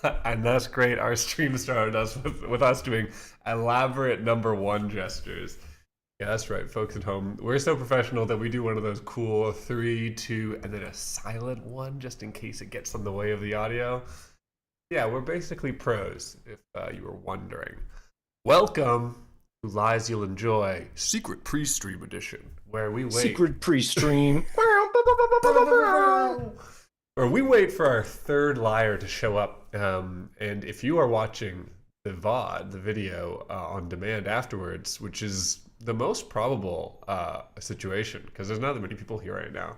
And that's great. Our stream started us with us doing elaborate number one gestures. Yeah, that's right, folks at home. We're so professional that we do one of those cool three, two, and then a silent one just in case it gets in the way of the audio. Yeah, we're basically pros, if you were wondering. Welcome to Lies You'll Enjoy, Secret Pre-Stream Edition, where we wait. Secret pre-stream. Or we wait for our third liar to show up. And if you are watching the VOD, the video on demand afterwards, which is the most probable situation, because there's not that many people here right now,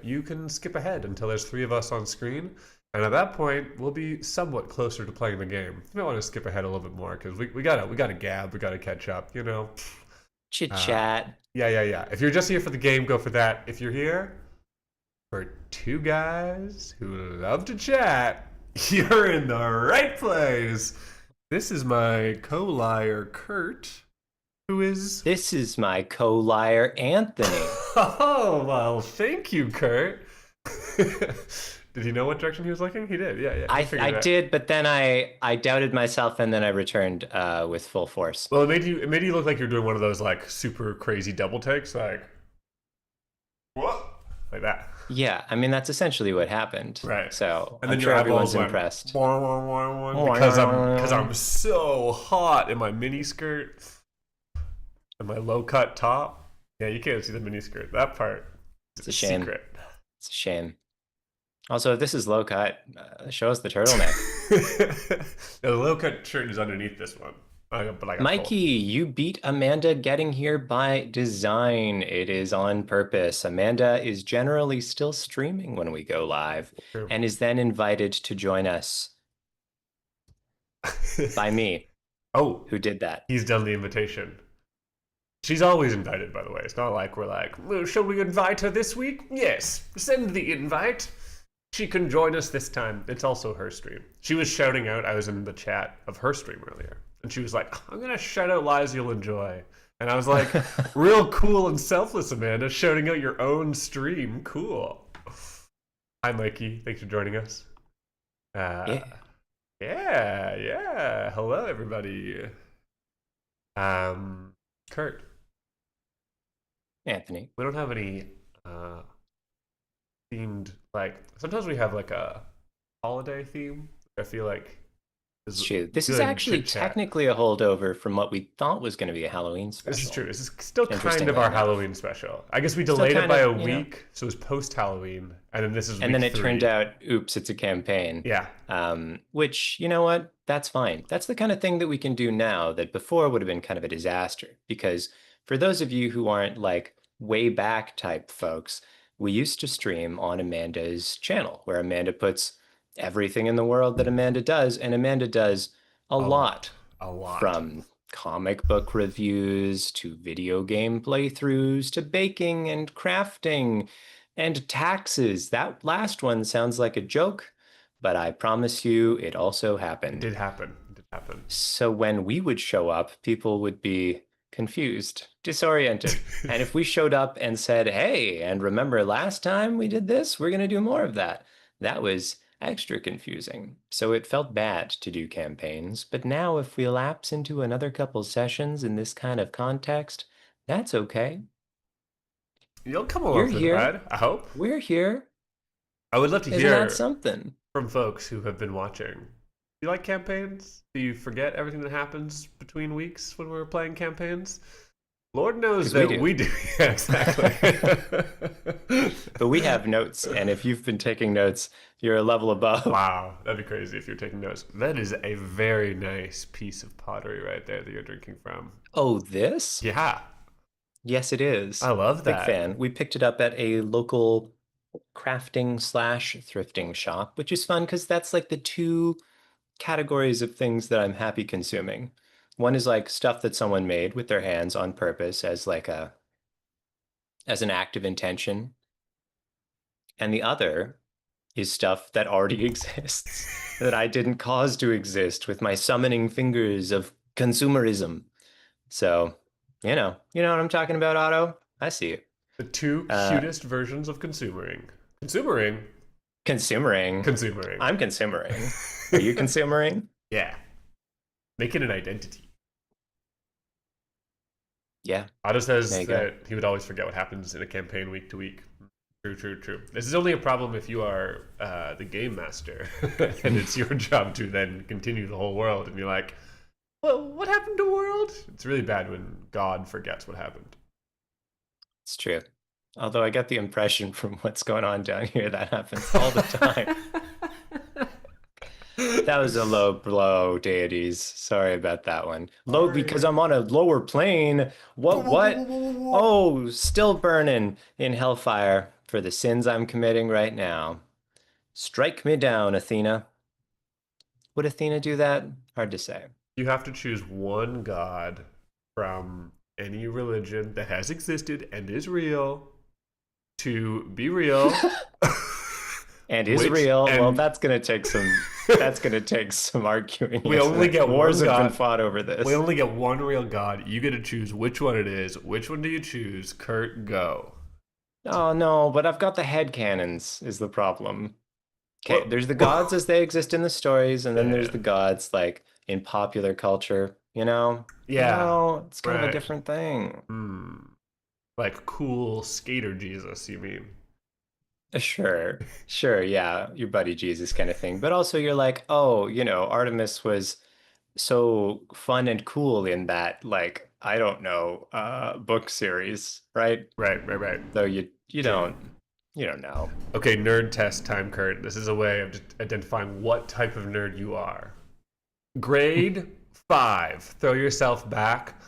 you can skip ahead until there's three of us on screen. And at that point, we'll be somewhat closer to playing the game. You might want to skip ahead a little bit more because we gotta gab, we gotta catch up, you know. Chit chat. Yeah. If you're just here for the game, go for that. If you're here for two guys who love to chat, you're in the right place. This is my co-liar, Kurt, who is... This is my co-liar, Anthony. Oh, well, thank you, Kurt. Did he know what direction he was looking? He did, yeah. I did, but then I doubted myself, and then I returned with full force. Well, it made you look like you're doing one of those like super crazy double takes, like what, like that. Yeah, I mean that's essentially what happened. Right. So and then I'm your sure eyeballs everyone's impressed. Because I'm so hot in my mini skirt and my low cut top. Yeah, you can't see the mini skirt. That part is a shame. Secret. It's a shame. Also, if this is low cut, show us the turtleneck. The low cut shirt is underneath this one. But Mikey, you beat Amanda getting here by design. It is on purpose. Amanda is generally still streaming when we go live and is then invited to join us by me. Oh, who did that? He's done the invitation. She's always invited, by the way. It's not like we're like, well, shall we invite her this week? Yes, send the invite. She can join us this time. It's also her stream. She was shouting out, I was in the chat of her stream earlier, and she was like, I'm going to shout out Lies You'll Enjoy. And I was like, real cool and selfless, Amanda, shouting out your own stream. Cool. Hi, Mikey. Thanks for joining us. Yeah. Hello, everybody. Kurt. Anthony. We don't have any themed, like, sometimes we have like a holiday theme. I feel like this is actually technically a holdover from what we thought was going to be a Halloween special. This is true. This is still kind of our Halloween special. I guess we delayed it by a week, so it was post-Halloween, and then this is and then it turned out, oops, it's a campaign. Yeah. Which, you know what? That's fine. That's the kind of thing that we can do now that before would have been kind of a disaster. Because for those of you who aren't like way back type folks, we used to stream on Amanda's channel, where Amanda puts everything in the world that Amanda does, and Amanda does a lot. From comic book reviews to video game playthroughs to baking and crafting and taxes. That last one sounds like a joke, but I promise you it also happened. It did happen. So when we would show up, people would be confused, disoriented. And if we showed up and said, hey, and remember last time we did this, we're going to do more of that, that was extra confusing. So it felt bad to do campaigns. But now if we lapse into another couple sessions in this kind of context, that's okay. You'll come along for the ride, I hope. We're here. I would love to hear that something from folks who have been watching. Do you like campaigns? Do you forget everything that happens between weeks when we're playing campaigns? Lord knows that we do. Yeah, exactly. But we have notes, and if you've been taking notes, you're a level above. Wow, that'd be crazy if you're taking notes. That is a very nice piece of pottery right there that you're drinking from. Oh, this? Yeah. Yes, it is. I love that. Big fan. We picked it up at a local crafting/thrifting shop, which is fun because that's like the two categories of things that I'm happy consuming. One is like stuff that someone made with their hands on purpose as like an act of intention. And the other is stuff that already exists that I didn't cause to exist with my summoning fingers of consumerism. So, you know what I'm talking about, Otto? I see it. The two cutest versions of consumering. Consumering? Consumering. Consumering. I'm consumering. Are you concealed marine? Yeah, make it an identity. Yeah, Otto there says you go. that he would always forget what happens in a campaign week to week. True, true, true. This is only a problem if you are the game master, and it's your job to then continue the whole world, and you're like, well, what happened to world? It's really bad when God forgets what happened. It's true. Although I get the impression from what's going on down here that happens all the time. That was a low blow, deities. Sorry about that one. Low because Sorry. I'm on a lower plane. What? Oh, still burning in hellfire for the sins I'm committing right now. Strike me down, Athena. Would Athena do that? Hard to say. You have to choose one God from any religion that has existed and is real to be real. And is Which real. Well, and that's gonna take some arguing, we isn't only it? get Wars one have been God. fought over We this. only get one real God. You get to choose which one it is. Which one do you choose? Kurt, go. Oh no, but I've got the head cannons is the problem. Okay, What? there's the gods as they exist in the stories, and then there's Yeah, the gods like in popular culture, you know? yeah, It's kind of a right. different thing. Hmm. Like cool skater Jesus, you mean? Sure, yeah, your buddy Jesus kind of thing. But also you're like, oh, Artemis was so fun and cool in that, like, I don't know, book series, right? Right, right, right. Though you True. don't know. Okay, nerd test time, Kurt. This is a way of just identifying what type of nerd you are. Grade 5. Throw yourself back.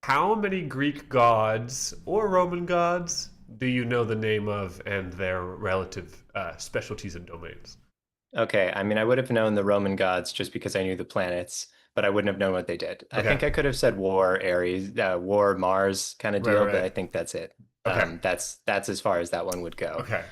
How many Greek gods or Roman gods do you know the name of and their relative specialties and domains? Okay, I mean, I would have known the Roman gods just because I knew the planets, but I wouldn't have known what they did. I Okay. think I could have said War Ares, War Mars kind of Right, deal, right, but right. I think that's it. Okay. That's as far as that one would go. Okay.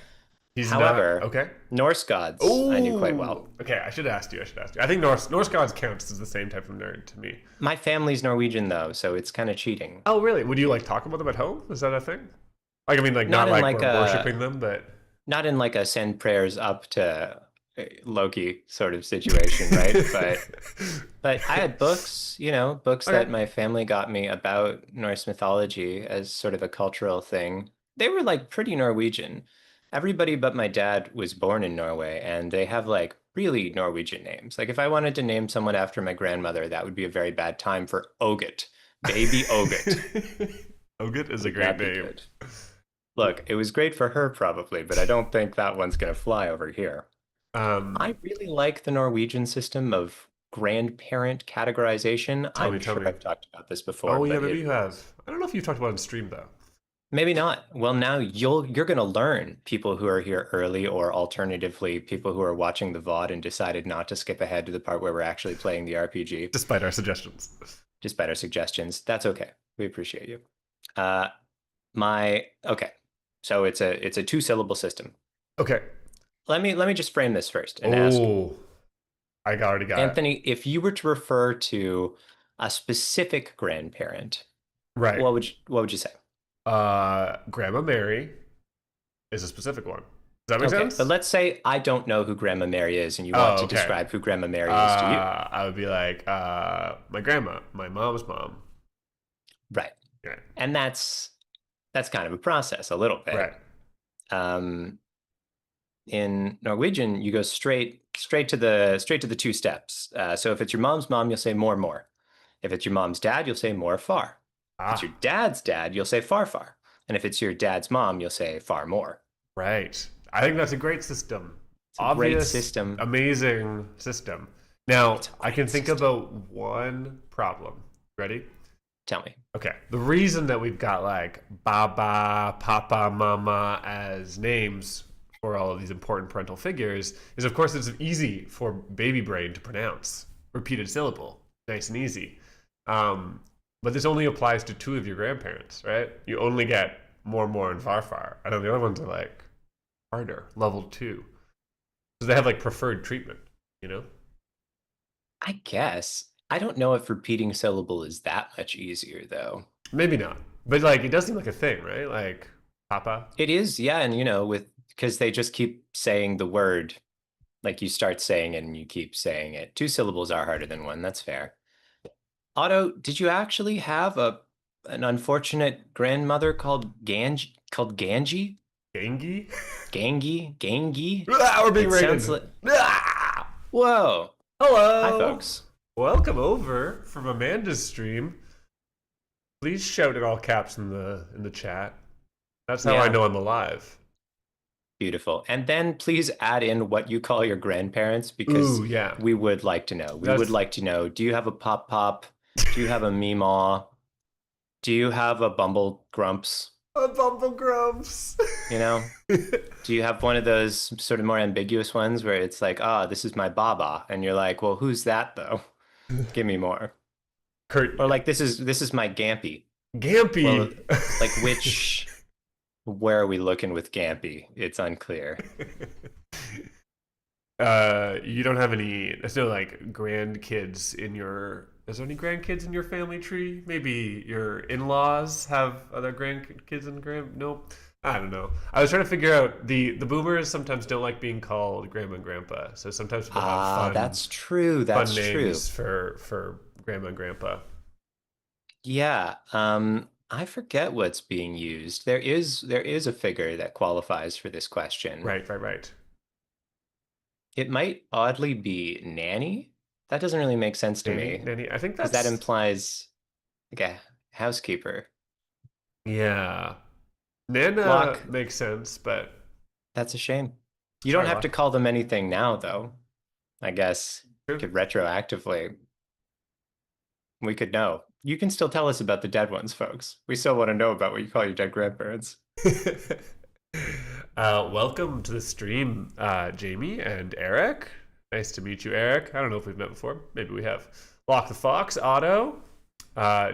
He's not. However, Okay. Norse gods I knew quite well. Oh, okay. I should have asked you. I should have asked you. I think Norse gods counts as the same type of nerd to me. My family's Norwegian though, so it's kind of cheating. Oh, really? Would you like talk about them at home? Is that a thing? Like, I mean, like Not not in like like we're a worshiping them, but not in like a send prayers up to Loki sort of situation, right? But I had books, books okay. that my family got me about Norse mythology as sort of a cultural thing. They were like pretty Norwegian. Everybody but my dad was born in Norway, and they have like really Norwegian names. Like if I wanted to name someone after my grandmother, that would be a very bad time for Ogut, baby Ogut. Ogut is a Would great not be name. good. Look, it was great for her probably, but I don't think that one's going to fly over here. Um, I really like the Norwegian system of grandparent categorization. tell me, I'm tell sure me. I've talked about this before, Oh yeah, but maybe it you have. I don't know if you've talked about it on stream though. maybe not. Well, now you're going to learn, people who are here early, or alternatively, people who are watching the VOD and decided not to skip ahead to the part where we're actually playing the RPG, Despite our suggestions. just better suggestions. That's okay. We appreciate you. Uh, okay. So it's a two-syllable system. Okay. Let me just frame this first and ask you. Oh, I already got it. Anthony, if you were to refer to a specific grandparent, Right. what would you say? Grandma Mary is a specific one. Does that make Okay, but sense? let's say I don't know who Grandma Mary is and you want Oh, to okay. describe who Grandma Mary is to you. I would be like, my grandma, my mom's mom. Right. Right. And that's kind of a process a little Right. bit. Um, in Norwegian, you go straight to the two steps. So if it's your mom's mom, you'll say more more. If it's your mom's dad, you'll say more far. If it's Ah, your dad's dad, you'll say far far. And if it's your dad's mom, you'll say far more. right. I think that's a great system. It's a great Obvious, system. amazing system. It's Now, a I can great think system. about one problem. Ready? Tell me. Okay. The reason that we've got like Baba, Papa, Mama as names for all of these important parental figures is, of course, it's easy for baby brain to pronounce. Repeated syllable. Nice and easy. But this only applies to two of your grandparents, right? You only get more, and far. I know the other ones are like harder, level 2. So they have like preferred treatment, you know? I guess. I don't know if repeating syllable is that much easier, though. Maybe not. But like it does seem like a thing, right? Like Papa. It is, yeah, and with because they just keep saying the word Like you start saying it and you keep saying it. Two syllables are harder than one. That's fair. Otto, did you actually have a an unfortunate grandmother called Ganji? Gangi? Gangi? Ah, we're being It sounds raided. like Ah! whoa. Hi Hello. folks. Welcome over from Amanda's stream. Please shout in all caps in the chat. That's how I Yeah, know I'm alive. beautiful. And then please add in what you call your grandparents because Ooh, yeah. we would like to know. We would That's like to know, do you have a pop pop? Do you have a meemaw? Do you have a bumble grumps? a Bumble Grumps. You know? Do you have one of those sort of more ambiguous ones where it's like, ah, this is my baba, and you're like, well, who's that though? Give me more. Kurt Or like, this is my Gampy. Well, Gampy. like where are we looking with Gampy? It's unclear. You don't have any. There's no like grandkids in your. Is there any grandkids in your family tree? Maybe your in-laws have other grandkids and grand. Nope. I don't know. I was trying to figure out the boomers sometimes don't like being called grandma and grandpa, so sometimes people have Ah, fun that's true. fun That's true. names for grandma and grandpa. Yeah. I forget what's being used. There is a figure that qualifies for this question. Right, right, right. It might oddly be nanny. That doesn't really make sense to Nanny, me nanny. I think because that that's implies like a housekeeper. yeah. Nana Lock, makes sense, but that's a shame. You don't sorry, have to Lock. call them anything now, though. I guess True. could retroactively, we could know. You can still tell us about the dead ones, folks. We still want to know about what you call your dead grandparents. Welcome to the stream, Jamie and Eric. Nice to meet you, Eric. I don't know if we've met before. Maybe we have. Lock the Fox, Otto.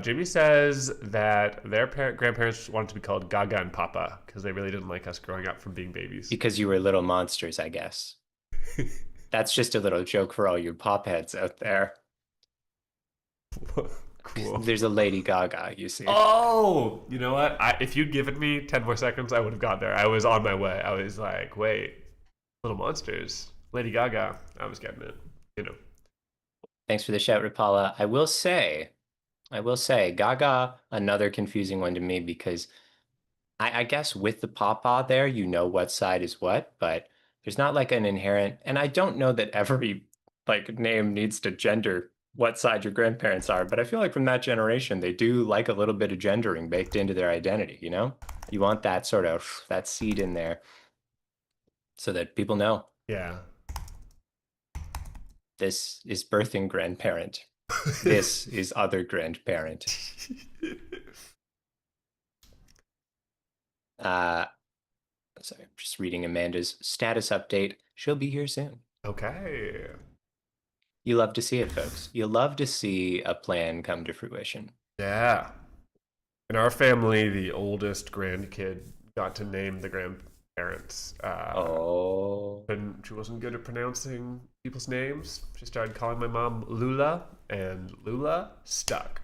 Jamie says that their grandparents wanted to be called Gaga and Papa because they really didn't like us growing up from being babies. Because you were little monsters, I guess. That's just a little joke for all you pop heads out there. Cool. There's a Lady Gaga, you see. Oh, you know what? If you'd given me 10 more seconds, I would have got there. I was on my way. I was like, wait, Little Monsters, Lady Gaga. I was getting it, you know. Thanks for the shout, Rapala. I will say, Gaga, another confusing one to me because I guess with the papa there, you know what side is what, but there's not like an inherent, and I don't know that every like name needs to gender what side your grandparents are, but I feel like from that generation, they do like a little bit of gendering baked into their identity, you know? You want that sort of that seed in there so that people know Yeah. this is birthing grandparent. This is other grandparent. Uh, sorry, I'm just reading Amanda's status update. She'll be here soon. Okay. You love to see it, folks. You love to see a plan come to fruition. Yeah. In our family, the oldest grandkid got to name the grandparents. Oh, And she wasn't good at pronouncing people's names. She started calling my mom Lula, and Lula stuck.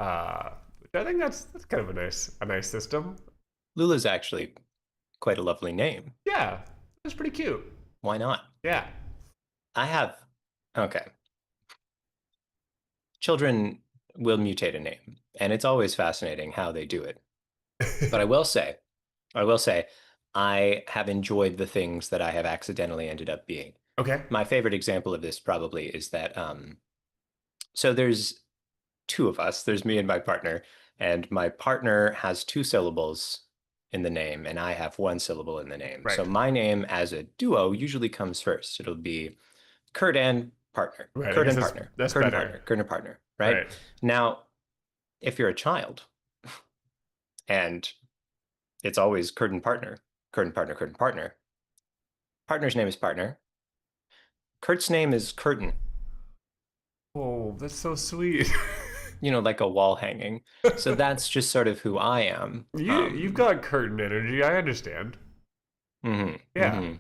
Which I think that's kind of a nice system. Lula's actually quite a lovely name. Yeah, it's pretty cute. Why not? Yeah. I have, okay. Children will mutate a name, and it's always fascinating how they do it. But I will say, I have enjoyed the things that I have accidentally ended up being. Okay. My favorite example of this probably is that so there's two of us. There's me and my partner has two syllables in the name, and I have one syllable in the name. So Right. my name as a duo usually comes first. It'll be Kurt and partner, Right. I Kurt guess and partner, that's Kurt and better. partner, Kurt and partner, right? Right. Now, if you're a child and it's always Kurt and partner, Kurt and partner, Kurt and partner, partner's name is partner, Kurt's name is curtain, Oh, that's so sweet. like a wall hanging. So that's just sort of who I am. You've got curtain energy. I understand. Mhm, Yeah.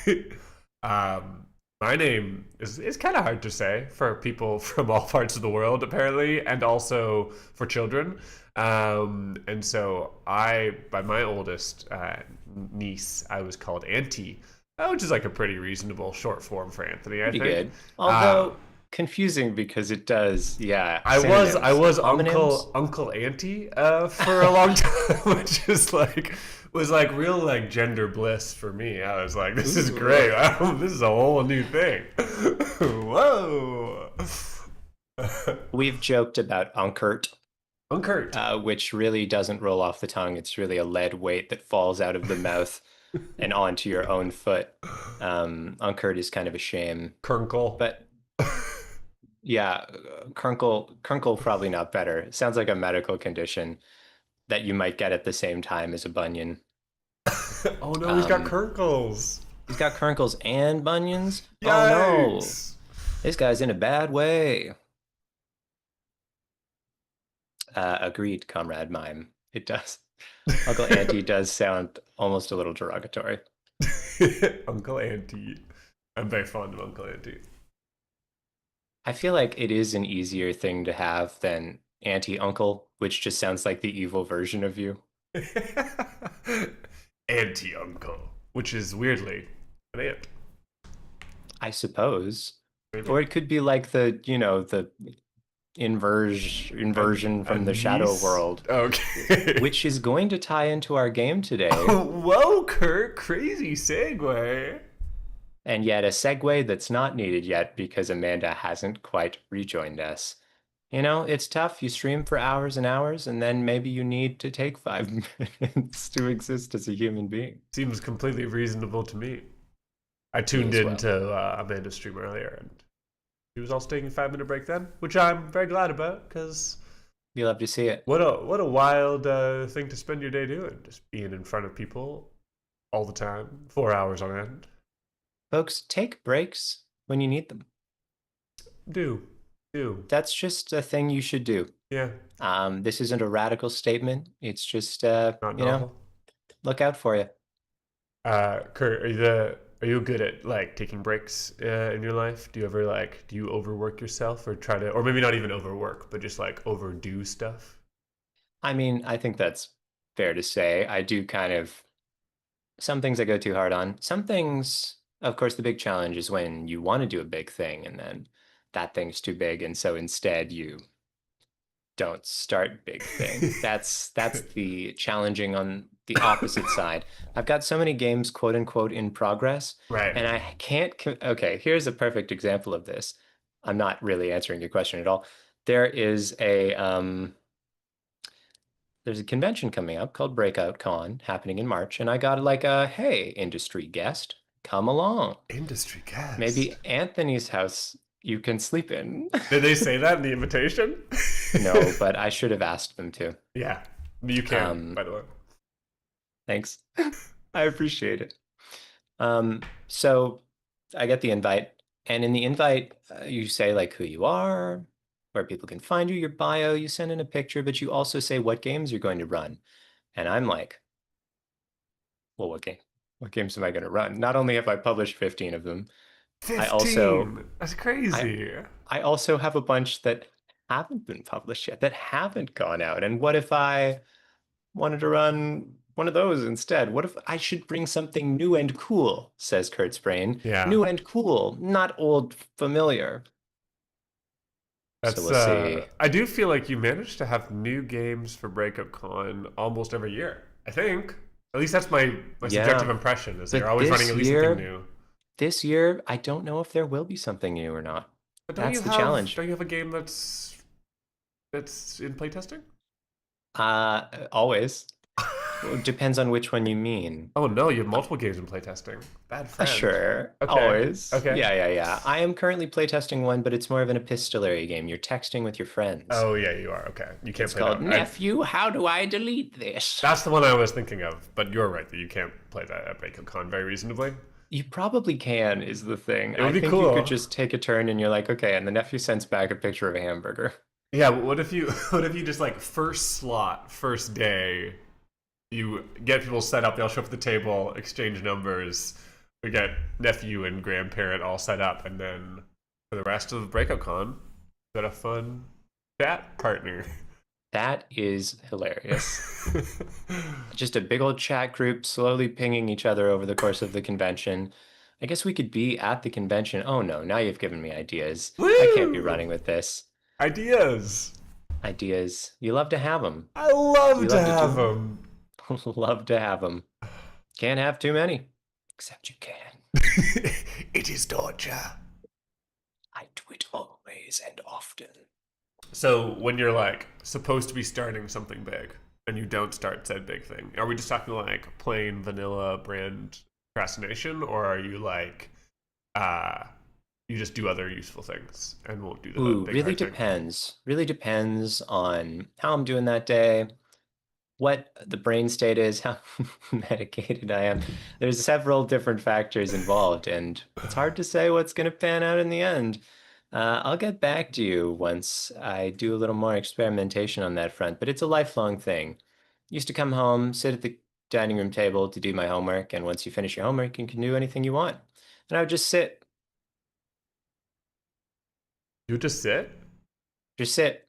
mhm. um, my name is kind of hard to say for people from all parts of the world, apparently, and also for children. And so by my oldest niece, I was called Auntie. which is like a pretty reasonable short form for Anthony, I Pretty think. good. Uh, Although confusing because it does, yeah, I synonyms, was homonyms. Uncle Auntie for a long time, which is like was like real like gender bliss for me. I was like, this is Ooh. great. This is a whole new thing. Whoa. We've joked about unkert, Unkurt. which really doesn't roll off the tongue. It's really a lead weight that falls out of the mouth and onto your own foot. Unkert is kind of a shame, Kernkle. but yeah, Krunkle probably not better. It sounds like a medical condition that you might get at the same time as a bunion. Oh no, he's got Um, Kernkles. he's got Krunkles and bunions. Oh no, Yikes. this guy's in a bad way. Agreed, Comrade Mime. It does. Uncle Auntie does sound almost a little derogatory. Uncle Auntie. I'm very fond of Uncle Auntie. I feel like it is an easier thing to have than Auntie Uncle, which just sounds like the evil version of you. Auntie Uncle, which is weirdly an ant. I suppose. Maybe. Or it could be like the inversion A from the Shadow niece? World, Okay. which is going to tie into our game today. Whoa, Kurt, crazy segue. And yet a segue that's not needed yet because Amanda hasn't quite rejoined us. You know, it's tough. You stream for hours and hours, and then maybe you need to take 5 minutes to exist as a human being. Seems completely reasonable to me. I Me tuned as well. into Amanda's stream earlier, and she was also taking a 5 minute break then, which I'm very glad about because You love to see it. what a wild thing to spend your day doing, just being in front of people all the time, 4 hours on end. Folks, take breaks when you need them. Do, do, That's just a thing you should do. yeah, This isn't a radical statement. It's just, not novel. look out for you. Kurt, are you good at like taking breaks in your life? Do you ever like do you overwork yourself or try to or maybe not even overwork, but just like overdo stuff? I mean, I think that's fair to say. I do kind of, some things I go too hard on. Some things, of course, the big challenge is when you want to do a big thing and then that thing's too big. And so instead you don't start big thing. That's the challenging on the opposite side. I've got so many games, quote unquote, in progress, Right. and I can't. Okay, here's a perfect example of this. I'm not really answering your question at all. There is there's a convention coming up called Breakout Con happening in March, and I got like a hey, industry guest, come along. Industry guest. Maybe Anthony's house you can sleep in. Did they say that in the invitation? No, but I should have asked them to. Yeah, you can, Um, by the way. Thanks. I appreciate it. So I get the invite, and in the invite, you say like who you are, where people can find you, your bio, you send in a picture, but you also say what games you're going to run. And I'm like, well, what game? What games am I going to run? Not only have I published 15 of them, I also 15. That's I crazy. I also have a bunch that haven't been published yet, that haven't gone out. And what if I wanted to run one of those instead? What if I should bring something new and cool, says Kurt's brain. Yeah. New and cool, not old familiar. So That's we'll see. I do feel like you managed to have new games for Breakup Con almost every year. I think. At least that's my subjective Yeah. impression is that you're But always running at least something new. this year, I don't know if there will be something new or not. But That's the challenge. don't you have a game that's in playtesting? Always. Well, depends on which one you mean. Oh no, you have multiple games in playtesting. Bad friend. Sure, Okay. always. Okay. Yeah. I am currently playtesting one, but it's more of an epistolary game. You're texting with your friends. Oh yeah, you are. Okay. You can't It's play called that. Nephew, how do I delete this? That's the one I was thinking of, but you're right that you can't play that at Breakup Con very reasonably. You probably can, is the thing. It would I be think you could cool. just take a turn and you're like, okay, and the nephew sends back a picture of a hamburger. Yeah, but what if you what if you just like first slot, first day, you get people set up, they all show up at the table, exchange numbers, we get nephew and grandparent all set up, and then for the rest of the Breakup Con, got a fun chat partner. That is hilarious. Just a big old chat group slowly pinging each other over the course of the convention. I guess we could be at the convention. Oh no, now you've given me ideas. I can't be Woo! running with this. Ideas. Ideas. You love to have them. I Do love you to love to do have them? them. Love to have them. Can't have too many. Except you can. It is torture. I do it always and often. So when you're like supposed to be starting something big and you don't start said big thing, are we just talking like plain vanilla brand procrastination, or are you like uh you just do other useful things and won't do the Ooh, big really hard thing? depends. Really depends on how I'm doing that day, what the brain state is, how medicated I am. There's several different factors involved, and it's hard to say what's going to pan out in the end. I'll get back to you once I do a little more experimentation on that front, but it's a lifelong thing. Used to come home, sit at the dining room table to do my homework, and once you finish your homework, you can do anything you want. And I would You just sit? just sit.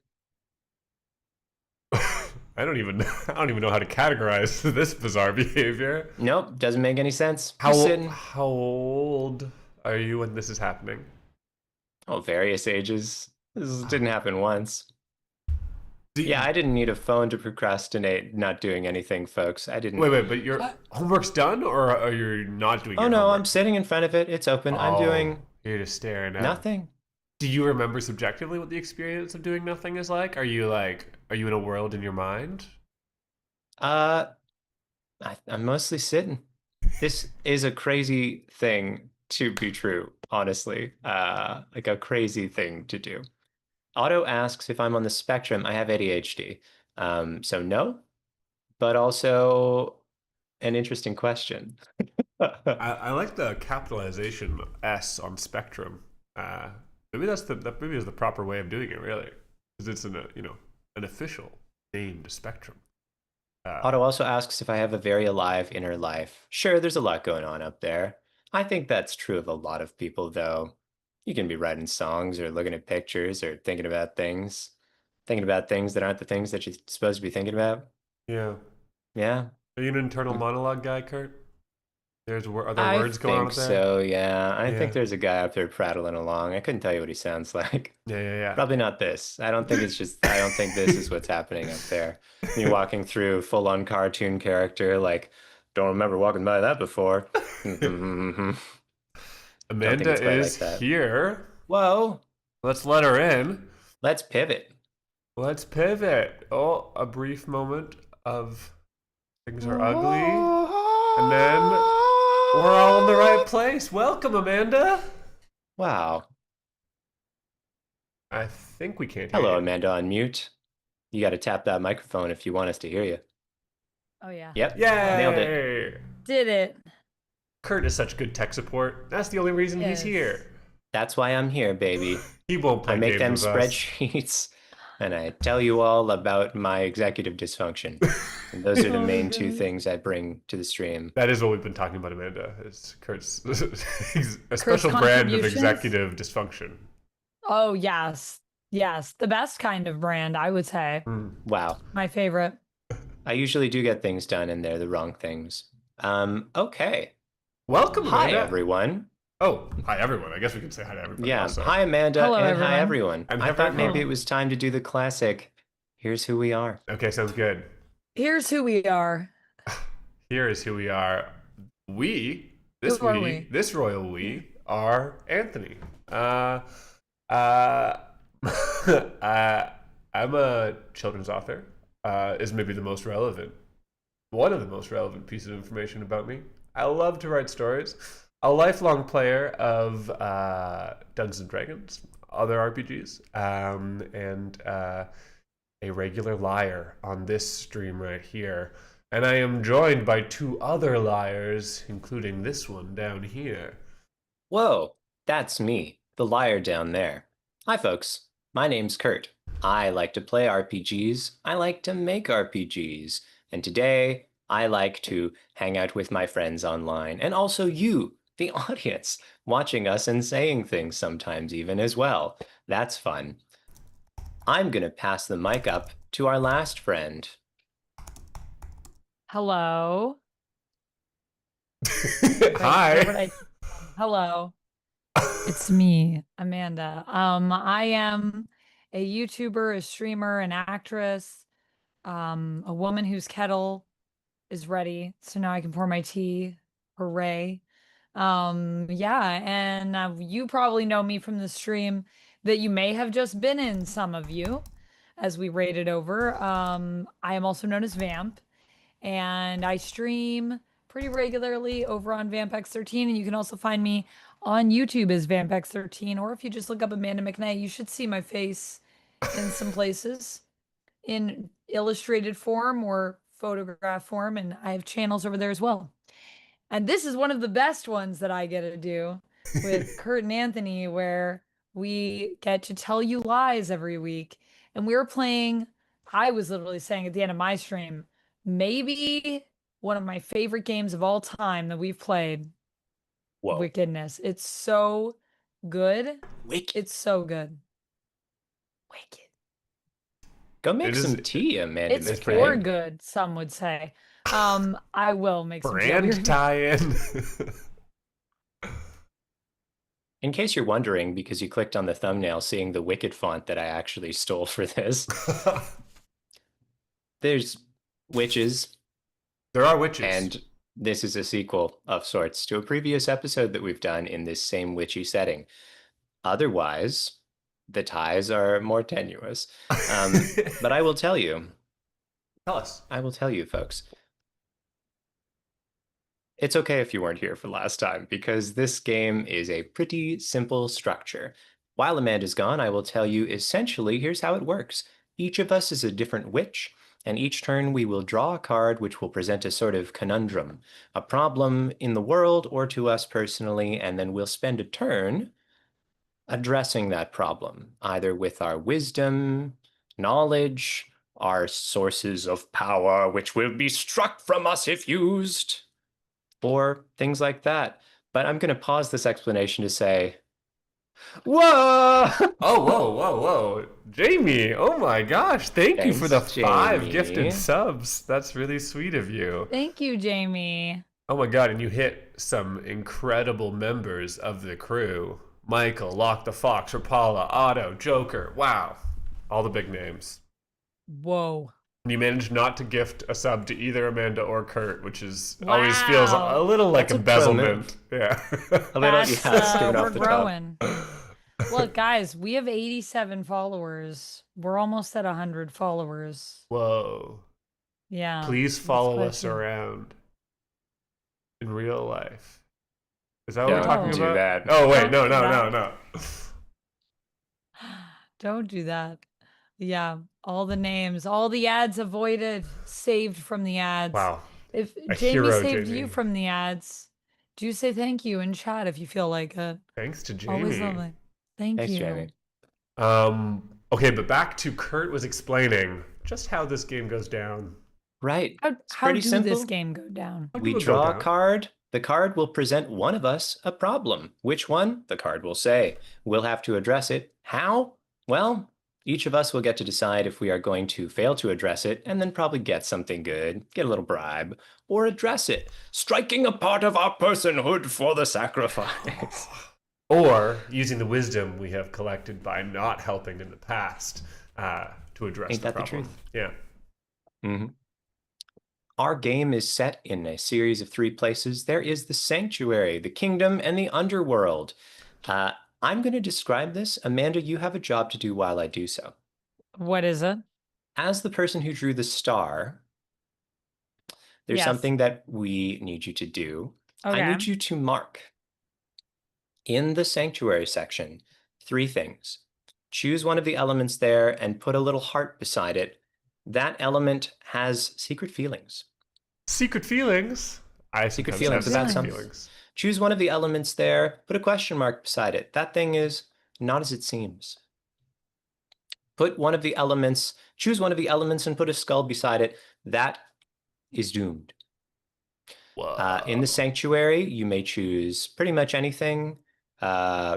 I don't even know how to categorize this bizarre behavior. Nope, doesn't make any sense. Just sitting. How old are you when this is happening? Oh, various ages. This didn't happen once. Yeah, Do I didn't need a phone to procrastinate not doing anything, folks. I didn't. wait, but your homework's done, or are you not doing Oh your no, I'm homework? sitting in front of it. It's open. I'm Oh, doing you're just staring at. nothing. Do you remember subjectively what the experience of doing nothing is like? Are you in a world in your mind? Uh, I'm mostly sitting. This is a crazy thing to be true, honestly. Like a crazy thing to do. Otto asks if I'm on the spectrum. I have ADHD. So no, but also an interesting question. I like the capitalization S on spectrum. Uh, maybe maybe is the proper way of doing it, really, because it's an official named spectrum. Otto also asks if I have a very alive inner life. Sure, there's a lot going on up there. I think that's true of a lot of people, though. You can be writing songs or looking at pictures or thinking about things that aren't the things that you're supposed to be thinking about. Yeah. Yeah, Are you an internal mm, monologue guy, Kurt? Are there I words going on think up there? so. Yeah, I think Yeah. there's a guy up there prattling along. I couldn't tell you what he sounds like. Yeah, Probably not this. I don't think this is what's happening up there. You're walking through full-on cartoon character, like, don't remember walking by that before. Don't think Amanda it's quite is like that. here. Whoa, Let's let her in. let's pivot. Let's pivot. Oh, a brief moment of things are ugly. And then we're all in the right place. Welcome, Amanda. Wow. I think we can't hear Hello, you. Amanda on mute. You got to tap that microphone if you want us to hear you. Oh yeah. Yep, nailed it. Yay! Did it. Kurt is such good tech support. That's the only reason he's Yes. here. That's why I'm here, baby. He won't play I make games them with us. spreadsheets and I tell you all about my executive dysfunction. And those are the Oh my main two goodness. things I bring to the stream. That is what we've been talking about, Amanda. It's Kurt's a Kurt's special brand of contributions? executive dysfunction. Oh yes. Yes. The best kind of brand, I would say. Wow. My favorite. I usually do get things done and they're the wrong things. Okay. Welcome, Hi, Amanda. everyone. Oh, hi, everyone. I guess we can say hi to everybody. Yeah. Also. Hi, Amanda. Hello, and everyone. hi, everyone. And I hi, thought maybe everyone. it was time to do the classic. Here's who we are. Okay, sounds good. Here's who we are. Here is who we are. Who are we? This royal we are Anthony. Uh, I'm a children's author. Is maybe one of the most relevant pieces of information about me. I love to write stories. A lifelong player of Dungeons and Dragons, other RPGs, and a regular liar on this stream right here. And I am joined by two other liars, including this one down here. Whoa, that's me, the liar down there. Hi, folks. My name's Kurt. I like to play RPGs. I like to make RPGs. And today, I like to hang out with my friends online and also you, the audience, watching us and saying things sometimes even as well. That's fun. I'm going to pass the mic up to our last friend. Hello. Hi. Hello. It's me, Amanda. I am a YouTuber, a streamer, an actress, a woman whose kettle is ready, so now I can pour my tea. Hooray. Yeah, and you probably know me from the stream that you may have just been in, some of you, as we rated over. I am also known as Vamp, and I stream pretty regularly over on VampX13, and you can also find me on YouTube as VampX13, or if you just look up Amanda McKnight, you should see my face in some places in illustrated form or photograph form, and I have channels over there as well. And this is one of the best ones that I get to do with Kurt and Anthony, where we get to tell you lies every week. And we were playing, I was literally saying at the end of my stream, maybe one of my favorite games of all time that we've played, Whoa. Wickedness. It's so good. Wicked. It's so good. Wicked. Go make some tea, Amanda It's McKnight. for good, some would say. I will make some tea. Brand tie-in. In case you're wondering, because you clicked on the thumbnail seeing the Wicked font that I actually stole for this, there's witches. There are witches. And this is a sequel of sorts to a previous episode that we've done in this same witchy setting. Otherwise, the ties are more tenuous. But I will tell you. Tell us. I will tell you, folks. It's okay if you weren't here for last time, because this game is a pretty simple structure. While Amanda's gone, I will tell you essentially here's how it works. Each of us is a different witch, and each turn we will draw a card which will present a sort of conundrum, a problem in the world or to us personally, and then we'll spend a turn addressing that problem, either with our wisdom, knowledge, our sources of power, which will be struck from us if used, or things like that. But I'm going to pause this explanation to say, whoa! Whoa. Jamie, oh my gosh. Thank you for the Thanks, 5 Jamie. gifted subs. That's really sweet of you. Thank you, Jamie. Oh my god, and you hit some incredible members of the crew. Michael, Lock the Fox, Rapala, Otto, Joker. Wow. All the big names. Whoa. And you managed not to gift a sub to either Amanda or Kurt, which is always feels a little like That's a embezzlement. Yeah. A little, That's, given we're off the growing. Look, guys, we have 87 followers. We're almost at 100 followers. Whoa. Yeah. Please that's follow quite us a few. around in real life. Is that what Don't we're talking do about? that. Oh, wait. Don't No. do that. Don't do that. Yeah, all the names, all the ads avoided, saved from the ads. Wow. If A Jamie hero, saved Jamie. you from the ads, do say thank you in chat if you feel like it. Thanks to Jamie. Always lovely. Thank Thanks, you. Jamie. Okay, but back to Kurt was explaining just how this game goes down. Right. How pretty do simple. this game go down? How do We it go draw a down? card. The card will present one of us a problem. Which one? The card will say. We'll have to address it. How? Well, each of us will get to decide if we are going to fail to address it and then probably get something good, get a little bribe, or address it, striking a part of our personhood for the sacrifice. Or using the wisdom we have collected by not helping in the past to address Ain't the that the problem. truth? Yeah. Mm-hmm. Our game is set in a series of 3 places. There is the sanctuary, the kingdom, and the underworld. I'm going to describe this. Amanda, you have a job to do while I do so. What is it? As the person who drew the star, there's Yes. something that we need you to do. Okay. I need you to mark in the sanctuary section 3 things. Choose one of the elements there and put a little heart beside it. That element has secret feelings. Secret feelings? I Secret sometimes feelings have about secret some. feelings. Choose one of the elements there, put a question mark beside it. That thing is not as it seems. Choose one of the elements and put a skull beside it. That is doomed. Whoa. In the sanctuary, you may choose pretty much anything.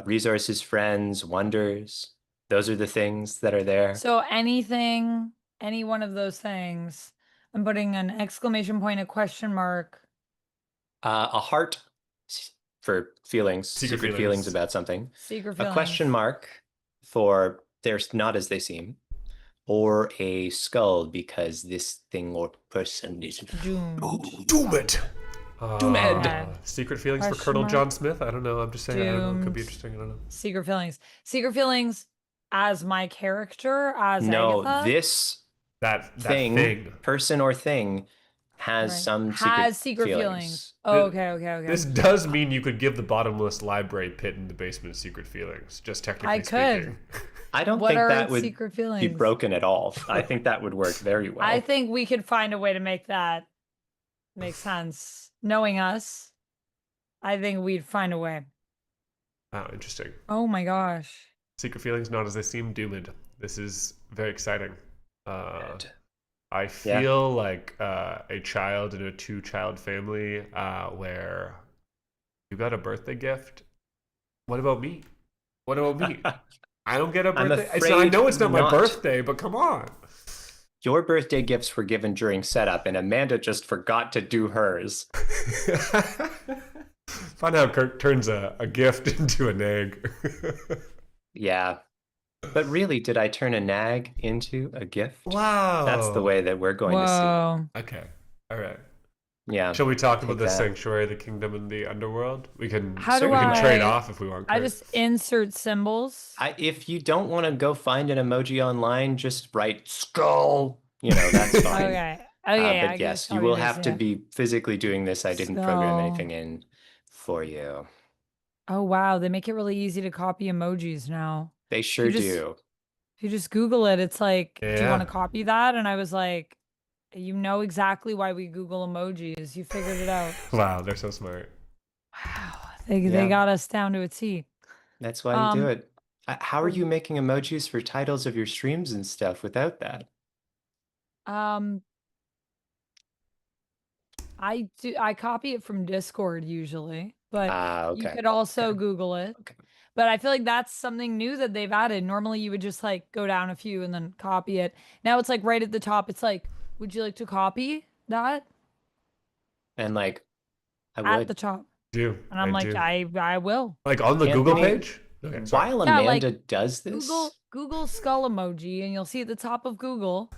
Resources, friends, wonders. Those are the things that are there. So anything any one of those things, I'm putting an exclamation point, a question mark. A heart for feelings, Secret secret feelings. feelings about something. Secret A feelings. question mark for they're not as they seem. Or a skull because this thing or person is Doomed. Doomed. Doomed. Okay. Secret feelings for Question Colonel mark. John Smith? I don't know. I'm just saying. I don't know. It could be Doomed. interesting. I don't know. Secret feelings. Secret feelings as my character, as no, Agatha. this That thing, person or thing, has Right. some Has secret feelings. feelings. Oh, okay. This does mean you could give the bottomless library pit in the basement secret feelings, just technically I could. speaking. I don't What think are that its would secret be feelings? broken at all. I think that would work very well. I think we could find a way to make that make sense. Knowing us, I think we'd find a way. Oh, interesting. Oh my gosh. Secret feelings not as they seem, doomed. This is very exciting. I feel like a child in a two-child family where you got a birthday gift. What about me? What about me? I don't get a birthday. I know it's not my birthday, but come on. Your birthday gifts were given during setup, and Amanda just forgot to do hers. Find out Kirk turns a gift into a nag. Yeah. But really, did I turn a nag into a gift? Wow. That's the way that we're going to see. Okay. All right. Yeah. Shall we talk about the sanctuary, the kingdom, and the underworld? We can trade off if we want. I just insert symbols. If you don't want to go find an emoji online, just write skull. That's fine. Okay. But yes, you will have to be physically doing this. I didn't program anything in for you. Oh, wow. They make it really easy to copy emojis now. They sure do. If you just Google it, it's like, do you want to copy that? And I was like, you know exactly why we Google emojis. You figured it out. Wow, they're so smart. Wow. They got us down to a T. That's why you do it. How are you making emojis for titles of your streams and stuff without that? I copy it from Discord usually, but you okay. could also Google it. Okay. But I feel like that's something new that they've added. Normally you would just like go down a few and then copy it. Now it's like right at the top. It's like, would you like to copy that? And like, I would. At the top. Do. And I'm like, I will. Like on the Google page? Okay, while Amanda does this. Google skull emoji, and you'll see at the top of Google,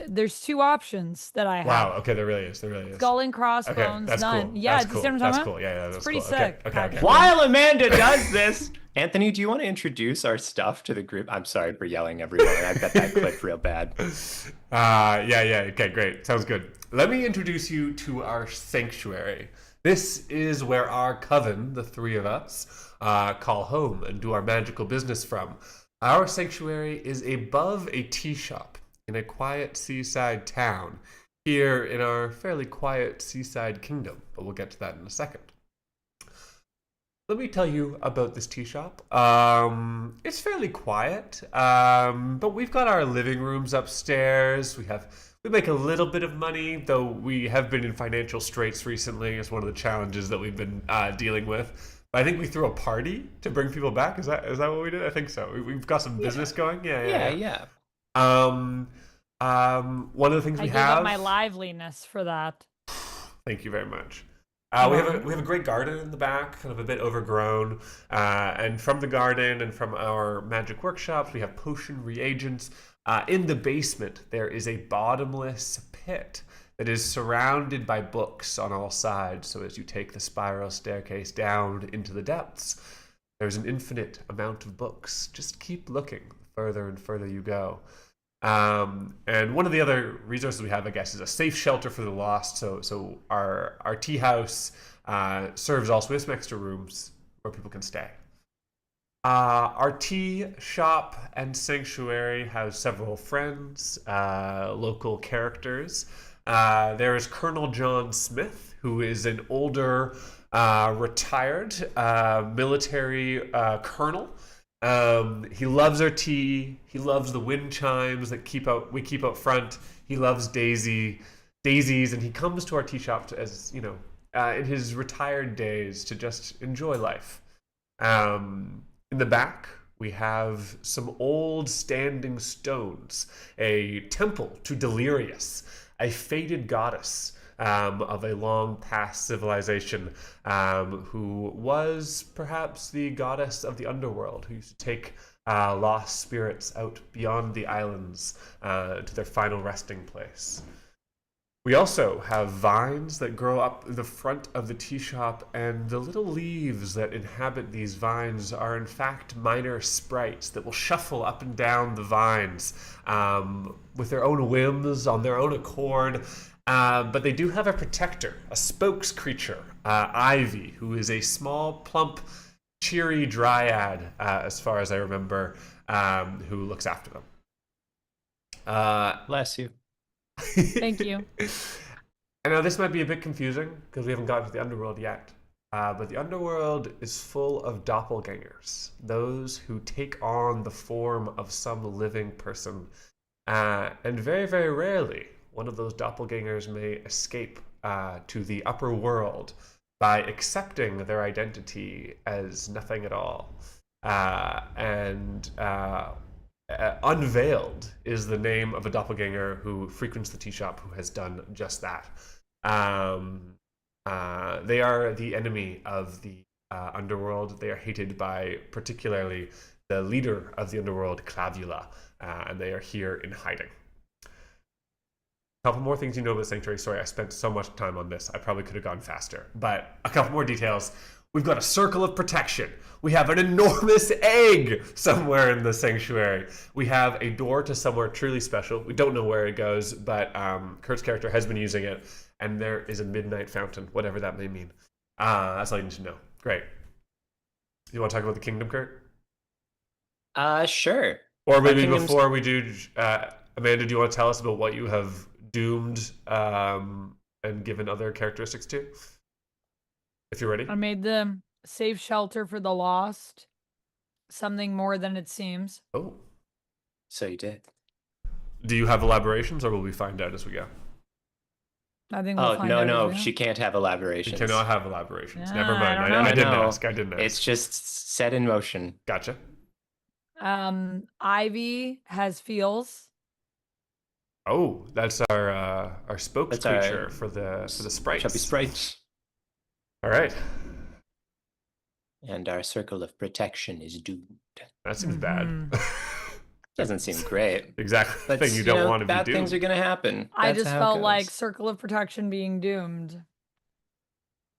there's two options that I have. Wow, okay, there really is. Skull and crossbones, okay, that's none. cool. Yeah, that's cool. That's cool. Yeah, that's pretty cool. sick. Okay. While Amanda does this, Anthony, do you want to introduce our stuff to the group? I'm sorry for yelling everywhere. I've got that clip real bad. Yeah. Okay, great. Sounds good. Let me introduce you to our sanctuary. This is where our coven, the three of us, call home and do our magical business from. Our sanctuary is above a tea shop in a quiet seaside town here in our fairly quiet seaside kingdom, but we'll get to that in a second. Let me tell you about this tea shop. It's fairly quiet, but we've got our living rooms upstairs. We make a little bit of money, though we have been in financial straits recently. It's one of the challenges that we've been dealing with. But I think we threw a party to bring people back. Is that what we did? I think so. We've got some business going. Yeah. One of the things we have. I gave up my liveliness for that. Thank you very much. We have a great garden in the back, kind of a bit overgrown. And from the garden and from our magic workshops, we have potion reagents. In the basement, there is a bottomless pit that is surrounded by books on all sides. So as you take the spiral staircase down into the depths, there's an infinite amount of books. Just keep looking. Further and further you go. And one of the other resources we have, I guess, is a safe shelter for the lost. So our tea house serves also with some extra rooms where people can stay. Our tea shop and sanctuary has several friends, local characters. There is Colonel John Smith, who is an older, retired military colonel. He loves our tea. He loves the wind chimes that we keep out front. He loves daisies, and he comes to our tea shop as in his retired days to just enjoy life. In the back, We have some old standing stones, a temple to Delirious, a faded goddess of a long past civilization who was perhaps the goddess of the underworld, who used to take lost spirits out beyond the islands to their final resting place. We also have vines that grow up the front of the tea shop, and the little leaves that inhabit these vines are in fact minor sprites that will shuffle up and down the vines with their own whims, on their own accord. But they do have a protector, a spokes creature, Ivy, who is a small, plump, cheery dryad, as far as I remember, who looks after them. Bless you. Thank you. I know this might be a bit confusing because we haven't gotten to the underworld yet. But the underworld is full of doppelgangers, those who take on the form of some living person. And very, very rarely, one of those doppelgangers may escape to the upper world by accepting their identity as nothing at all. Unveiled is the name of a doppelganger who frequents the tea shop who has done just that. They are the enemy of the underworld. They are hated by particularly the leader of the underworld, Clavula, and they are here in hiding. A couple more things you know about Sanctuary. Sorry, I spent so much time on this. I probably could have gone faster, but a couple more details. We've got a circle of protection. We have an enormous egg somewhere in the sanctuary. We have a door to somewhere truly special. We don't know where it goes, but Kurt's character has been using it, and there is a midnight fountain, whatever that may mean. That's all you need to know. Great. You want to talk about the kingdom, Kurt? Sure. Or maybe before we do, Amanda, do you want to tell us about what you have doomed and given other characteristics to? If you're ready. I made the safe shelter for the lost something more than it seems. Oh. So you did. Do you have elaborations, or will we find out as we go? I think we'll find out. No, she can't have elaborations. She cannot have elaborations. Yeah, Never mind. I I didn't ask. I didn't ask. It's just set in motion. Gotcha. Ivy has feels. Oh, that's our spokes That's creature for the sprites. Chubby sprites. All right. And our circle of protection is doomed. That seems bad. Doesn't seem great. Exactly the But thing you don't want to be bad doomed. things are going to happen. I That's just how it felt goes. like circle of protection being doomed.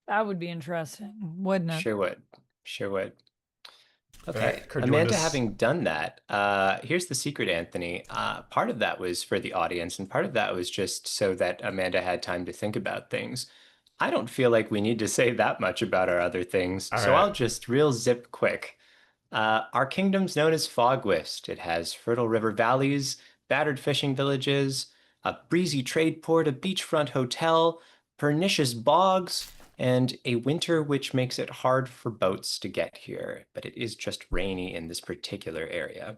That would be interesting, wouldn't it? Sure would. Okay, Right, Kurt, do you want Amanda, to having done that, here's the secret, Anthony. Part of that was for the audience, and part of that was just so that Amanda had time to think about things. I don't feel like we need to say that much about our other things, All so right. I'll just real zip quick. Our kingdom's known as Fogwist. It has fertile river valleys, battered fishing villages, a breezy trade port, a beachfront hotel, pernicious bogs, and a winter which makes it hard for boats to get here, but it is just rainy in this particular area.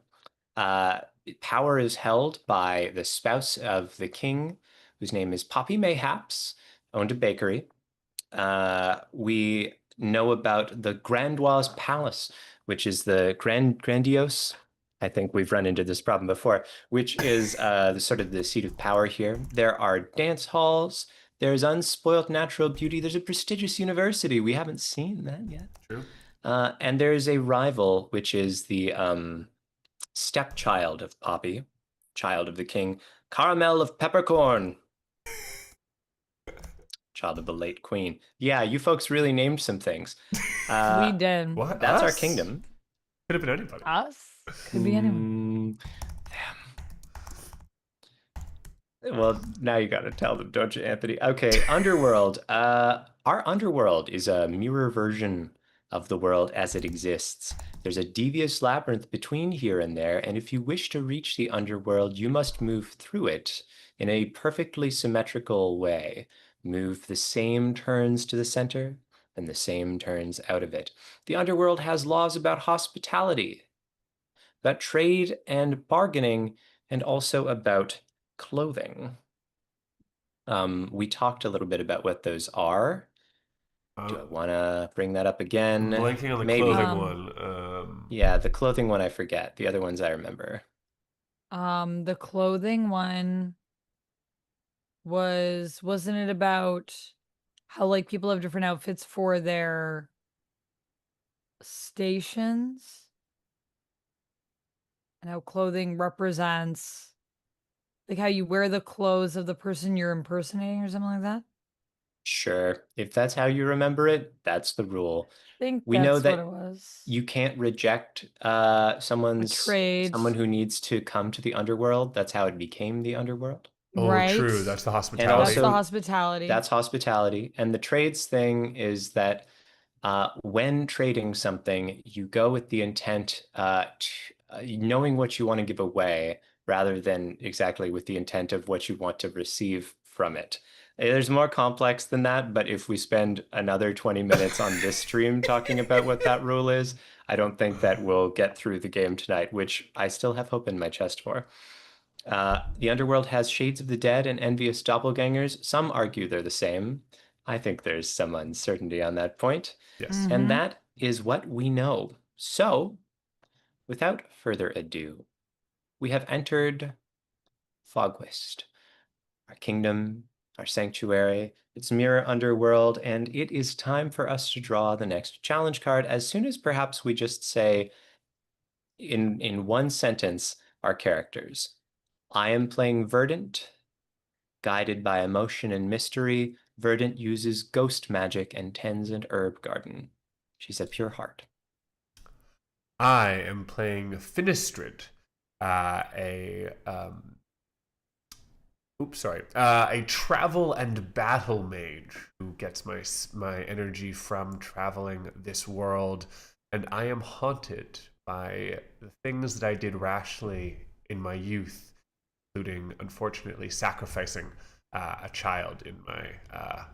Power is held by the spouse of the king, whose name is Poppy Mayhaps, owned a bakery. We know about the Grandois Palace, which is the grandiose. I think we've run into this problem before, which is the sort of the seat of power here. There are dance halls. There's unspoilt natural beauty. There's a prestigious university. We haven't seen that yet. True. And there's a rival, which is the stepchild of Poppy, child of the king, Caramel of Peppercorn. Child of the late queen. Yeah, you folks really named some things. We did. What? That's our Us? kingdom. Could have been anybody. Us? Could be anyone. Well, now you got to tell them, don't you, Anthony? Okay, Underworld. Our Underworld is a mirror version of the world as it exists. There's a devious labyrinth between here and there, and if you wish to reach the Underworld, you must move through it in a perfectly symmetrical way. Move the same turns to the center and the same turns out of it. The Underworld has laws about hospitality, about trade and bargaining, and also about clothing. We talked a little bit about what those are. Do I want to bring that up again? Blanking on the Maybe. clothing one. Yeah, the clothing one I forget. The other ones I remember. The clothing one wasn't it about how like people have different outfits for their stations and how clothing represents like how you wear the clothes of the person you're impersonating or something like that? Sure. If that's how you remember it, that's the rule. I think We know that's what it that was. you can't reject A trade, someone who needs to come to the underworld. That's how it became the underworld. Oh, right? true. That's the And That's hospitality. the also hospitality. that's hospitality. And the trades thing is that when trading something, you go with the intent, knowing what you want to give away rather than exactly with the intent of what you want to receive from it. There's more complex than that, but if we spend another 20 minutes on this stream talking about what that rule is, I don't think that we'll get through the game tonight, which I still have hope in my chest for. The underworld has shades of the dead and envious doppelgangers. Some argue they're the same. I think there's some uncertainty on that point. Yes. And Mm-hmm. that is what we know. So, without further ado, we have entered Fogwist, our kingdom, our sanctuary, its mirror underworld, and it is time for us to draw the next challenge card as soon as perhaps we just say in one sentence our characters. I am playing Verdant. Guided by emotion and mystery, Verdant uses ghost magic and tends an herb garden. She's a pure heart. I am playing Finistrid, a travel and battle mage who gets my energy from traveling this world, and I am haunted by the things that I did rashly in my youth, including unfortunately sacrificing a child in my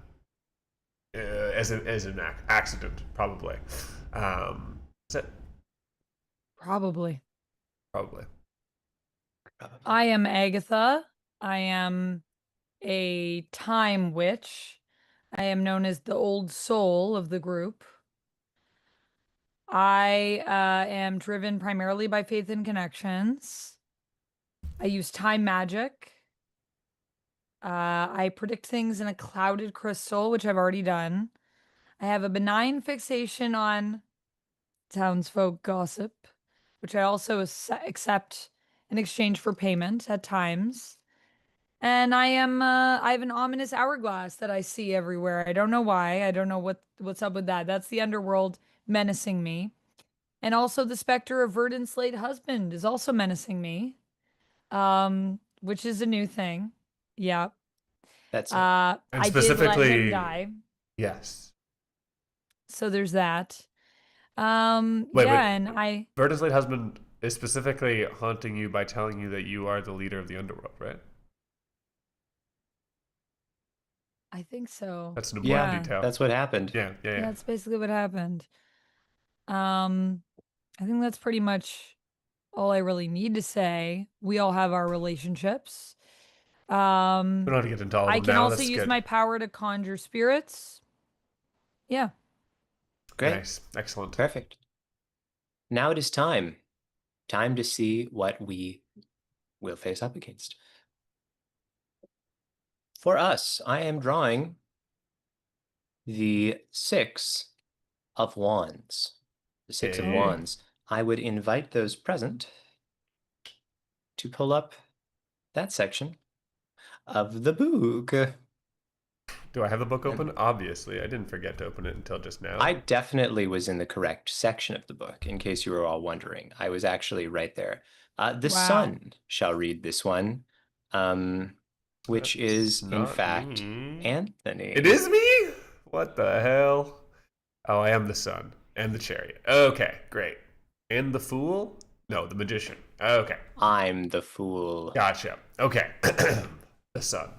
as an accident, probably. Is that Probably. probably? Probably. I am Agatha. I am a time witch. I am known as the old soul of the group. I am driven primarily by faith and connections. I use time magic. I predict things in a clouded crystal, which I've already done. I have a benign fixation on townsfolk gossip, which I also accept in exchange for payment at times. And I have an ominous hourglass that I see everywhere. I don't know why. I don't know what's up with that. That's the underworld menacing me. And also the specter of Verdant's late husband is also menacing me. Which is a new thing. Yeah. That's new. And I did let him specifically, die. yes. So there's that. Wait. Yeah, and I Verda's late husband is specifically haunting you by telling you that you are the leader of the underworld, right? I think so. That's an important Yeah, Yeah. detail. that's what happened. Yeah. Yeah, that's basically what happened. Um, I think that's pretty much all I really need to say. We all have our relationships. We don't have to get into all of I them can now. also That's use good. my power to conjure spirits. Yeah. Great. Nice. Excellent. Perfect. Now it is time. Time to see what we will face up against. For us, I am drawing the Six of Wands. The Six of Okay. Wands. I would invite those present to pull up that section of the book. Do I have the book And open? Obviously. I didn't forget to open it until just now. I definitely was in the correct section of the book, in case you were all wondering. I was actually right there. The Wow. Sun shall read this one, which That's is, in not fact, me. Anthony. It is me? What the hell? Oh, I am the sun and the chariot. Okay, great. And the fool? No, the magician. Okay, I'm the fool. gotcha. Okay. The sun.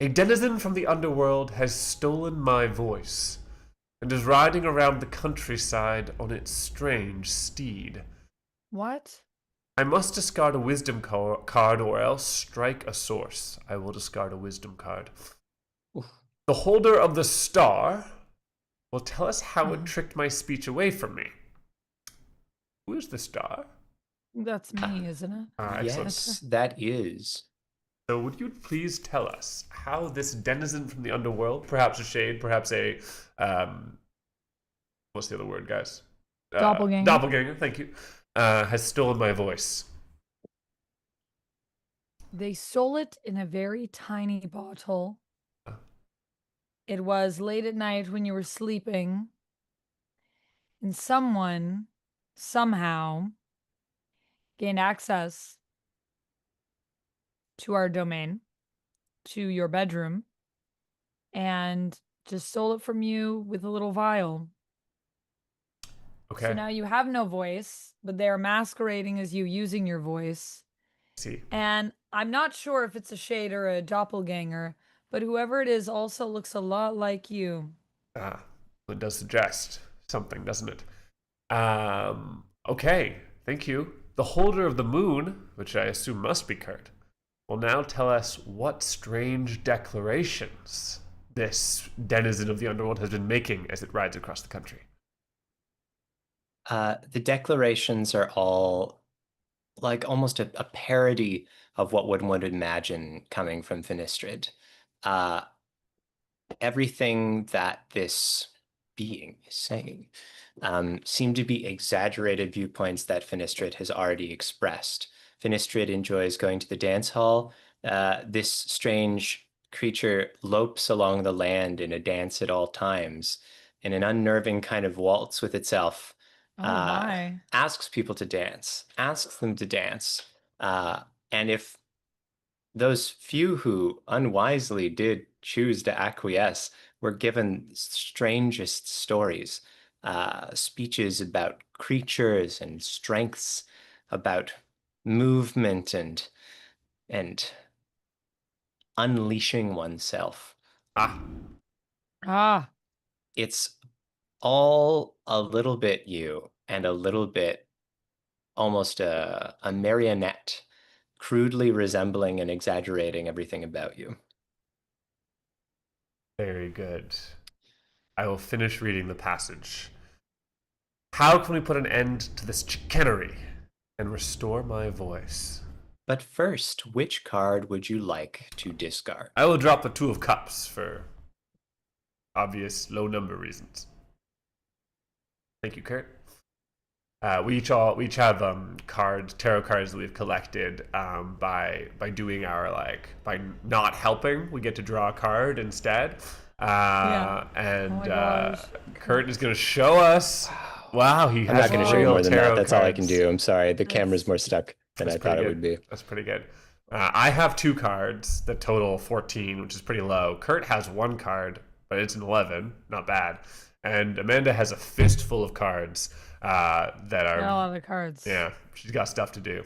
A denizen from the underworld has stolen my voice and is riding around the countryside on its strange steed. What? I must discard a wisdom card or else strike a source. I will discard a wisdom card. Oof. The holder of the star will tell us how it Mhm. tricked my speech away from me. Who is the star? That's me, isn't it? Excellent. Yes, that is. So would you please tell us how this denizen from the underworld, perhaps a shade, perhaps a what's the other word, guys? Doppelganger. Doppelganger, thank you. Has stolen my voice. They stole it in a very tiny bottle. Uh. It was late at night when you were sleeping, and someone, somehow, gained access to our domain, to your bedroom, and just stole it from you with a little vial. Okay. So now you have no voice, but they are masquerading as you using your voice. See. And I'm not sure if it's a shade or a doppelganger, but whoever it is also looks a lot like you. It does suggest something, doesn't it? Okay, thank you. The holder of the moon, which I assume must be Kurt, will now tell us what strange declarations this denizen of the underworld has been making as it rides across the country. The declarations are all like almost a parody of what one would imagine coming from Finistrid. Everything that this being is saying seem to be exaggerated viewpoints that Finistrid has already expressed. Finistrid enjoys going to the dance hall. This strange creature lopes along the land in a dance at all times, in an unnerving kind of waltz with itself. Oh my. Asks people to dance, asks them to dance. And if those few who unwisely did choose to acquiesce were given strangest stories, speeches about creatures and strengths, about movement and unleashing oneself. Ah. It's all a little bit you and a little bit almost a marionette, crudely resembling and exaggerating everything about you. Very good. I will finish reading the passage. How can we put an end to this chicanery and restore my voice? But first, which card would you like to discard? I will drop the Two of Cups for obvious low number reasons. Thank you, Kurt. We each have cards, tarot cards that we've collected by doing our by not helping. We get to draw a card instead. Kurt is going to show us. Wow, he has I'm not going to show you more than that. That's all I can do. I'm sorry. The camera's more stuck than I thought it would be. That's pretty good. I have 2 cards that total 14, which is pretty low. Kurt has 1 card, but it's an 11. Not bad. And Amanda has a fistful of cards that are... a lot of the cards. Yeah, she's got stuff to do.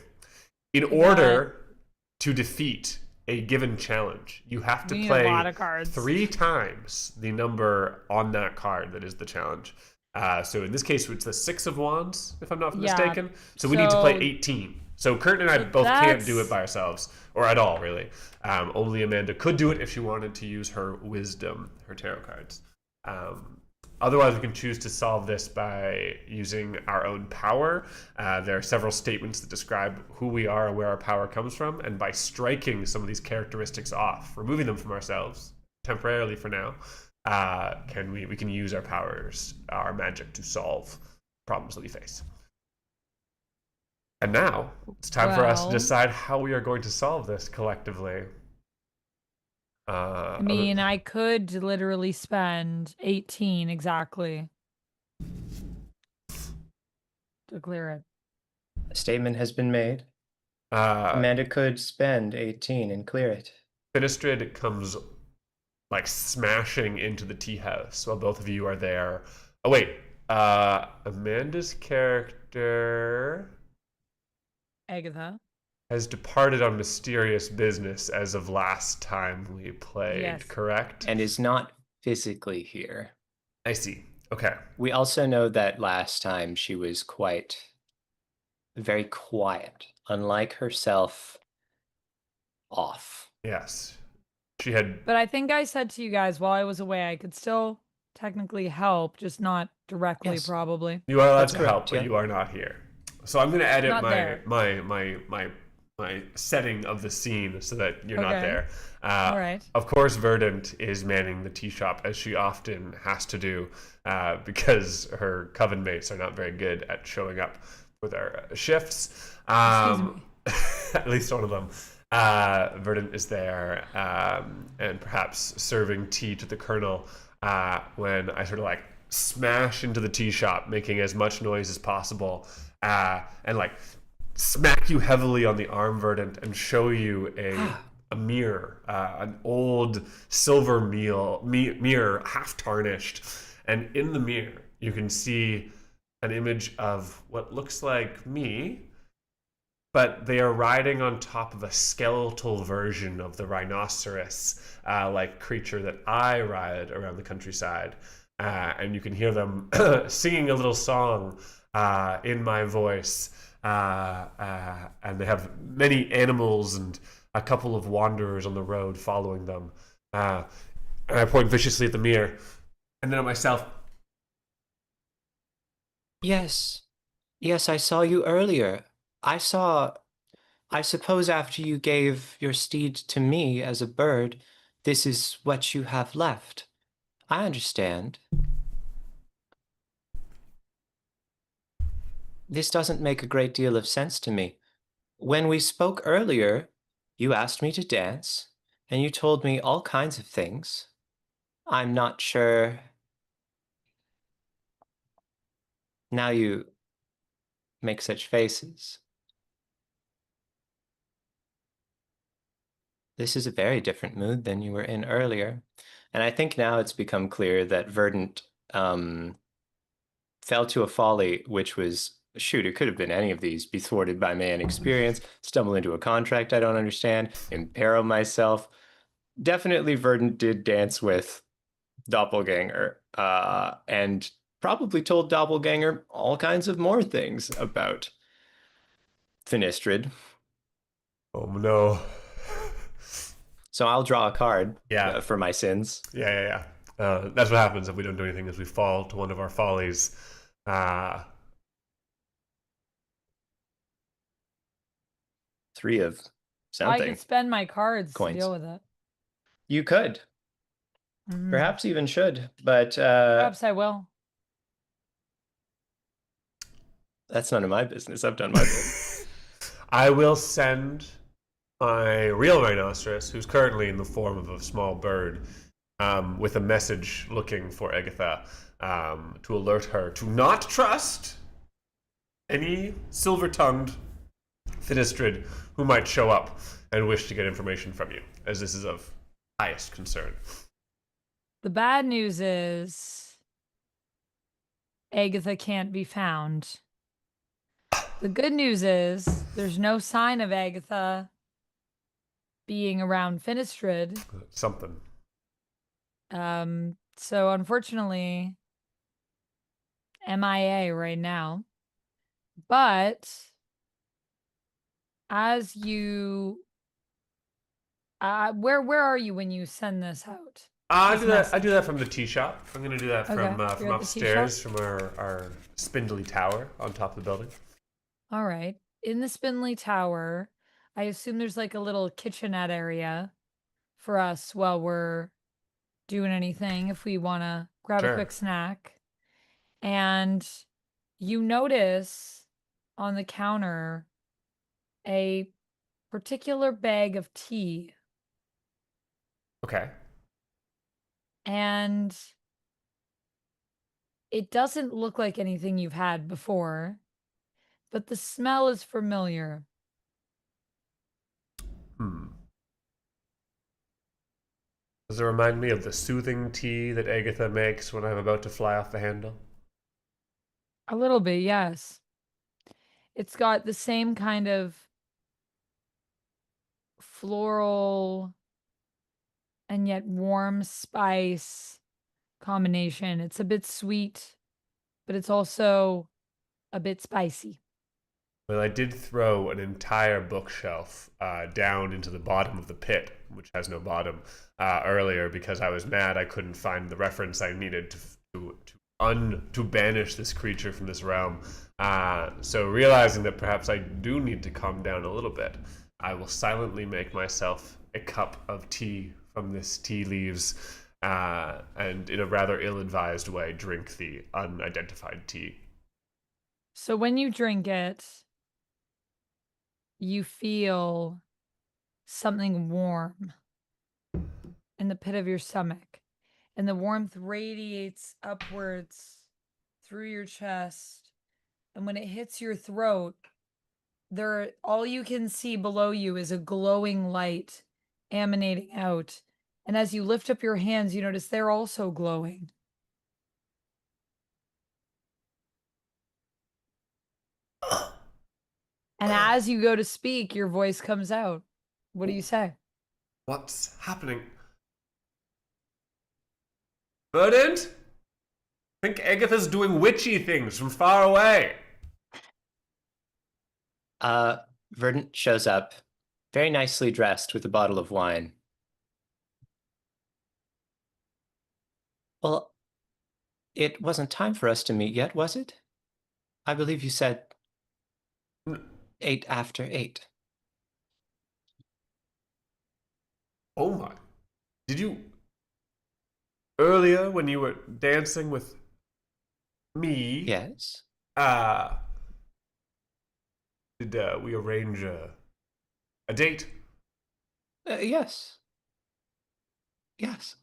In order to defeat a given challenge, you have to play a lot of cards. 3 times the number on that card that is the challenge. So in this case, it's the 6 of Wands, if I'm not mistaken. So we need to play 18. So Kurt and I both can't do it by ourselves, or at all, really. Only Amanda could do it if she wanted to use her wisdom, her tarot cards. Otherwise, we can choose to solve this by using our own power. There are several statements that describe who we are and where our power comes from, and by striking some of these characteristics off, removing them from ourselves, temporarily for now, we can use our powers, our magic, to solve problems that we face. And now, it's time for us to decide how we are going to solve this collectively. I could literally spend 18 exactly to clear it. A statement has been made. Amanda could spend 18 and clear it. Finistrid comes smashing into the tea house while both of you are there. Oh wait, Amanda's character Agatha has departed on mysterious business as of last time we played, correct? And is not physically here. I see. Okay. We also know that last time she was very quiet, unlike herself, off. Yes. She had... But I think I said to you guys while I was away, I could still technically help, just not directly, probably. You are allowed to help, but you are not here. So I'm going to edit Not there. my setting of the scene so that you're not Okay. there. All right. Of course, Verdant is manning the tea shop as she often has to do because her coven mates are not very good at showing up for their shifts. Excuse me. At least one of them. Verdant is there and perhaps serving tea to the colonel when I sort of like smash into the tea shop, making as much noise as possible, and like smack you heavily on the arm, Verdant, and show you a mirror, an old silver mirror, half tarnished, and in the mirror you can see an image of what looks like me, but they are riding on top of a skeletal version of the rhinoceros like creature that I ride around the countryside. And you can hear them singing a little song in my voice. And they have many animals and a couple of wanderers on the road following them. And I point viciously at the mirror and then at myself. Yes. Yes, I saw you earlier. I suppose after you gave your steed to me as a bird, this is what you have left. I understand. This doesn't make a great deal of sense to me. When we spoke earlier, you asked me to dance, and you told me all kinds of things. I'm not sure. Now you make such faces. This is a very different mood than you were in earlier. And I think now it's become clear that Verdant fell to a folly, which was, shoot, it could have been any of these: be thwarted by man experience, stumble into a contract I don't understand, imperil myself. Definitely Verdant did dance with Doppelganger, and probably told Doppelganger all kinds of more things about Finistrid. Oh no. So I'll draw a card Yeah. for my sins. Yeah. That's what happens if we don't do anything, is we fall to one of our follies. 3 of I something. could spend my cards Coins. to deal with it. You could. Mhm. Perhaps even should, but Perhaps I will. that's none of my business. I've done my bit. I will send my real rhinoceros, who's currently in the form of a small bird, with a message looking for Agatha to alert her to not trust any silver-tongued Finistrid who might show up and wish to get information from you, as this is of highest concern. The bad news is Agatha can't be found. The good news is there's no sign of Agatha being around Finistrid. Something. So unfortunately, MIA right now. But as you where are you when you send this out? I This do that from the tea shop. I'm going to do that from Okay, you're from at the tea upstairs, from our spindly tower on top of the building. All right. In the Spindly Tower, I assume there's like a little kitchenette area for us while we're doing anything if we want to grab a Sure. quick snack. And you notice on the counter a particular bag of tea. Okay. And it doesn't look like anything you've had before, but the smell is familiar. Does it remind me of the soothing tea that Agatha makes when I'm about to fly off the handle? A little bit, yes. It's got the same kind of floral and yet warm spice combination. It's a bit sweet, but it's also a bit spicy. Well, I did throw an entire bookshelf down into the bottom of the pit, which has no bottom, earlier because I was mad I couldn't find the reference I needed to to banish this creature from this realm. So realizing that perhaps I do need to calm down a little bit, I will silently make myself a cup of tea from this tea leaves, and in a rather ill-advised way, drink the unidentified tea. So when you drink it, you feel something warm in the pit of your stomach, and the warmth radiates upwards through your chest, and when it hits your throat, all you can see below you is a glowing light emanating out, and as you lift up your hands, you notice they're also glowing. And as you go to speak, your voice comes out. What do you say? What's happening? Verdant? I think Agatha's doing witchy things from far away. Verdant shows up, very nicely dressed with a bottle of wine. Well, it wasn't time for us to meet yet, was it? I believe you said 8 after 8. Oh my. Did you... Earlier, when you were dancing with me... Yes? Did we arrange a date? Yes. Yes,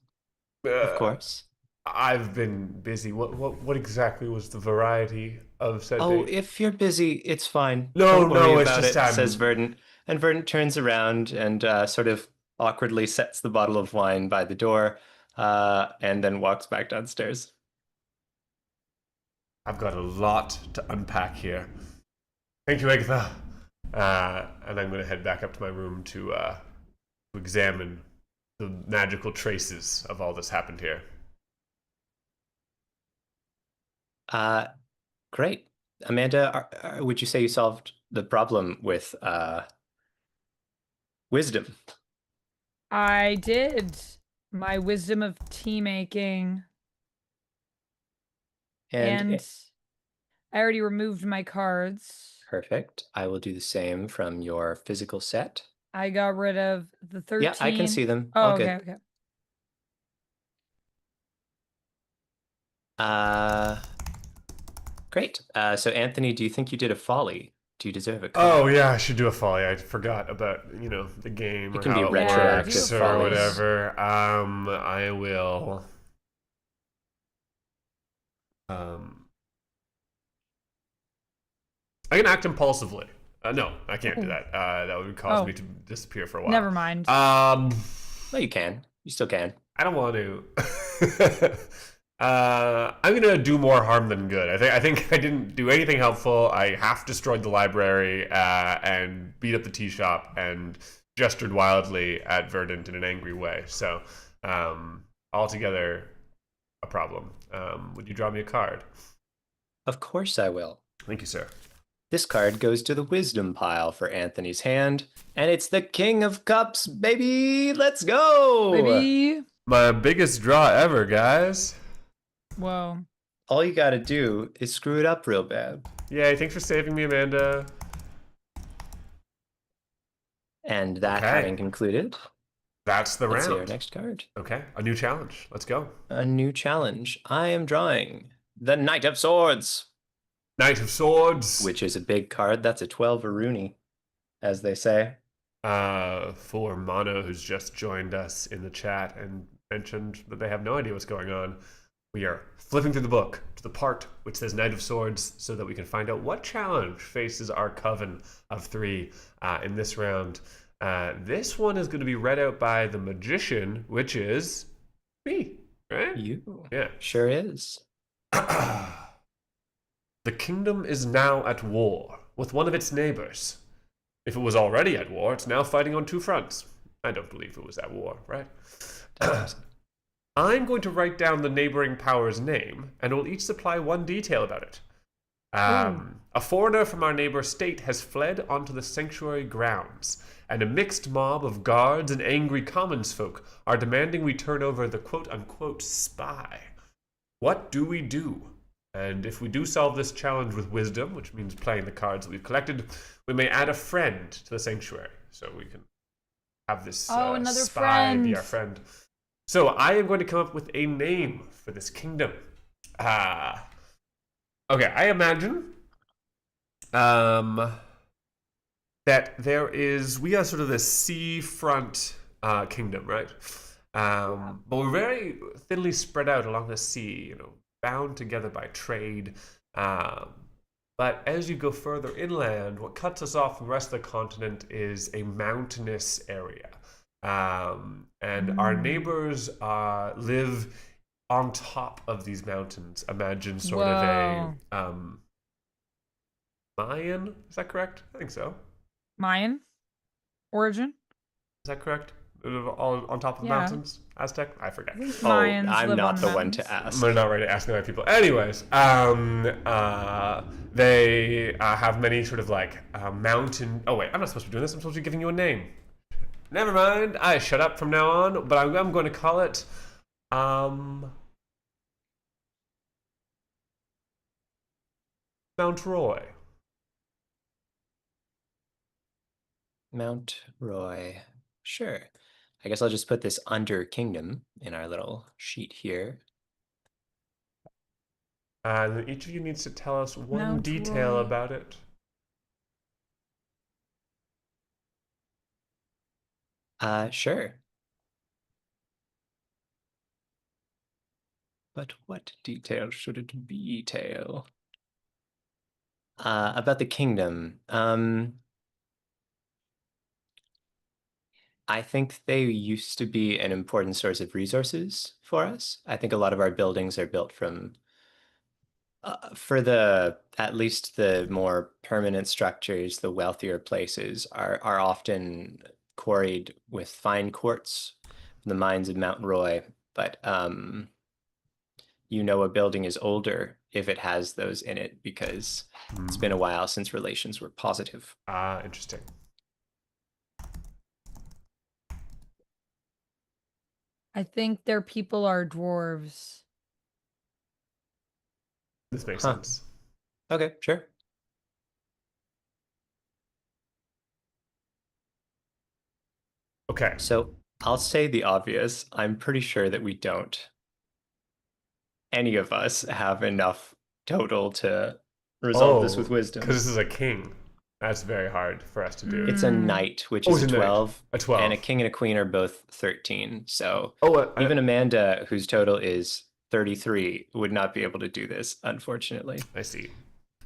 of course. I've been busy. What exactly was the variety of said Oh, date? if you're busy, it's fine. No, Don't worry no, it's about just it, says Verdant. And Verdant turns around and sort of awkwardly sets the bottle of wine by the door, and then walks back downstairs. I've got a lot to unpack here. Thank you, Agatha. And I'm going to head back up to my room to examine the magical traces of all this happened here. Great. Amanda, would you say you solved the problem with wisdom? I did. My wisdom of tea making. And I already removed my cards. Perfect. I will do the same from your physical set. I got rid of the 13. Yeah, I can see them. Oh, All okay, good. okay. Great. So Anthony, do you think you did a folly? Do you deserve a card? Oh yeah, I should do a folly. I forgot about the game It or can how be it retroactive works or follies. whatever. I will. I can act impulsively. No, I can't do that. That would cause me to disappear for a while. Never mind. No, you can. You still can. I don't want to. I'm gonna do more harm than good. I think I didn't do anything helpful. I half destroyed the library and beat up the tea shop and gestured wildly at Verdant in an angry way. So, altogether, a problem. Would you draw me a card? Of course I will. Thank you, sir. This card goes to the wisdom pile for Anthony's hand, and it's the King of Cups, baby! Let's go! Baby! My biggest draw ever, guys. Whoa. All you gotta do is screw it up real bad. Yay, thanks for saving me, Amanda. And that having concluded, that's the let's round. see our next card. Okay, a new challenge. Let's go. A new challenge. I am drawing the Knight of Swords. Knight of Swords. Which is a big card. That's a 12 Rooney, as they say. For Mono, who's just joined us in the chat and mentioned that they have no idea what's going on, we are flipping through the book to the part which says Knight of Swords so that we can find out what challenge faces our coven of 3 in this round. This one is going to be read out by the magician, which is me, right? You. Yeah. Sure is. The kingdom is now at war with one of its neighbors. If it was already at war, it's now fighting on 2 fronts. I don't believe it was at war, right? I'm going to write down the neighboring power's name, and we'll each supply 1 detail about it. A foreigner from our neighbor state has fled onto the sanctuary grounds, and a mixed mob of guards and angry commons folk are demanding we turn over the quote-unquote spy. what do we do? And if we do solve this challenge with wisdom, which means playing the cards that we've collected, we may add a friend to the sanctuary. So we can have this another spy be friend. our friend. So I am going to come up with a name for this kingdom. Okay, I imagine that we are sort of this seafront kingdom, right? But we're very thinly spread out along the sea, bound together by trade. But as you go further inland, what cuts us off from the rest of the continent is a mountainous area. And our neighbors live on top of these mountains. Imagine sort of a Mayan, is that correct? I think so. Mayan origin? Is that correct? All on top of the mountains? Aztec? I forget. Mayans I'm live not on the one mountains. to ask. We're not ready to ask other people. Anyways, they have many sort of like mountain. Oh wait, I'm not supposed to be doing this. I'm supposed to be giving you a name. Never mind. I shut up from now on. But I'm going to call it Mount Roy. Mount Roy. Sure. I guess I'll just put this under kingdom in our little sheet here. And each of you needs to tell us one Mount detail Roy. about it. Sure. But what detail should it be, Tail? About the kingdom. I think they used to be an important source of resources for us. I think a lot of our buildings are built from, for at least the more permanent structures, the wealthier places are often quarried with fine quartz from the mines of Mount Roy. But a building is older if it has those in it because it's been a while since relations were positive. Interesting. I think their people are dwarves. This makes sense. Okay, sure. Okay. So I'll say the obvious. I'm pretty sure that we don't. Any of us have enough total to resolve this with wisdom. Because this is a king. That's very hard for us to do. It's a knight, which Oh, is it's a a knight. 12. A 12. And a king and a queen are both 13. So Even Amanda, whose total is 33, would not be able to do this, unfortunately. I see.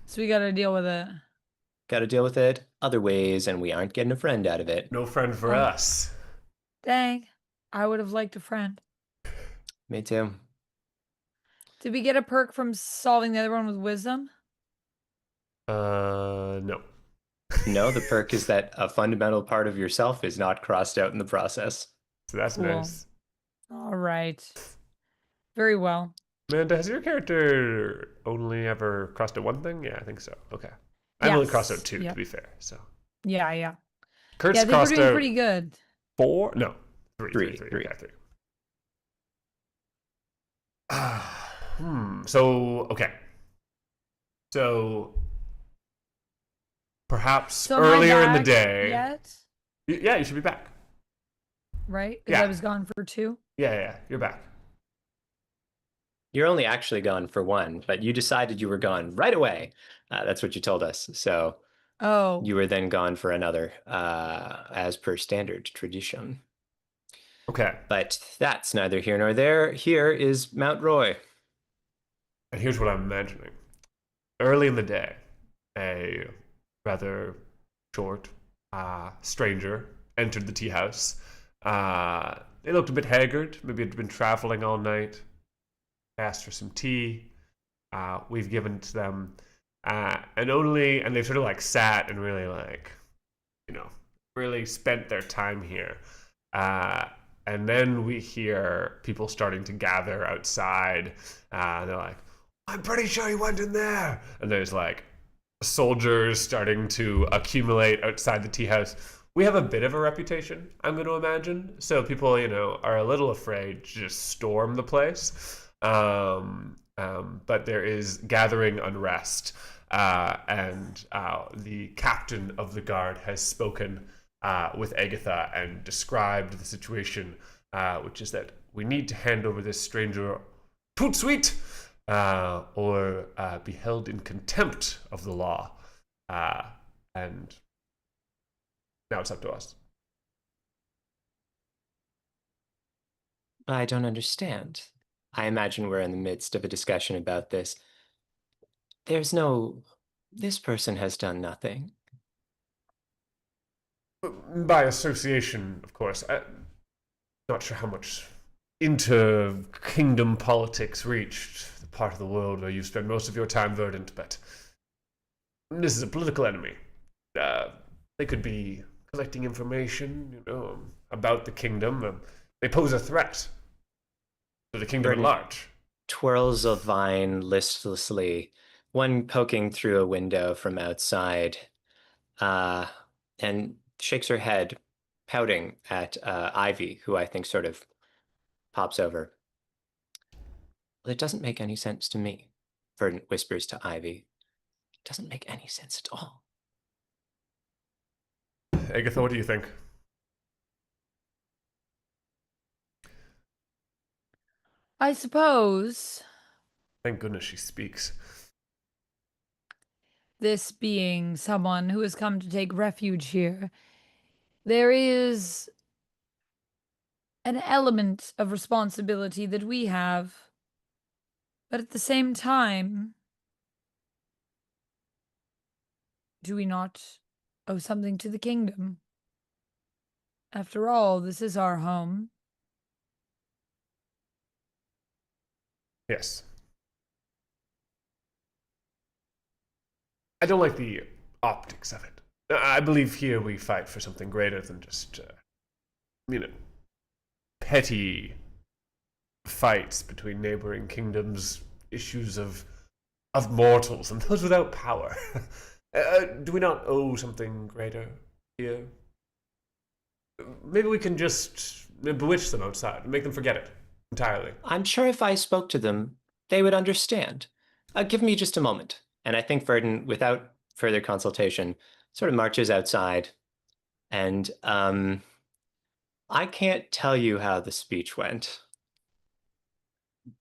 So we got to deal with it. Got to deal with it other ways, and we aren't getting a friend out of it. No friend for us. Dang. I would have liked a friend. Me too. Did we get a perk from solving the other one with wisdom? No. No, the perk is that a fundamental part of yourself is not crossed out in the process. So that's Cool. nice. All right. Very well. Amanda, has your character only ever crossed out one thing? Yeah, I think so. Okay. I've only crossed out two, Yep. to be fair. So Yeah. Kurt's Yeah, they were crossed doing out pretty good. 4? No. Three. Three. Okay, 3. So, okay. So, perhaps So am I earlier in the back day. Yet? Yeah, you should be back. Right? Because Yeah. I was gone for 2. Yeah, you're back. You're only actually gone for 1, but you decided you were gone right away. That's what you told us. So Oh. you were then gone for another, as per standard tradition. Okay. But that's neither here nor there. Here is Mount Roy. And here's what I'm imagining. Early in the day, a rather short stranger entered the tea house. They looked a bit haggard. Maybe had been traveling all night. Asked for some tea. We've given it to them. And they've sort of like sat and really really spent their time here. And then we hear people starting to gather outside. They're like, I'm pretty sure he went in there. And there's like soldiers starting to accumulate outside the tea house. We have a bit of a reputation, I'm going to imagine. So people, are a little afraid to just storm the place. But there is gathering unrest, and the captain of the guard has spoken with Agatha and described the situation, which is that we need to hand over this stranger tout suite, or be held in contempt of the law. And now it's up to us. I don't understand. I imagine we're in the midst of a discussion about this. There's no. This person has done nothing. By association, of course. Not sure how much inter-kingdom politics reached the part of the world where you spend most of your time, Verdant, but this is a political enemy. They could be collecting information, about the kingdom. They pose a threat to the kingdom at Verdant large. twirls a vine listlessly, one poking through a window from outside, uh, and shakes her head, pouting at Ivy, who I think sort of pops over. Well, it doesn't make any sense to me, Verdant whispers to Ivy. It doesn't make any sense at all. Agatha, what do you think? I suppose Thank goodness she speaks. this being someone who has come to take refuge here, there is an element of responsibility that we have. But at the same time, do we not owe something to the kingdom? After all, this is our home. Yes. I don't like the optics of it. I believe here we fight for something greater than just, petty fights between neighboring kingdoms, issues of mortals and those without power. Do we not owe something greater here? Maybe we can just bewitch them outside and make them forget it entirely. I'm sure if I spoke to them, they would understand. Give me just a moment. And I think Verdant, without further consultation, sort of marches outside. And I can't tell you how the speech went,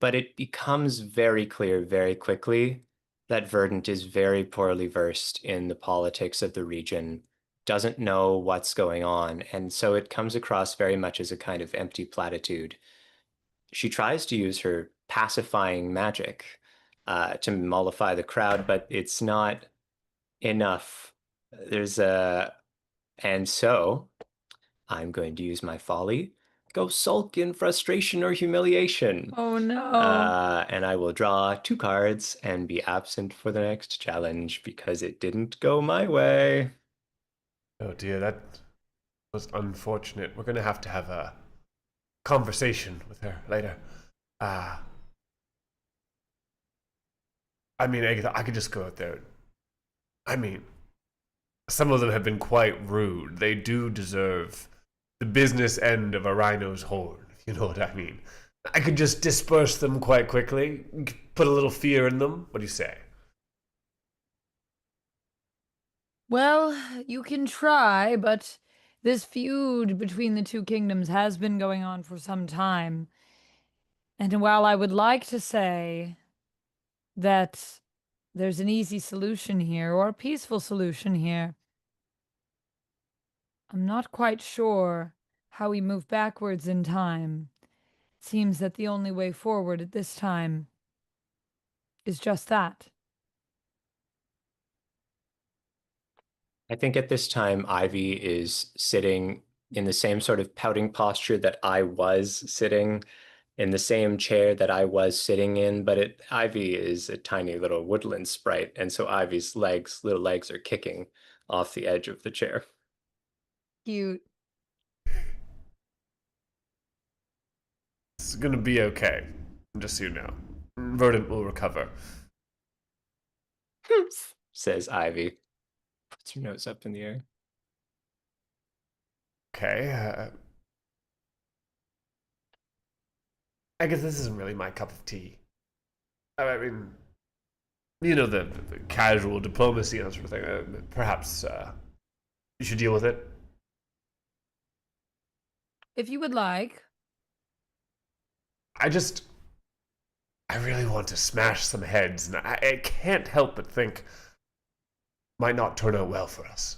but it becomes very clear very quickly that Verdant is very poorly versed in the politics of the region, doesn't know what's going on, and so it comes across very much as a kind of empty platitude. She tries to use her pacifying magic to mollify the crowd, but it's not enough. There's a, and so I'm going to use my folly, go sulk in frustration or humiliation. Oh no. And I will draw 2 cards and be absent for the next challenge because it didn't go my way. Oh dear, that was unfortunate. We're gonna have to have a conversation with her later. Agatha, I could just go out there. Some of them have been quite rude. They do deserve the business end of a rhino's horn, if you know what I mean. I could just disperse them quite quickly, put a little fear in them. What do you say? Well, you can try, but this feud between the two kingdoms has been going on for some time. And while I would like to say that there's an easy solution here or a peaceful solution here, I'm not quite sure how we move backwards in time. It seems that the only way forward at this time is just that. I think at this time, Ivy is sitting in the same sort of pouting posture that I was sitting, in the same chair that I was sitting in, but Ivy is a tiny little woodland sprite, and so Ivy's little legs are kicking off the edge of the chair. Cute. It's gonna be okay, just so you know. Verdant will recover. Says Ivy. Puts her nose up in the air. Okay. I guess this isn't really my cup of tea. I mean, you know, the casual diplomacy and that sort of thing. Perhaps you should deal with it. If you would like. I really want to smash some heads, and I can't help but think might not turn out well for us.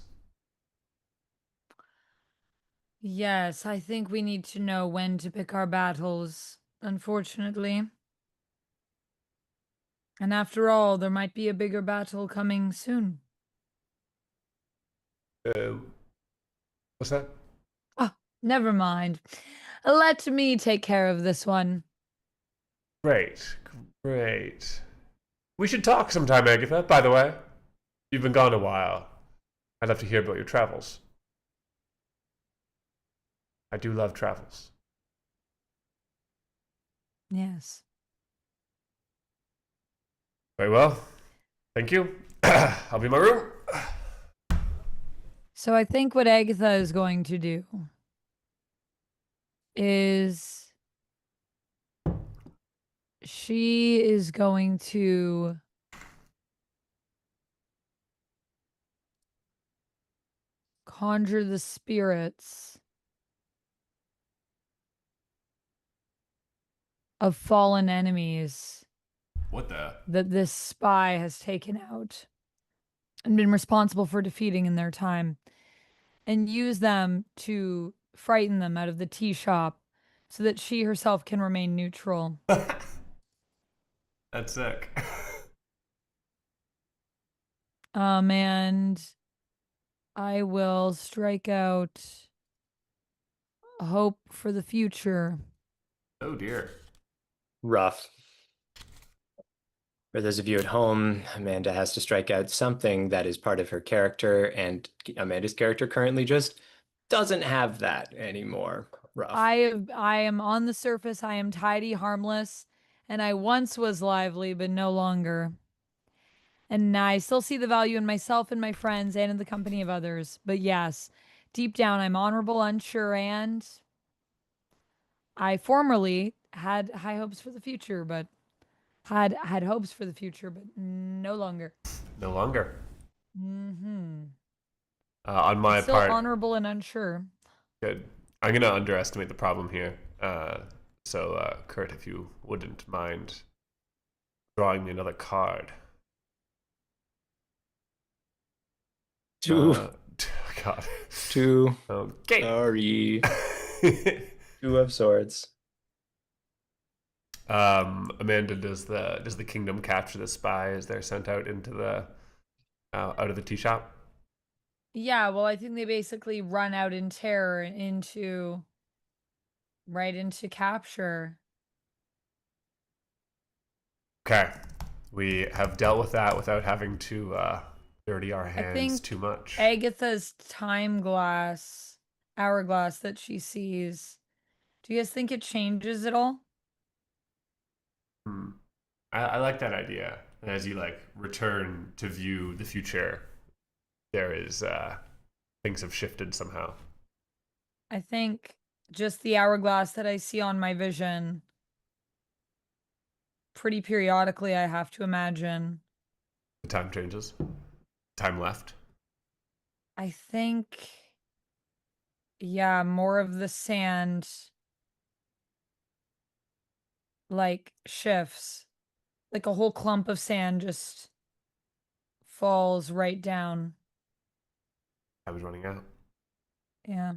Yes, I think we need to know when to pick our battles, unfortunately. And after all, there might be a bigger battle coming soon. What's that? Oh, never mind. Let me take care of this one. Great, great. We should talk sometime, Agatha, by the way. You've been gone a while. I'd love to hear about your travels. I do love travels. Yes. Very well. Thank you. I'll be in my room. So I think what Agatha is going to do is she is going to conjure the spirits of fallen enemies What the? that this spy has taken out and been responsible for defeating in their time, and use them to frighten them out of the tea shop so that she herself can remain neutral. That's sick. And I will strike out hope for the future. Oh dear. Rough. For those of you at home, Amanda has to strike out something that is part of her character, and Amanda's character currently just doesn't have that anymore. Rough. I am on the surface, I am tidy, harmless, and I once was lively, but no longer. And I still see the value in myself and my friends and in the company of others. But yes, deep down, I'm honorable, unsure, and I formerly had high hopes for the future, but had hopes for the future, but no longer. No longer. Mm-hmm. On my Still part, honorable and unsure. good. I'm gonna underestimate the problem here. Kurt, if you wouldn't mind drawing me another card. Two. God. Two. Okay. Sorry. Two of swords. Amanda, does the kingdom capture the spy as they're sent out into the out of the tea shop? Yeah, well, I think they basically run out in terror right into capture. Okay, we have dealt with that without having to dirty our I hands think too much. Agatha's hourglass that she sees. Do you guys think it changes at all? I like that idea. And as you like return to view the future, there is things have shifted somehow. I think just the hourglass that I see on my vision pretty periodically, I have to imagine. The time changes. Time left. I think, yeah, more of the sand like shifts. Like a whole clump of sand just falls right down. Time is running out. Yeah.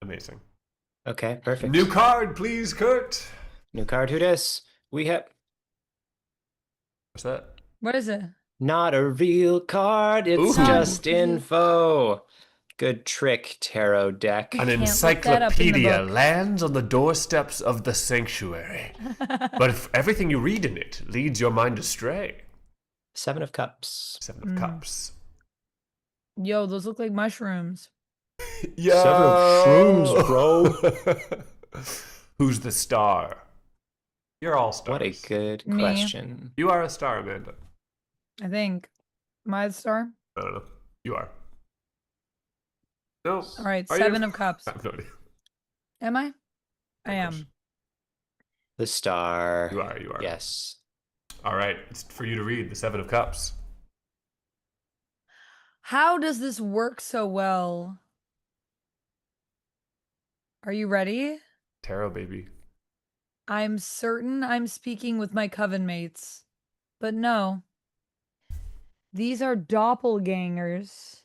Amazing. Okay, perfect. New card, please, Kurt. New card. Who dis? We have What's that? What is it? not a real card. It's Ooh. just Not a real- info. Good trick, tarot deck. An Can't look that up in the encyclopedia book. lands on the doorsteps of the sanctuary. But if everything you read in it leads your mind astray. Seven of Cups. Seven of Cups. Yo, those look like mushrooms. Yo! Seven of shrooms, bro. Who's the star? You're all stars. What a good Me. question. You are a star, Amanda. I think. Am I the star? I don't know. You are. No. All right, Are you? Seven of Cups. I have no idea. Am I? I am. The star. You are. You are. Yes. All right. It's for you to read the Seven of Cups. How does this work so well? Are you ready? Tarot, baby. I'm certain I'm speaking with my coven mates. But no. These are doppelgangers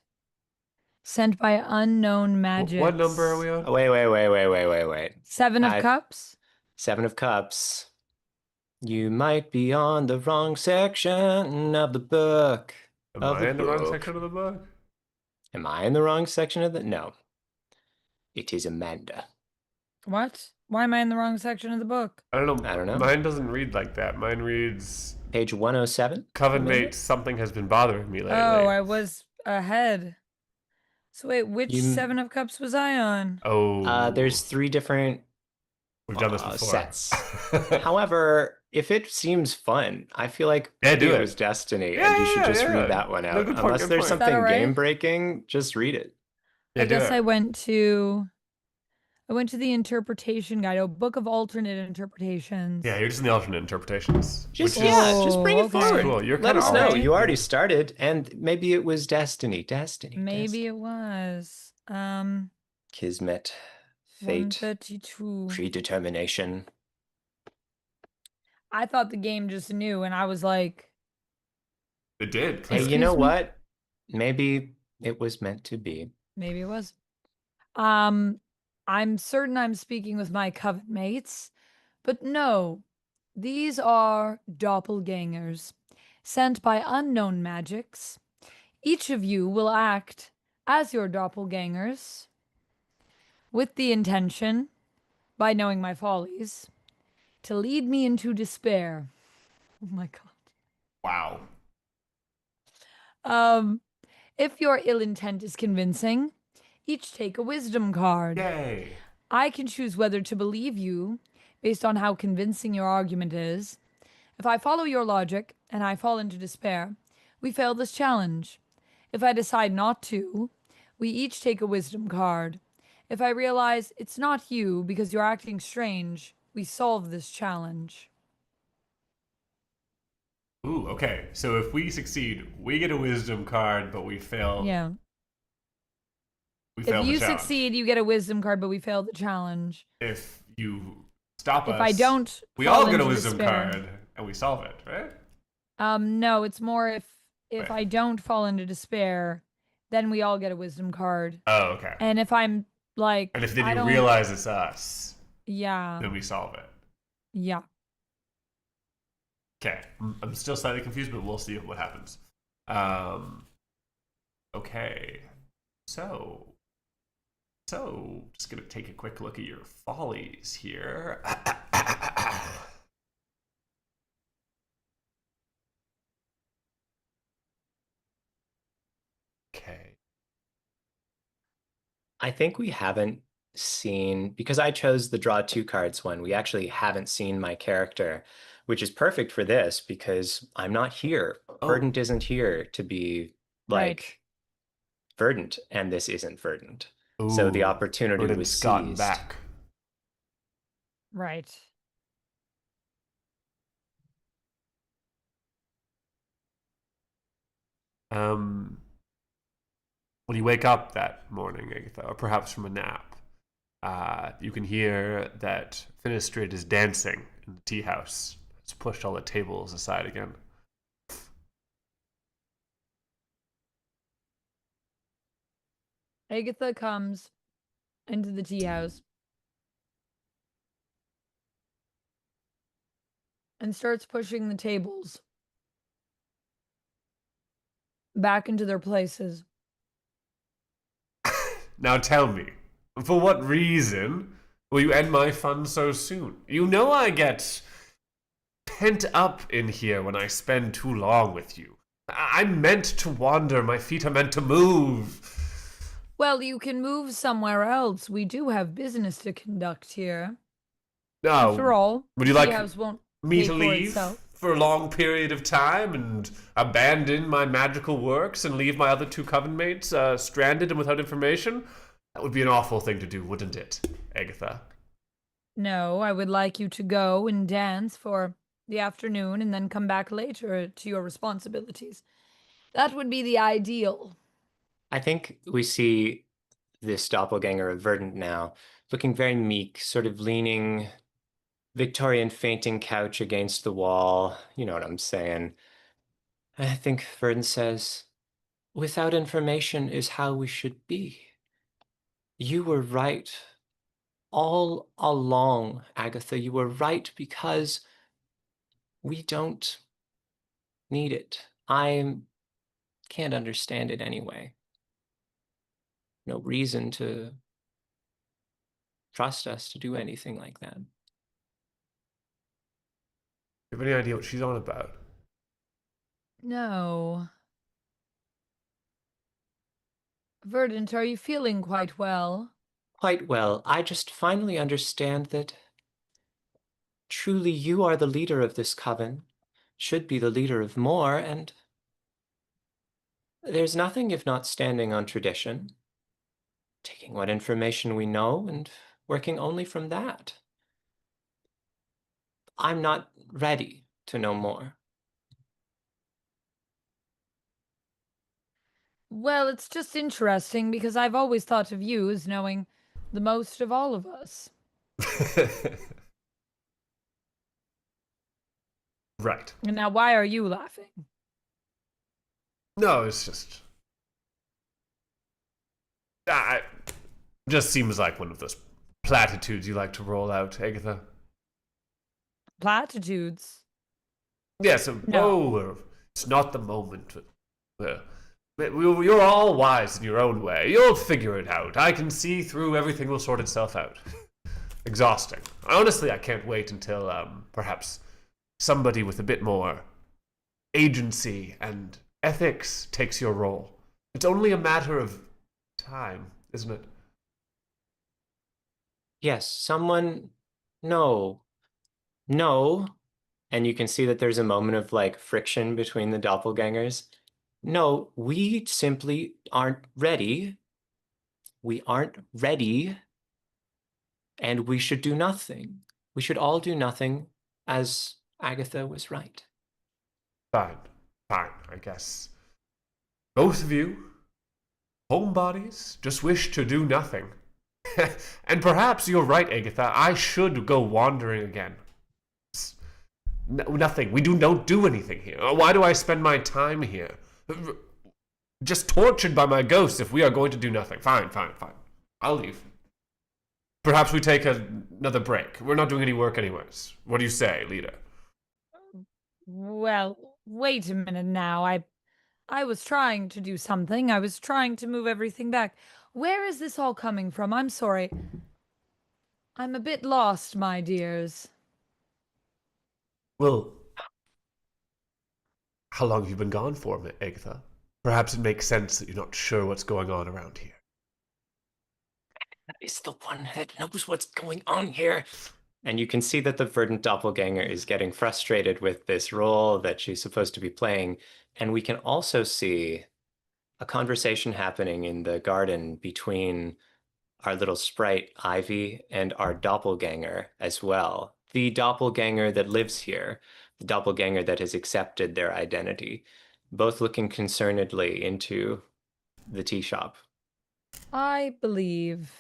sent by unknown magics. What number are we on? Oh, wait. Seven of Cups? Seven of Cups. You might be on the wrong section of the book. Am I in the wrong section of the book? Am I in the wrong section of the? No. It is Amanda. What? Why am I in the wrong section of the book? I don't know. I don't know. Mine doesn't read like that. Mine reads Page 107. Coven Was it? mate, something has been bothering me lately. Oh, I was ahead. So wait, which Seven of Cups was I on? Oh. There's 3 different We've done this before. sets. However, if it seems fun, I feel like do it it. was Destiny, Yeah, and you should yeah, just yeah. read that one No, out. good point, Unless good there's point. something all right? game breaking, just read it. Yeah, I do guess it. I went to the interpretation guide, book of alternate interpretations. Yeah, you're just in the alternate interpretations. Just which is, just bring it okay. forward. Cool. You're Let kinda us know. already- You already started, and maybe it was Destiny. Maybe it was. Kismet, fate, 132. predetermination. I thought the game just knew, and I was like, It did. Hey, clearly. you know Excuse me? what? Maybe it was meant to be. maybe it was. I'm certain I'm speaking with my coven mates, but no, these are doppelgangers sent by unknown magics. Each of you will act as your doppelgangers with the intention, by knowing my follies, to lead me into despair. Oh my god. Wow. If your ill intent is convincing, each take a wisdom card. Yay. I can choose whether to believe you based on how convincing your argument is. If I follow your logic and I fall into despair, we fail this challenge. If I decide not to, we each take a wisdom card. If I realize it's not you because you're acting strange, we solve this challenge. Ooh, okay. So if we succeed, we get a wisdom card, but we fail. Yeah. We fail If the you challenge. succeed, you get a wisdom card, but we fail the challenge. If you stop us, If I don't, we fall all get a into wisdom despair. card and we solve it, right? No, it's more if Right. I don't fall into despair, then we all get a wisdom card. Oh, okay. And if I'm like, And if then I you don't- realize it's us, yeah, then we solve it. yeah. Okay. I'm still slightly confused, but we'll see what happens. Okay. So just gonna take a quick look at your follies here. Okay. I think we haven't seen, because I chose the draw 2 cards one, we actually haven't seen my character, which is perfect for this because I'm not here. Oh. Verdant isn't here to be like Right. Verdant, and this isn't Verdant. So the Ooh, opportunity was Verdant's gotten seized. back. Right. When you wake up that morning, Agatha, or perhaps from a nap, you can hear that Finistrid is dancing in the tea house. It's pushed all the tables aside again. Agatha comes into the tea house and starts pushing the tables back into their places. Now tell me, for what reason will you end my fun so soon? You know I get pent up in here when I spend too long with you. I'm meant to wander, my feet are meant to move. Well, you can move somewhere else. We do have business to conduct here. Now, After all, would you the tea like house won't me pay to for leave itself. for a long period of time and abandon my magical works and leave my other 2 coven mates stranded and without information? That would be an awful thing to do, wouldn't it, Agatha? No, I would like you to go and dance for the afternoon and then come back later to your responsibilities. That would be the ideal. I think we see this doppelganger of Verdant now, looking very meek, sort of leaning Victorian fainting couch against the wall. You know what I'm saying. I think Verdant says, without information is how we should be. You were right all along, Agatha. You were right because we don't need it. I can't understand it anyway. No reason to trust us to do anything like that. You have any idea what she's on about? No. Verdant, are you feeling quite well? Quite well. I just finally understand that truly you are the leader of this coven, should be the leader of more, and there's nothing if not standing on tradition, taking what information we know and working only from that. I'm not ready to know more. Well, it's just interesting because I've always thought of you as knowing the most of all of us. Right. And now, why are you laughing? No, it's just. Ah, just seems like one of those platitudes you like to roll out, Agatha. Platitudes? Yes, No. it's not the moment. You're all wise in your own way. You'll figure it out. I can see through everything will sort itself out. Exhausting. Honestly, I can't wait until perhaps somebody with a bit more agency and ethics takes your role. It's only a matter of time, isn't it? Yes, someone, no, no, and you can see that there's a moment of like friction between the doppelgangers. No, we simply aren't ready. We aren't ready, and we should do nothing. We should all do nothing, as Agatha was right. Fine. Fine, I guess. Both of you, homebodies, just wish to do nothing. And perhaps you're right, Agatha. I should go wandering again. Nothing. Don't do anything here. Why do I spend my time here? Just tortured by my ghosts if we are going to do nothing. Fine, fine, fine. I'll leave. Perhaps we take another break. We're not doing any work anyways. What do you say, leader? Well, wait a minute now. I was trying to do something. I was trying to move everything back. Where is this all coming from? I'm sorry. I'm a bit lost, my dears. Well, how long have you been gone for, Agatha? Perhaps it makes sense that you're not sure what's going on around here. That is the one that knows what's going on here. And you can see that the verdant doppelganger is getting frustrated with this role that she's supposed to be playing. And we can also see a conversation happening in the garden between our little sprite Ivy and our doppelganger as well. The doppelganger that lives here, the doppelganger that has accepted their identity, both looking concernedly into the tea shop. I believe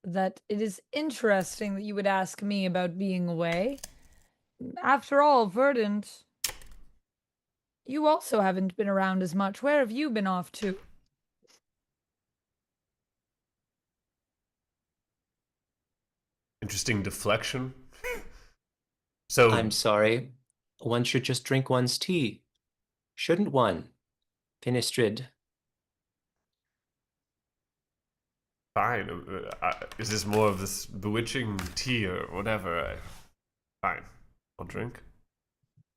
that it is interesting that you would ask me about being away. After all, Verdant, you also haven't been around as much. Where have you been off to? Interesting deflection. So I'm sorry. One should just drink one's tea. Shouldn't one? Finistrid. fine. Is this more of this bewitching tea or whatever? Fine. I'll drink.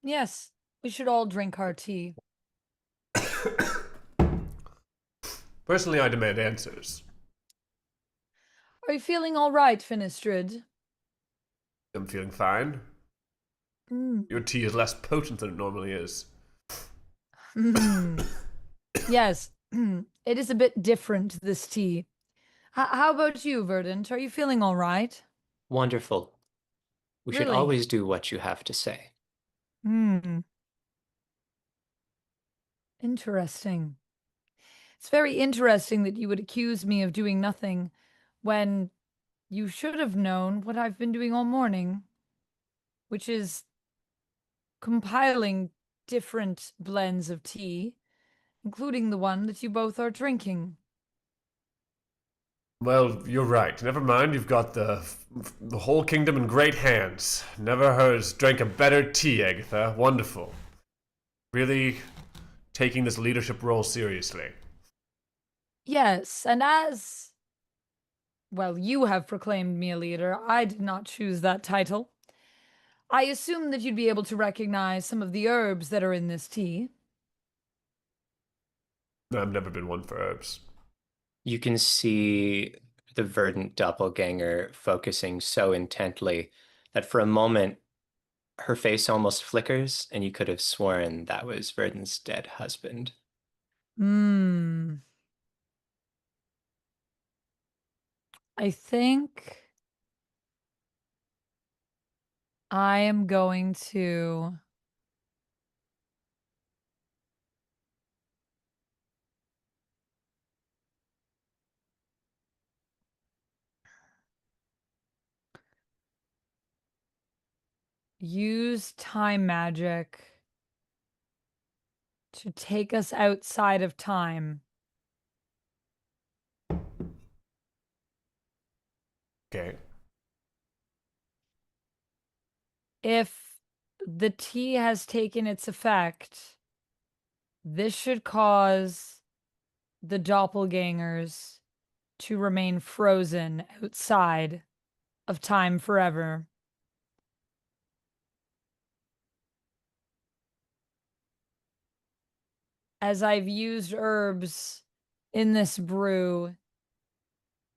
Yes, we should all drink our tea. Personally, I demand answers. Are you feeling all right, Finistrid? I'm feeling fine. Mm. Your tea is less potent than it normally is. Yes, it is a bit different, this tea. How about you, Verdant? Are you feeling all right? Wonderful. We should Really? always do what you have to say. Hmm. Interesting. It's very interesting that you would accuse me of doing nothing when you should have known what I've been doing all morning, which is compiling different blends of tea, including the one that you both are drinking. Well, you're right. Never mind, you've got the whole kingdom in great hands. Never heard drank a better tea, Agatha. Wonderful. Really taking this leadership role seriously. Yes, and as well, you have proclaimed me a leader. I did not choose that title. I assume that you'd be able to recognize some of the herbs that are in this tea. I've never been one for herbs. You can see the verdant doppelganger focusing so intently that for a moment her face almost flickers, and you could have sworn that was Verdant's dead husband. Hmm. I think I am going to use time magic to take us outside of time. Okay. If the tea has taken its effect, this should cause the doppelgangers to remain frozen outside of time forever. As I've used herbs in this brew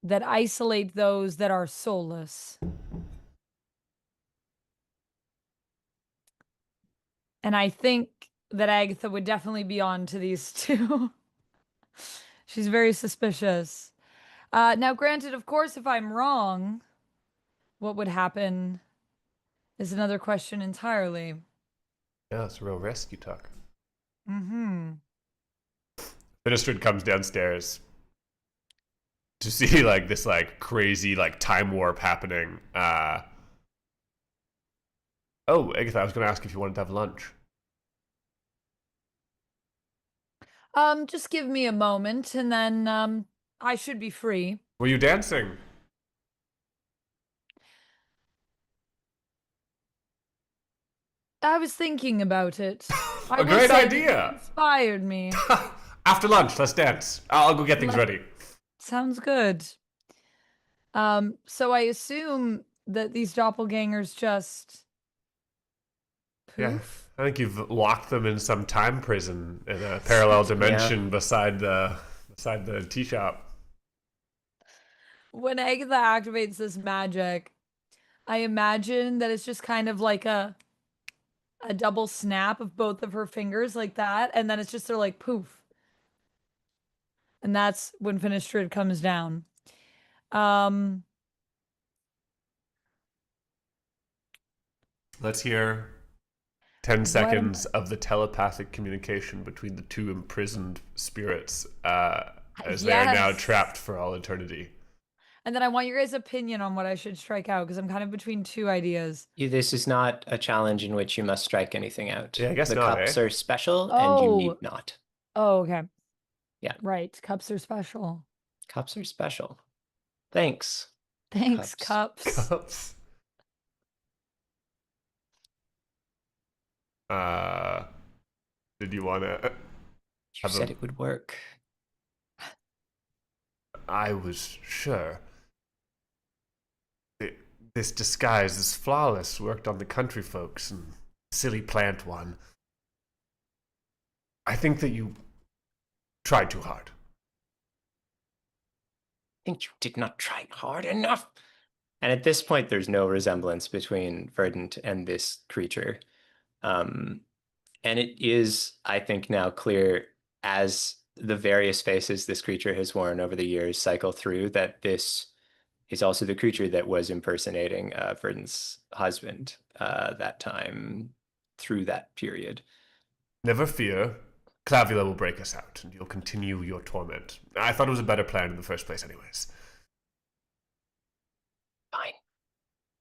that isolate those that are soulless. And I think that Agatha would definitely be on to these two. She's very suspicious. Now, granted, of course, if I'm wrong, what would happen is another question entirely. Yeah, it's a real rescue talk. Mm-hmm. Finistrid comes downstairs to see like this like crazy like time warp happening. Oh, Agatha, I was gonna ask if you wanted to have lunch. Just give me a moment and then I should be free. Were you dancing? I was thinking about it. I A will great say that you idea. inspired me. After lunch, let's dance. I'll go get things Let- ready. Sounds good. So I assume that these doppelgangers just Yeah, poof. I think you've locked them in some time prison in a parallel dimension beside the tea shop. When Agatha activates this magic, I imagine that it's just kind of like a double snap of both of her fingers like that, and then it's just they're like poof. And that's when Finistrid comes down. Um, Let's hear 10 what am seconds of the telepathic communication between the two imprisoned spirits as they are now Yes. trapped for all eternity. And then I want your guys' opinion on what I should strike out because I'm kind of between two ideas. This is not a challenge in which you must strike anything out. Yeah, I guess The not, cups eh? are special and you Oh, need not. oh, okay. Yeah, Right. Cups are special. cups are special. Thanks, Thanks, cups. cups. Cups. Uh, did you want to You have said a... it would work. I was sure. This disguise is flawless. Worked on the country folks and silly plant one. I think that you tried too hard. I think you did not try hard enough. And at this point, there's no resemblance between Verdant and this creature. And it is, I think, now clear as the various faces this creature has worn over the years cycle through that this is also the creature that was impersonating Verdon's husband that time through that period. Never fear. Clavula will break us out, and you'll continue your torment. I thought it was a better plan in the first place, anyways. Fine.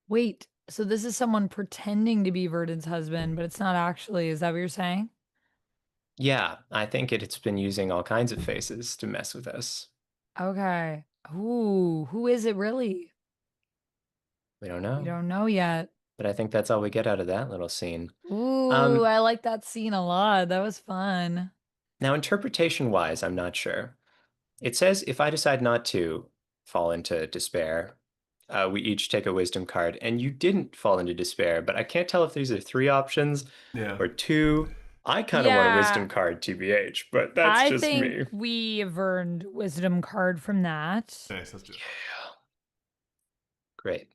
Wait, so this is someone pretending to be Verdon's husband, but it's not actually. Is that what you're saying? Yeah, I think it's been using all kinds of faces to mess with us. Okay. Ooh, who is it really? We don't We know. don't know yet. But I think that's all we get out of that little scene. Ooh, I like that scene a lot. That was fun. Now, interpretation-wise, I'm not sure. It says if I decide not to fall into despair, we each take a wisdom card, and you didn't fall into despair, but I can't tell if these are 3 options Yeah. or 2. I kind of want a Yeah, wisdom card, TBH, but that's I just think me. we have earned wisdom card from that. Nice, let's do it. Yeah. Great.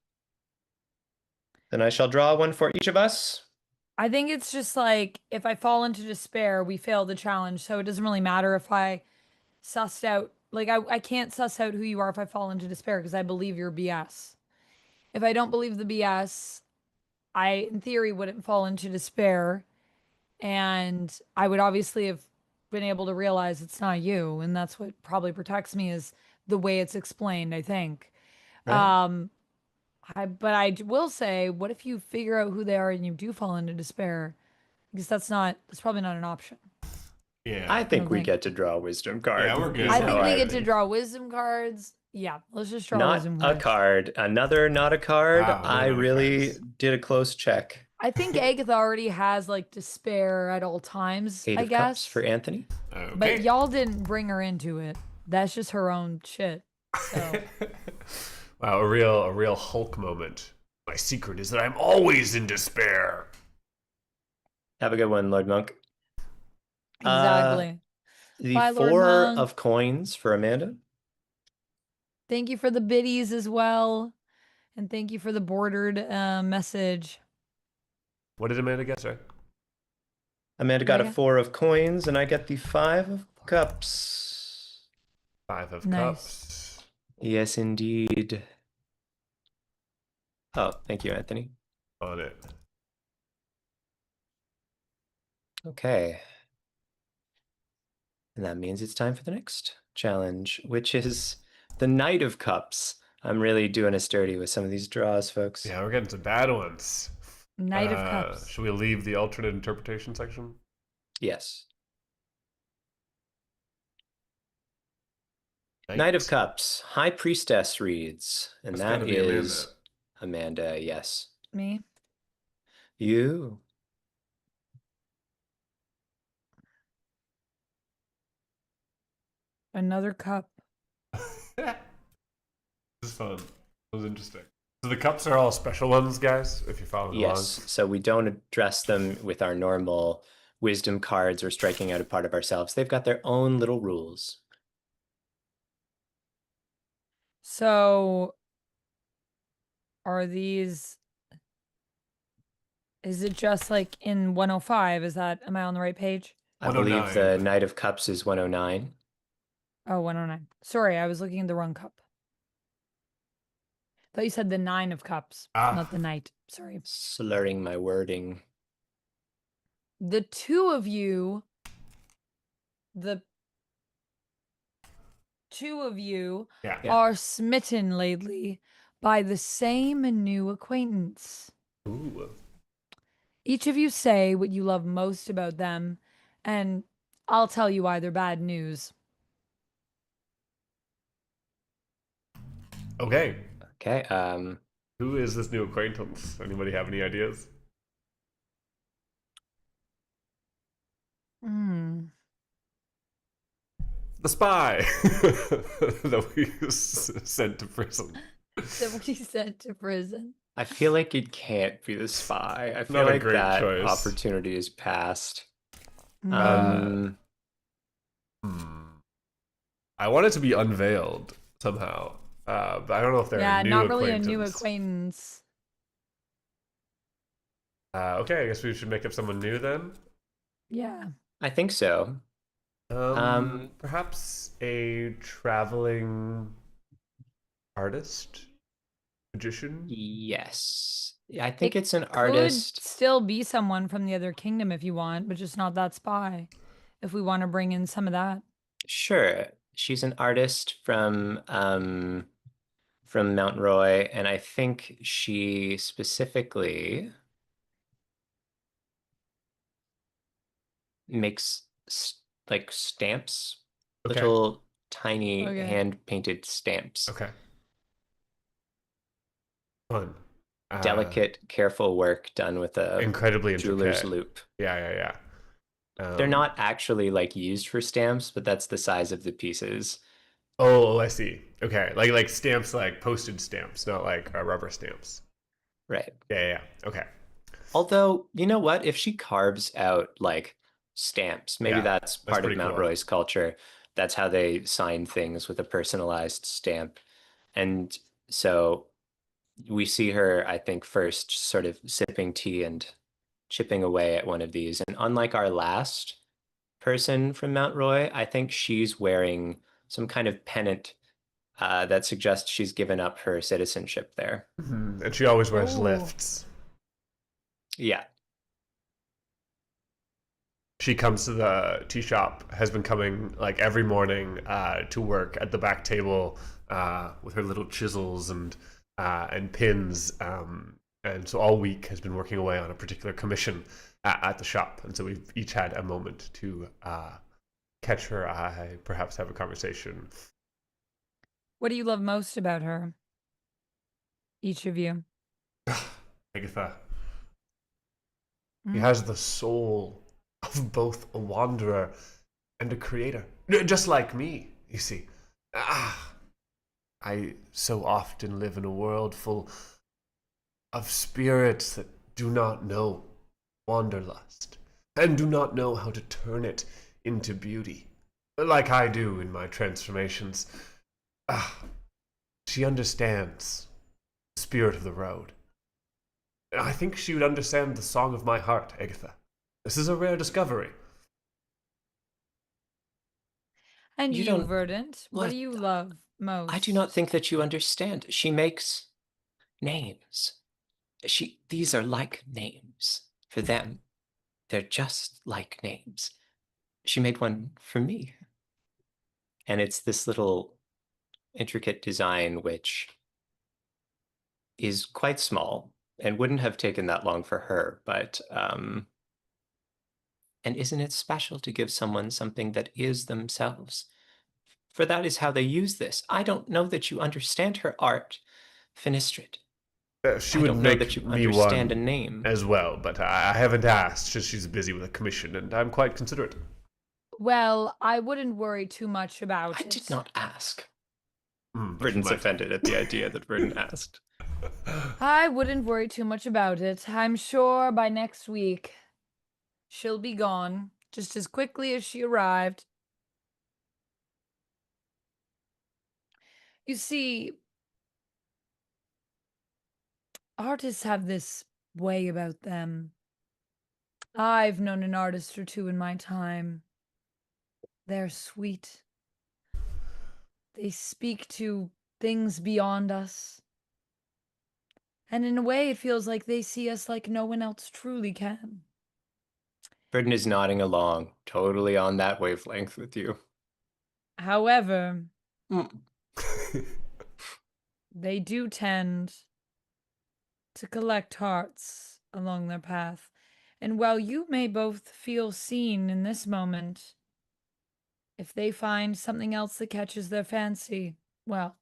Then I shall draw one for each of us. I think it's just like if I fall into despair, we fail the challenge. So it doesn't really matter if I sussed out, like, I can't suss out who you are if I fall into despair because I believe your BS. If I don't believe the BS, I, in theory, wouldn't fall into despair. And I would obviously have been able to realize it's not you. And that's what probably protects me is the way it's explained, I think. Right? Um, but I will say, what if you figure out who they are and you do fall into despair? Because that's probably not an option. Yeah. I I think don't we think. get to draw a wisdom card. Yeah, we're good. is I how think we I get to think. draw wisdom cards. Yeah, let's just draw Not wisdom a cards. card. Another not a card. Wow, no I not a really cards. did a close check. I think Agatha already has like despair at all times, 8 I of Cups for guess. Anthony. But Okay. y'all didn't bring her into it. That's just her own shit. So Wow, a real Hulk moment. My secret is that I'm always in despair. Have a good one, Lord Monk. exactly. The Bye, Lord 4 Monk. of coins for Amanda. Thank you for the biddies as well. And thank you for the bordered message. What did Amanda get, sorry? Amanda What got I a got? 4 of coins, and I get the 5 of cups. 5 of Nice. cups. Yes, indeed. Oh, thank you, Anthony. On it. Okay. And that means it's time for the next challenge, which is the Knight of Cups. I'm really doing us dirty with some of these draws, folks. Yeah, we're getting some bad ones. Knight of Cups. Should we leave the alternate interpretation section? Yes. Knight of Cups. High Priestess reads. And That's that gotta be is Amanda, yes. Me. You. Another cup. This is fun. This was interesting. So the cups are all special ones, guys, if you're following Yes. along. So we don't address them with our normal wisdom cards or striking out a part of ourselves. They've got their own little rules. So are these, is it just like in 105? Is that, am I on the right page? I believe the 109. Knight of Cups is 109. Oh, 109. Sorry, I was looking at the wrong cup. Thought you said the 9 of cups, not the knight. Sorry. Slurring my wording. The two of you, the two of you Yeah. are smitten lately by the same new acquaintance. Ooh. Each of you say what you love most about them, and I'll tell you why they're bad news. Okay. Okay. Who is this new acquaintance? Anybody have any ideas? Hmm. The spy that we sent to prison. That we sent to prison. I feel like it can't be the spy. I feel Not a like great that choice. opportunity is past. No. I want it to be unveiled somehow. But I don't know if they're Yeah, a new not really a acquaintance. new acquaintance. Okay, I guess we should make up someone new then. Yeah. I think so. Perhaps a traveling artist. magician. Yes. I think It it's an could artist. still be someone from the other kingdom if you want, but just not that spy. If we want to bring in some of that. Sure. She's an artist from Mount Roy, and I think she specifically makes like stamps, Okay. little tiny Okay. hand-painted stamps. Okay. Fun. Delicate, careful work done with a Incredibly jeweler's intricate. loop. Yeah. They're not actually like used for stamps, but that's the size of the pieces. Oh, I see. Okay, like stamps, like postage stamps, not like rubber stamps. Right. Yeah. Okay. Although, you know what? If she carves out like stamps, maybe Yeah, that's that's part of pretty Mount cool. Roy's culture. That's how they sign things with a personalized stamp. And so we see her, I think, first sort of sipping tea and chipping away at one of these. And unlike our last person from Mount Roy, I think she's wearing some kind of pennant that suggests she's given up her citizenship there. And she always wears Oh, lifts. Yeah. She comes to the tea shop, has been coming like every morning to work at the back table with her little chisels and pins, and so all week has been working away on a particular commission at the shop. And so we've each had a moment to catch her eye, perhaps have a conversation. what do you love most about her? Each of you. Agatha, he Mm? has the soul of both a wanderer and a creator, just like me. You see, ah, I so often live in a world full of spirits that do not know wanderlust and do not know how to turn it into beauty, like I do in my transformations. Ah, she understands the spirit of the road. I think she would understand the song of my heart, Agatha. This is a rare discovery. And You you, don't, Verdant, what do what? you love I do not most? think that you understand. She makes names. These are like names for them. They're just like names. She made one for me. And it's this little intricate design, which is quite small and wouldn't have taken that long for her. And isn't it special to give someone something that is themselves? For that is how they use this. I don't know that you understand her art, Finistrid. She I would don't know that make you me understand a one name. as well, but I haven't asked since she's busy with a commission, and I'm quite considerate. Well, I wouldn't worry too much I about did it. not ask. But you Verdon's might have. offended at the idea that Verdon asked. I wouldn't worry too much about it. I'm sure by next week she'll be gone just as quickly as she arrived. You see, artists have this way about them. I've known an artist or two in my time. They're sweet. They speak to things beyond us. And in a way, it feels like they see us like no one else truly can. Verdon is nodding along, totally on that wavelength with you. However, Mm. they do tend to collect hearts along their path. And while you may both feel seen in this moment, if they find something else that catches their fancy, well,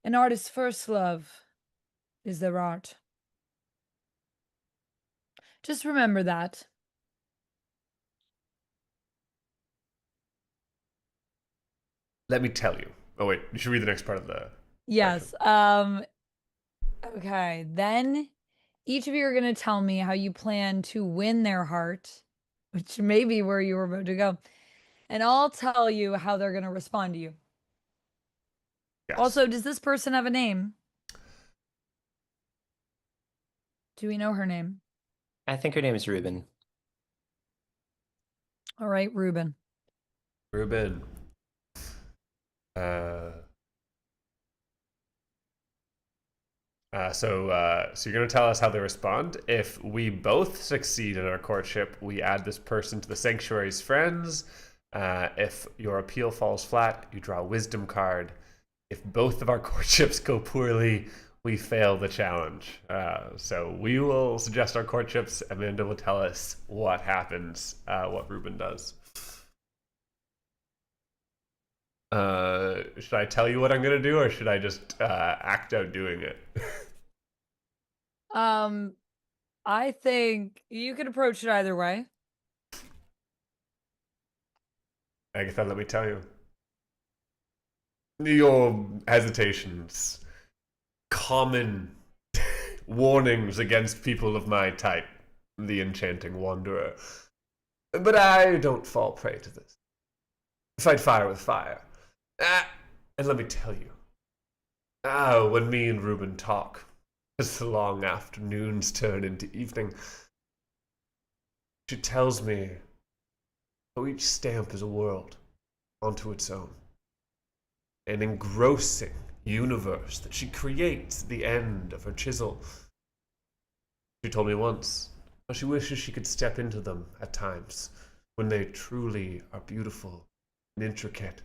an artist's first love is their art. Just remember that. Let me tell you. Oh wait, you should read the next part of the section. Yes. Okay. Then each of you are going to tell me how you plan to win their heart, which may be where you were about to go. And I'll tell you how they're going to respond to you. Yes. Also, does this person have a name? Do we know her name? I think her name is Ruben. All right, Ruben. Ruben. Uh, So you're going to tell us how they respond. If we both succeed in our courtship, we add this person to the sanctuary's friends. If your appeal falls flat, you draw a wisdom card. If both of our courtships go poorly, we fail the challenge. So we will suggest our courtships. Amanda will tell us what happens, what Ruben does. Should I tell you what I'm going to do, or should I just act out doing it? I think you can approach it either way. Agatha, let me tell you. Your hesitations, common warnings against people of my type, the enchanting wanderer. But I don't fall prey to this. Fight fire with fire. And let me tell you, when me and Ruben talk, as the long afternoons turn into evening, she tells me how each stamp is a world unto its own. An engrossing universe that she creates at the end of her chisel. She told me once how she wishes she could step into them at times when they truly are beautiful and intricate.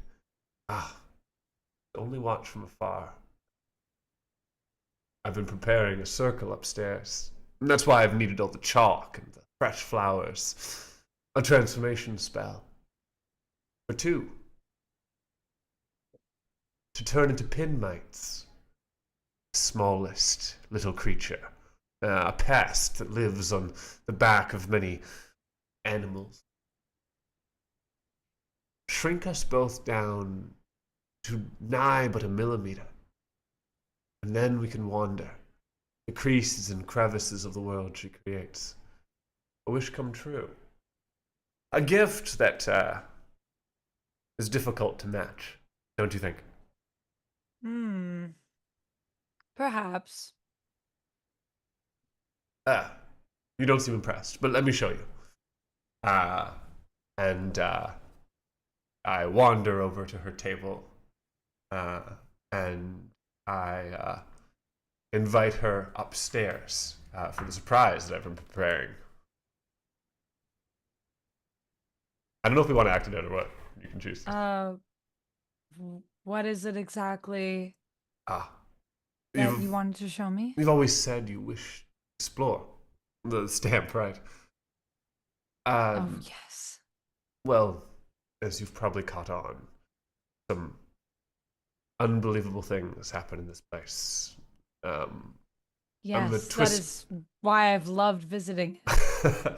Only watch from afar. I've been preparing a circle upstairs. And that's why I've needed all the chalk and the fresh flowers. A transformation spell. For two. To turn into pin mites. Smallest little creature. A pest that lives on the back of many animals. Shrink us both down to nigh but a millimeter. And then we can wander the creases and crevices of the world she creates. A wish come true. A gift that is difficult to match, don't you think? Perhaps. You don't seem impressed, but let me show you. And I wander over to her table, and I invite her upstairs for the surprise that I've been preparing. I don't know if we want to act it out or what. You can choose. What is it exactly Ah, that you wanted to show me? You've always said you wish to explore the stamp, right? Oh, yes. Well, as you've probably caught on, some unbelievable things happen in this place. Yes, that is why I've loved visiting it.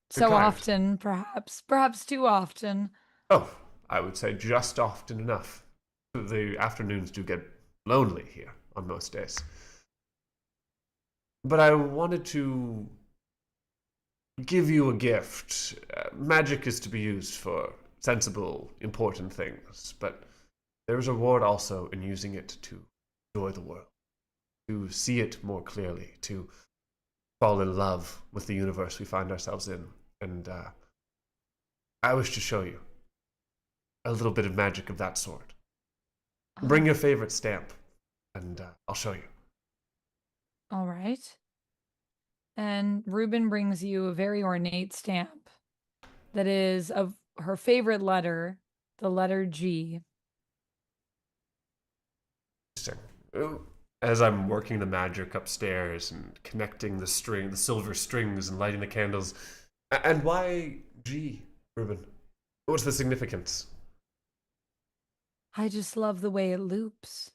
So kind. often, perhaps too often. Oh, I would say just often enough. The afternoons do get lonely here on most days. But I wanted to give you a gift. Magic is to be used for sensible, important things, but there is a reward also in using it to enjoy the world, to see it more clearly, to fall in love with the universe we find ourselves in. And I wish to show you a little bit of magic of that sort. Bring your favorite stamp, and I'll show you. All right. And Ruben brings you a very ornate stamp that is of her favorite letter, the letter G. Interesting. As I'm working the magic upstairs and connecting the silver strings and lighting the candles. And why G, Ruben? What's the significance? I just love the way it loops.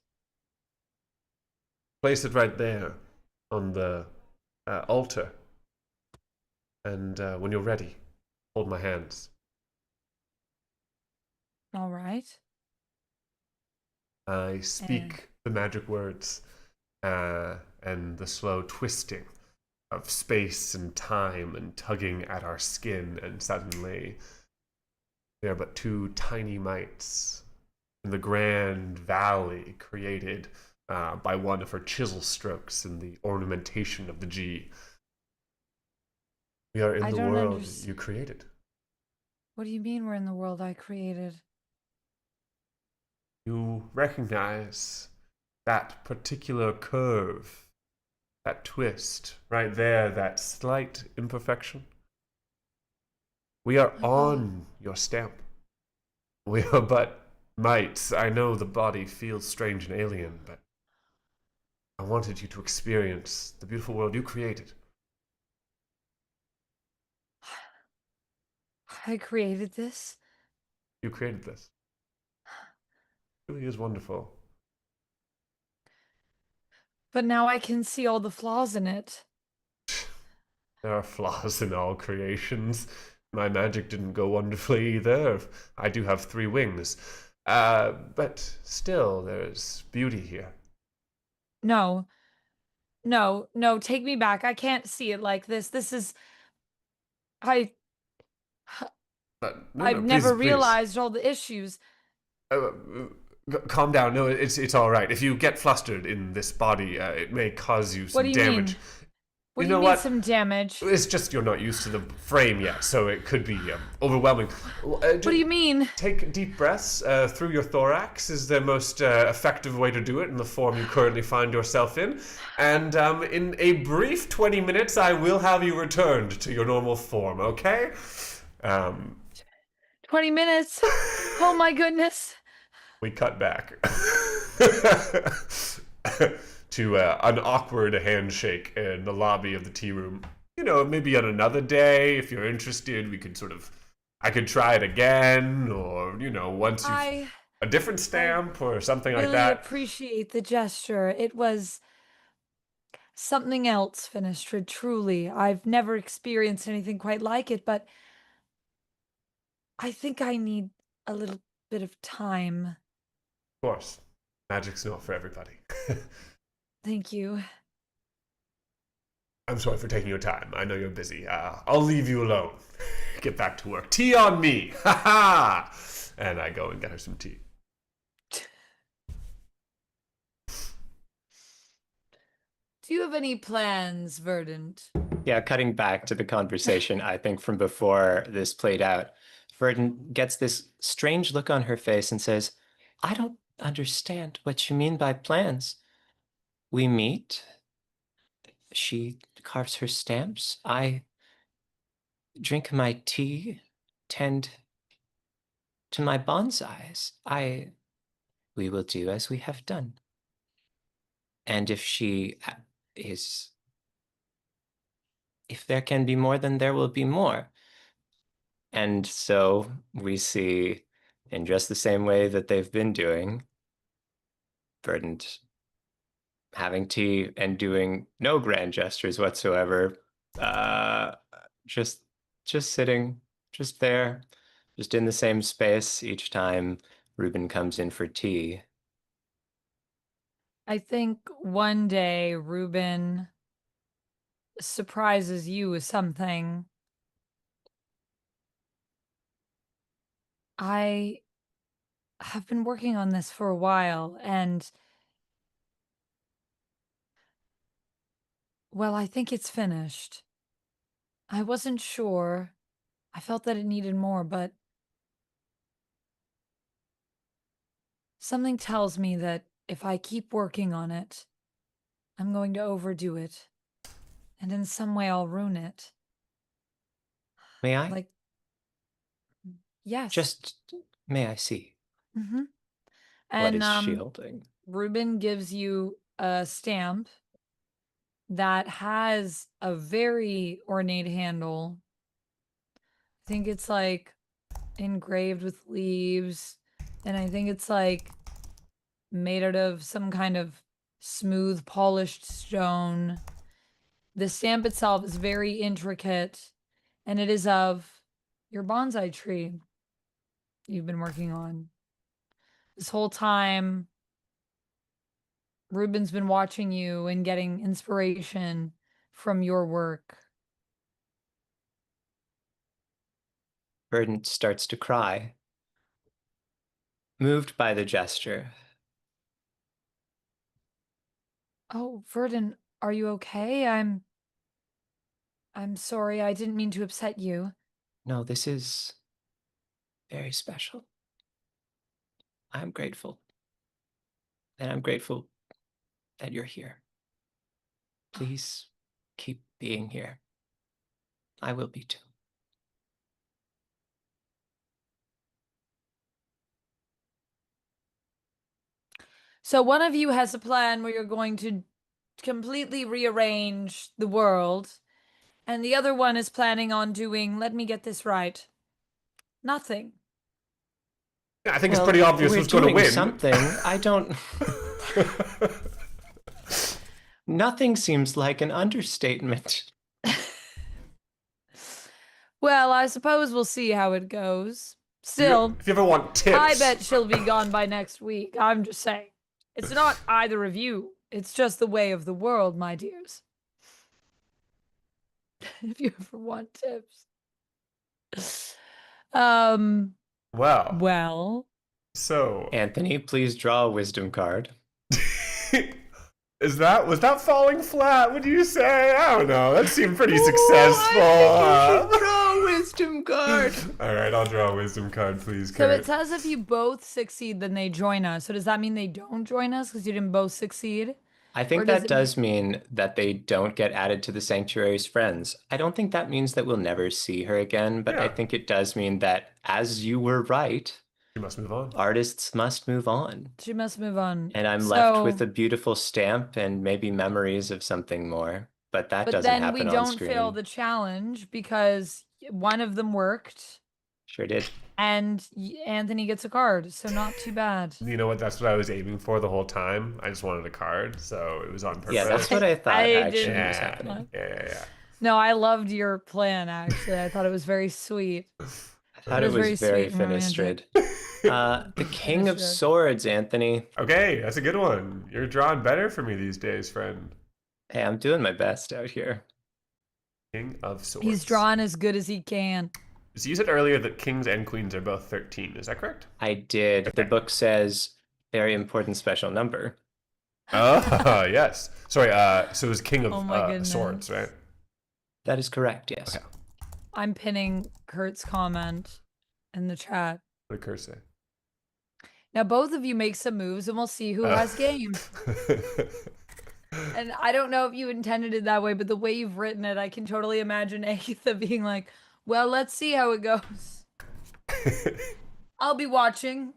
Place it right there on the altar. And when you're ready, hold my hands. All right. I speak the magic words and the slow twisting of space and time and tugging at our skin, and suddenly they are but two tiny mites in the grand valley created by one of her chisel strokes in the ornamentation of the G. We are in the world you created. What do you mean we're in the world I created? You recognize that particular curve that twist right there, that slight imperfection. We are on your stamp. We are but mites. I know the body feels strange and alien, but I wanted you to experience the beautiful world you created. I created this. You created this. It really is wonderful. But now I can see all the flaws in it. There are flaws in all creations. My magic didn't go wonderfully either. I do have 3 wings. But still, there's beauty here. No, no, take me back. I can't see it like this. This is. I. No, I've no, please, never please. realized all the issues. Calm down. No, it's all right. If you get flustered in this body, it may cause you What do some you damage. mean? What You do you know mean what? some damage? It's just you're not used to the frame yet, so it could be overwhelming. What do you mean? Take deep breaths through your thorax is the most effective way to do it in the form you currently find yourself in. And in a brief 20 minutes, I will have you returned to your normal form, okay? 20 minutes. Oh my goodness. We cut back to an awkward handshake in the lobby of the tea room. You know, maybe on another day, if you're interested, we could I could try it again, or, once you've a different stamp or something like Really that. appreciate the gesture. It was something else, Finistrid, truly. I've never experienced anything quite like it, but I think I need a little bit of time. Of course, magic's not for everybody. Thank you. I'm sorry for taking your time. I know you're busy. I'll leave you alone. Get back to work. Tea on me! Ha ha! And I go and get her some tea. Do you have any plans, Verdant? Yeah, cutting back to the conversation, I think from before this played out, Verdant gets this strange look on her face and says, I don't understand what you mean by plans. We meet. She carves her stamps. I drink my tea, tend to my bonsais. We will do as we have done. And is, if there can be more, then there will be more. And so we see, in just the same way that they've been doing, Verdant having tea and doing no grand gestures whatsoever, uh, just sitting, just there, just in the same space each time Ruben comes in for tea. I think one day Ruben surprises you with something. I have been working on this for a while, and well, I think it's finished. I wasn't sure. I felt that it needed more, but something tells me that if I keep working on it, I'm going to overdo it. And in some way, I'll ruin it. May I? Like, yes. Just, may I see? Mm-hmm. What And is she holding? Ruben gives you a stamp that has a very ornate handle. I think it's like engraved with leaves, and I think it's like made out of some kind of smooth, polished stone. The stamp itself is very intricate, and it is of your bonsai tree you've been working on. This whole time, Ruben's been watching you and getting inspiration from your work. Verdant starts to cry, moved by the gesture. Oh, Verdant, are you okay? I'm sorry. I didn't mean to upset you. No, this is very special. I'm grateful. And I'm grateful that you're here. Please keep being here. I will be too. So one of you has a plan where you're going to completely rearrange the world, and the other one is planning on doing, let me get this right, nothing. Yeah, I think it's pretty obvious we're who's going to doing win. something. I don't. Nothing seems like an understatement. Well, I suppose we'll see how it goes. Still, If you ever want tips, I bet she'll be gone by next week. I'm just saying. It's not either of you. It's just the way of the world, my dears. If you ever want tips. Well. So Anthony, please draw a wisdom card. was that falling flat? What do you say? I don't know. That seemed pretty successful. I think you should draw a wisdom card. All right, I'll draw a wisdom card, please, So Kurt. it says if you both succeed, then they join us. So does that mean they don't join us because you didn't both succeed? I think that does mean that they don't get added to the sanctuary's friends. I don't think that means that we'll never see her again, but I think it does mean that, as you were right, she must move on. Artists must move on. She must move on. And I'm left with a beautiful stamp and maybe memories of something more. But that doesn't happen on screen. But then we don't fail the challenge because one of them worked. Sure did. And Anthony gets a card, so not too bad. You know what? That's what I was aiming for the whole time. I just wanted a card, so it was on purpose. Yeah, that's what I thought actually was happening. Yeah. No, I loved your plan, actually. I thought it was very sweet. I thought it was very Finistrid. The King of Swords, Anthony. Okay, that's a good one. You're drawing better for me these days, friend. Hey, I'm doing my best out here. King of Swords. He's drawing as good as he can. So you said earlier that kings and queens are both 13. Is that correct? I did. Okay. The book says very important special number. Oh, yes. Sorry, so it was King of Swords, right? That is correct, yes. Okay. I'm pinning Kurt's comment in the chat. What did Kurt say? Now both of you make some moves and we'll see who has game. And I don't know if you intended it that way, but the way you've written it, I can totally imagine Agatha being like, well, let's see how it goes. I'll be watching.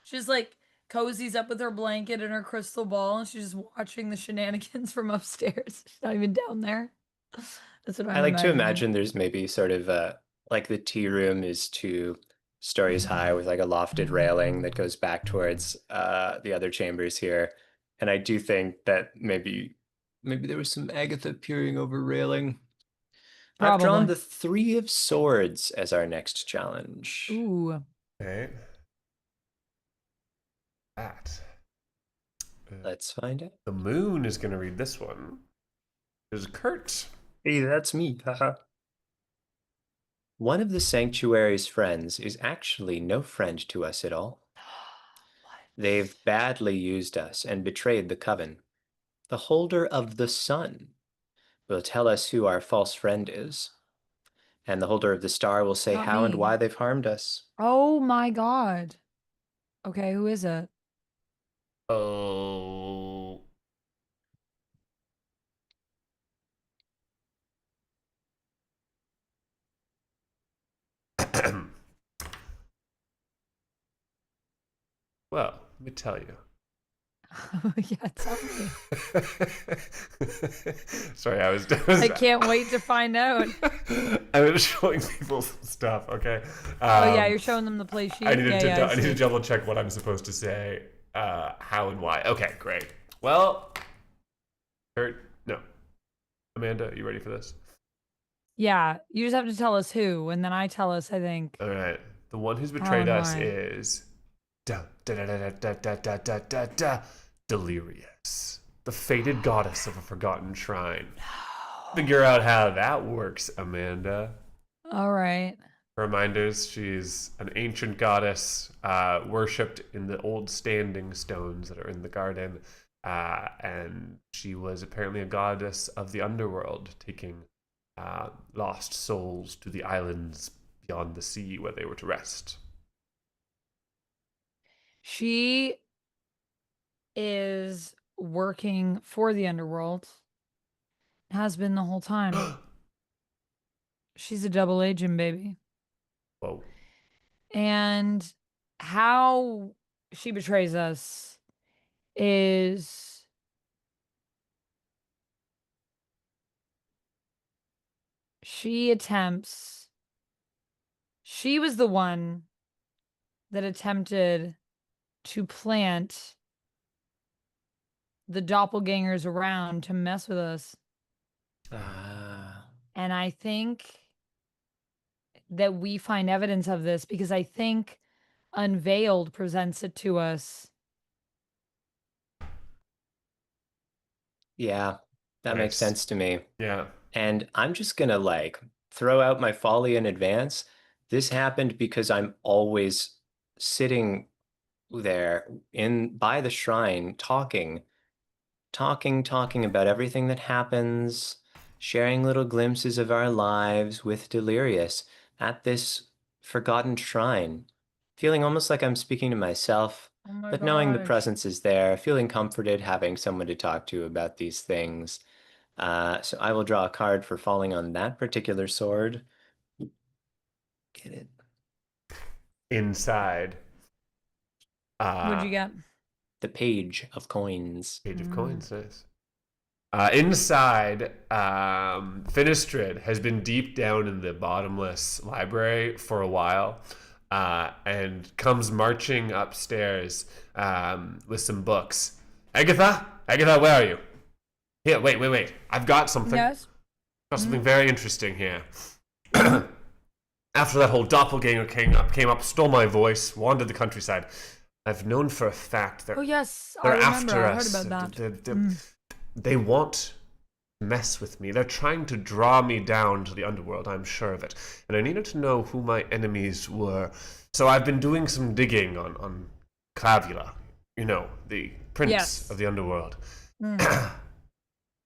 She's like cozies up with her blanket and her crystal ball, and she's just watching the shenanigans from upstairs. She's not even down there. That's what I like to imagine there's maybe sort of like the tea room is 2 stories high with like a lofted railing that goes back towards the other chambers here. And I do think that maybe there was some Agatha peering over railing. Probably. I've drawn the 3 of Swords as our next challenge. Ooh. Okay. That. Let's find out. The moon is going to read this one. There's Kurt. Hey, that's me. Haha. One of the sanctuary's friends is actually no friend to us at all. They've badly used us and betrayed the coven. The holder of the sun will tell us who our false friend is. And the holder of the star will say how and why they've harmed us. Oh my god. Okay, who is it? Oh. Well, let me tell you. Yeah, tell me. Sorry, I can't wait to find out. I was showing people some stuff, okay? Oh yeah, you're showing them the play sheet. I need to double check what I'm supposed to say, how and why. Okay, great. Well, Kurt, no. Amanda, you ready for this? Yeah, you just have to tell us who, and then I tell us, I think. All right. The one who's betrayed us is Delirious, the fated goddess of a forgotten shrine. No. Figure out how that works, Amanda. All right. Reminders, she's an ancient goddess worshipped in the old standing stones that are in the garden. And she was apparently a goddess of the underworld, taking lost souls to the islands beyond the sea where they were to rest. She is working for the underworld. Has been the whole time. She's a double agent, baby. Whoa. And how she betrays us is she was the one that attempted to plant the doppelgangers around to mess with us. And I think that we find evidence of this because I think Unveiled presents it to us. Yeah, that makes Nice. sense to me. Yeah. And I'm just gonna like throw out my folly in advance. This happened because I'm always sitting there in by the shrine talking about everything that happens, sharing little glimpses of our lives with Delirious at this forgotten shrine, feeling almost like I'm speaking to myself, Oh my but knowing the gosh. presence is there, feeling comforted having someone to talk to about these things. So I will draw a card for falling on that particular sword. Get it? Inside. What'd you get? The Page of Coins. Page of coins, nice. Inside, Finistrid has been deep down in the bottomless library for a while, and comes marching upstairs with some books. Agatha, where are you? Here, wait. I've got something. Yes. Got something very interesting here. After that whole doppelganger came up, stole my voice, wandered the countryside. I've known for a fact that Oh yes, I they're remember. after I heard us. about that. They want to mess with me. They're trying to draw me down to the underworld, I'm sure of it. And I needed to know who my enemies were. So I've been doing some digging on Clavula, the prince Yes. of the underworld.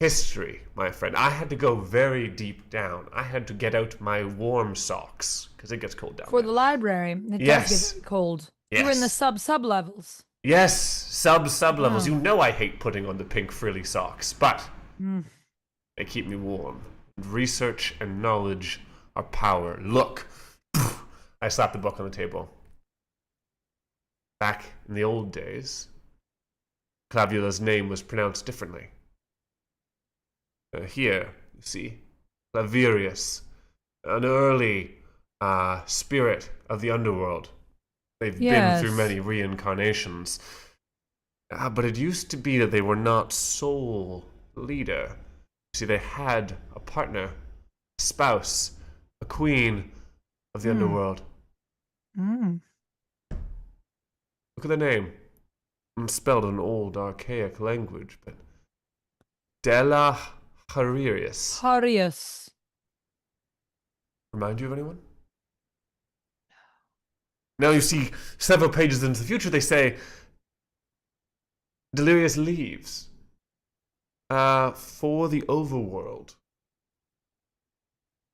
History, my friend. I had to go very deep down. I had to get out my warm socks, because it gets cold down For there. the library, it Yes. does get very cold. You were in the Yes. sub levels. Yes, sub levels. Oh. You know I hate putting on the pink frilly socks, but they keep me warm. Research and knowledge are power. Look. I slapped the book on the table. Back in the old days, Clavula's name was pronounced differently. Here, you see, Clavirius, an early spirit of the underworld. They've been through many reincarnations. But it used to be that they were not sole leader. See, they had a partner, a spouse, a queen of the underworld. Look at the name. It's spelled in an old archaic language, but Della Haririus. Harius. Remind you of anyone? Now you see, several pages into the future, they say Delirious leaves for the overworld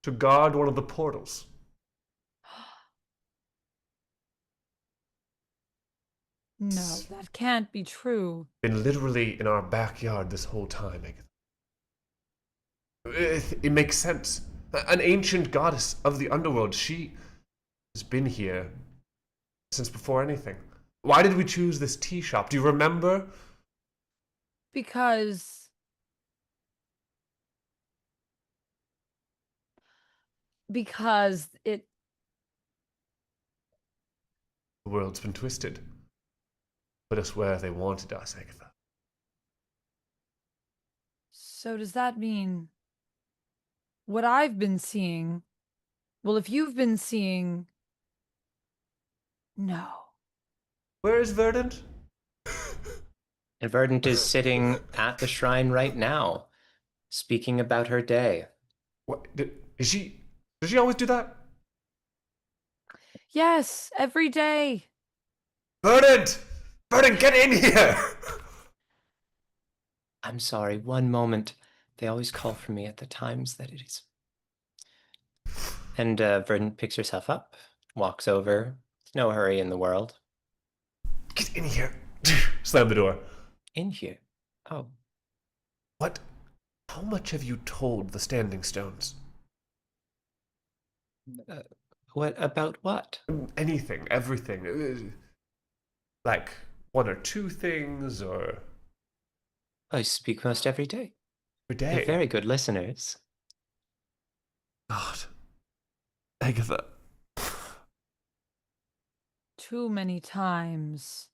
to guard one of the portals. No, that can't be true. Been literally in our backyard this whole time, Agatha. It makes sense. An ancient goddess of the underworld. She has been here since before anything. Why did we choose this tea shop? Do you remember? Because it The world's been twisted. Put us where they wanted us, Agatha. So does that mean what I've been seeing? Well, if you've been seeing, no. Where is Verdant? And Verdant is sitting at the shrine right now, speaking about her day. What? Does she always do that? Yes, every day. Verdant! Verdant, get in here! I'm sorry, one moment. They always call for me at the times that it is. And Verdant picks herself up, walks over. There's no hurry in the world. Get in here. Slam the door. In here. Oh, What? How much have you told the Standing Stones? uh, what about what? Anything, everything. Like one or two things, or I speak most every day. per They're day. very good listeners. God, Agatha. Too many times.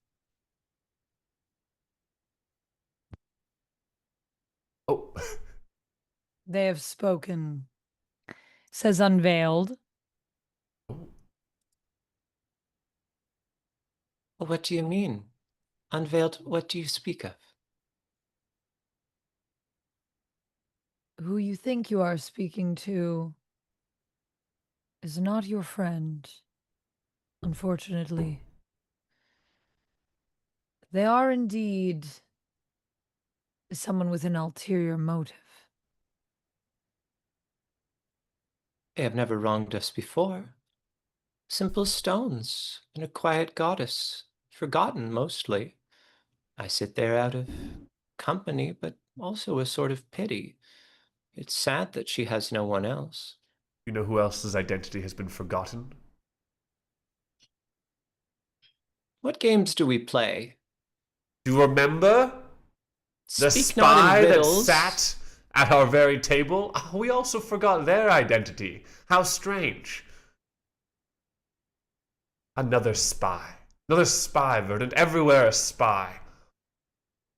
Oh, They have spoken, says Unveiled. What do you mean? Unveiled, what do you speak of? Who you think you are speaking to is not your friend, unfortunately. They are indeed someone with an ulterior motive. They have never wronged us before. Simple stones and a quiet goddess, forgotten mostly. I sit there out of company, but also a sort of pity. It's sad that she has no one else. you know who else's identity has been forgotten? What games do we play? Do you remember the Speak not in spy that riddles. sat at our very table? Oh, we also forgot their identity. How strange. Another spy. Another spy, Verdant. Everywhere a spy.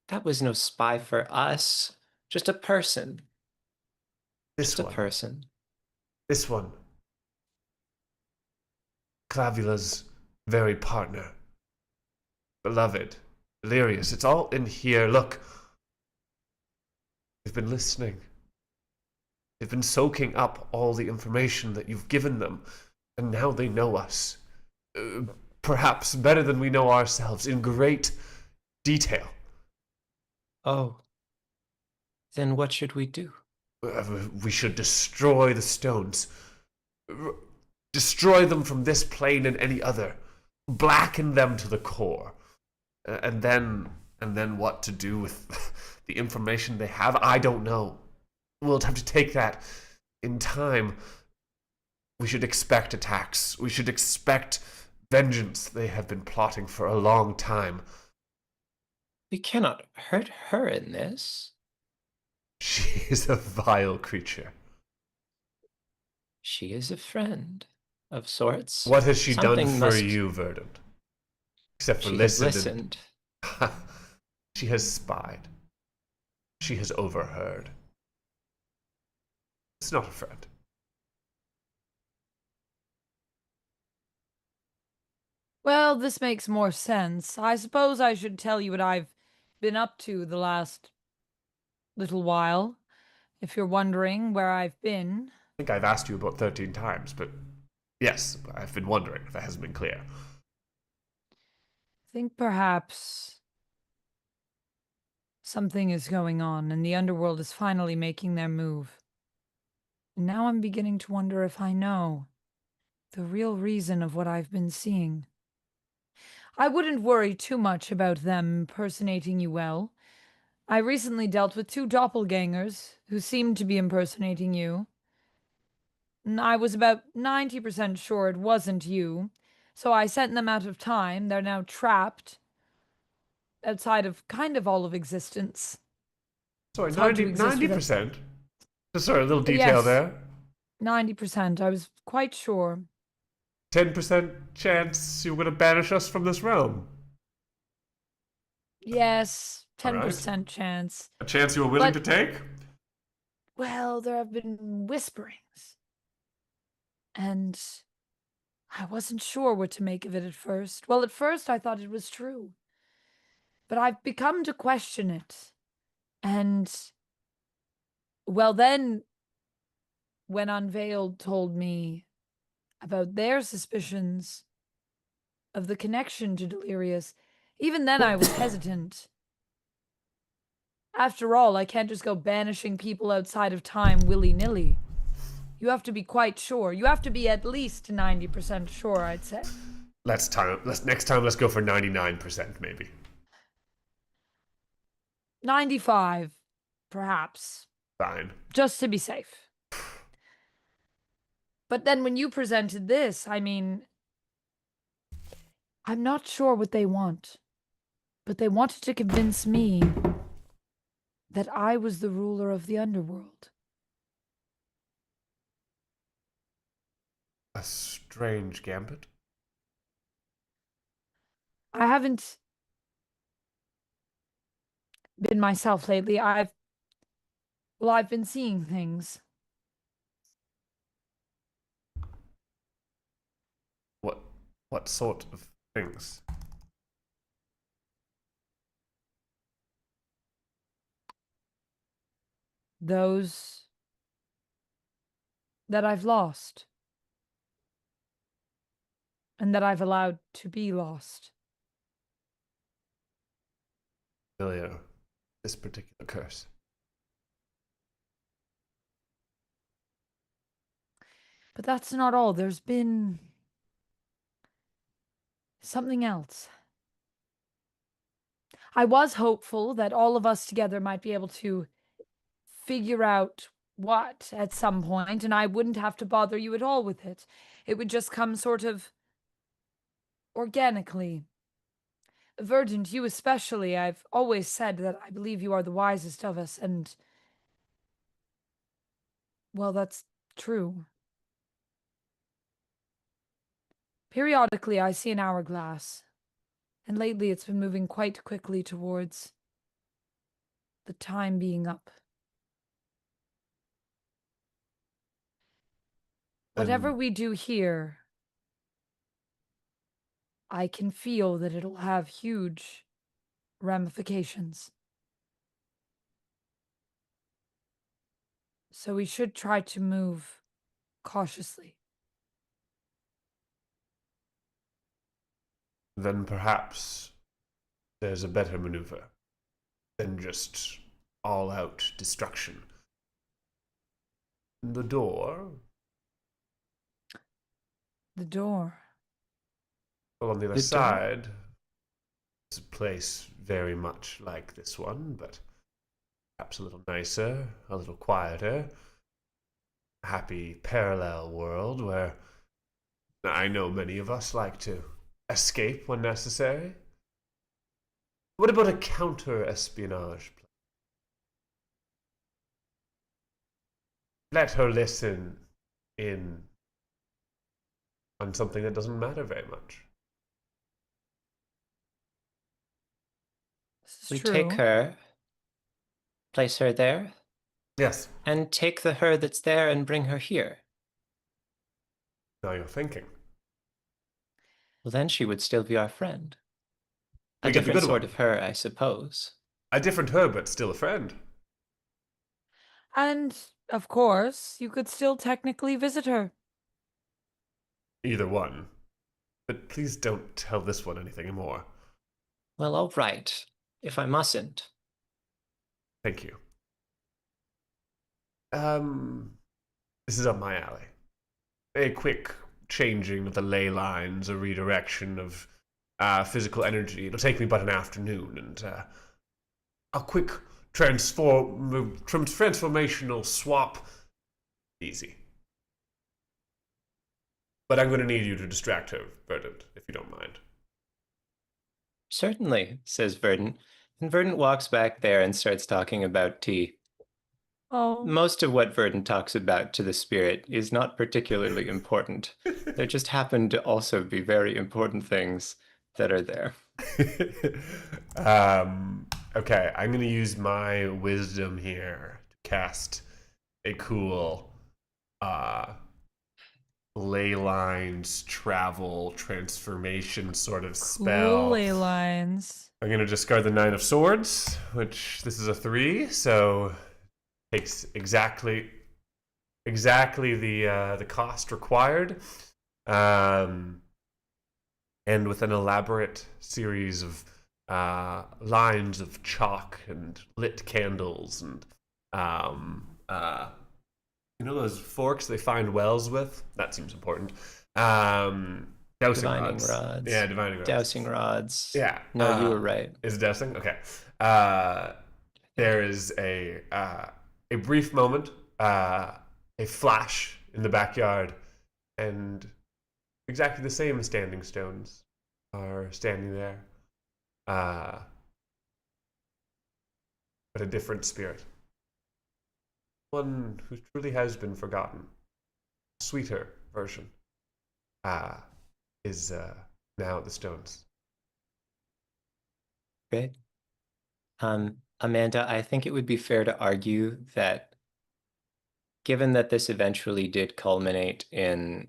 That was no spy for us. Just a person. This Just a one. person. This one. Clavula's very partner. Beloved. Delirious. It's all in here. Look. They've been listening. They've been soaking up all the information that you've given them, and now they know us. Perhaps better than we know ourselves, in great detail. Oh. Then what should we do? We should destroy the stones. Destroy them from this plane and any other. Blacken them to the core. And then what to do with the information they have, I don't know. We'll have to take that in time. We should expect attacks. We should expect vengeance. They have been plotting for a long time. We cannot hurt her in this. She is a vile creature. She is a friend of sorts. What has she Something done for must... you, Verdant? Except for She has listened. listened. She has spied. She has overheard. It's not a friend. Well, this makes more sense. I suppose I should tell you what I've been up to the last little while, if you're wondering where I've been. I think I've asked you about 13 times, but yes, I've been wondering if that hasn't been clear. I think perhaps something is going on, and the underworld is finally making their move. And now I'm beginning to wonder if I know the real reason of what I've been seeing. I wouldn't worry too much about them impersonating you well. I recently dealt with two doppelgangers who seemed to be impersonating you. And I was about 90% sure it wasn't you, so I sent them out of time. They're now trapped outside of kind of all of existence. Sorry, It's hard to 90, exist without... 90%? Sorry, a little detail Yes. there. 90%. I was quite sure. 10% chance you're going to banish us from this realm. Yes, All right. 10% chance. A chance you were willing But- to take? Well, there have been whisperings. And I wasn't sure what to make of it at first. Well, at first I thought it was true. But I've become to question it. And, well, then, when Unveiled told me about their suspicions of the connection to Delirious, even then I was hesitant. After all, I can't just go banishing people outside of time willy-nilly. You have to be quite sure. You have to be at least 90% sure, I'd say. Next time, let's go for 99% maybe. 95, perhaps, Fine. just to be safe. But then when you presented this, I mean, I'm not sure what they want, but they wanted to convince me that I was the ruler of the underworld. A strange gambit. I haven't been myself lately. I've been seeing things. What sort of things? Those that I've lost. And that I've allowed to be lost. Familiar. This particular curse. But that's not all. There's been something else. I was hopeful that all of us together might be able to figure out what at some point, and I wouldn't have to bother you at all with it. It would just come sort of organically. Verdant, you especially, I've always said that I believe you are the wisest of us, and well, that's true. Periodically, I see an hourglass, and lately it's been moving quite quickly towards the time being up. Whatever we do here, I can feel that it'll have huge ramifications. So we should try to move cautiously. Then perhaps there's a better maneuver than just all-out destruction. The door. The door. Well, on the other The door? side, is a place very much like this one, but perhaps a little nicer, a little quieter. A happy parallel world where I know many of us like to escape when necessary. What about a counter-espionage plan? Let her listen in on something that doesn't matter very much. This is We true. take her, place her there, Yes, and take the her that's there and bring her here. now you're thinking. Well, then she would still be our friend. A We get the different good sort one. of her, I suppose. A different her, but still a friend. And, of course, you could still technically visit her. Either one. But please don't tell this one anything more. Well, all right, if I mustn't. Thank you. This is up my alley. A quick changing of the ley lines, a redirection of physical energy. It'll take me but an afternoon, and a quick transformational swap. Easy. But I'm going to need you to distract her, Verdant, if you don't mind. Certainly, says Verdant. And Verdant walks back there and starts talking about tea. Oh. Most of what Verdant talks about to the spirit is not particularly important. There just happen to also be very important things that are there. Okay, I'm going to use my wisdom here to cast a cool ley lines travel transformation sort of spell. Cool ley lines. I'm going to discard the 9 of swords, which this is a 3, so takes exactly the cost required. And with an elaborate series of lines of chalk and lit candles and you know those forks they find wells with? That seems important. Dowsing Divining rods. rods. Yeah, divining rods. Dowsing rods. Yeah. No, you were right. Is it dowsing? Okay. there is a brief moment, a flash in the backyard, and exactly the same standing stones are standing there, but a different spirit. One who truly has been forgotten. A sweeter version is now at the stones. Great. Amanda, I think it would be fair to argue that given that this eventually did culminate in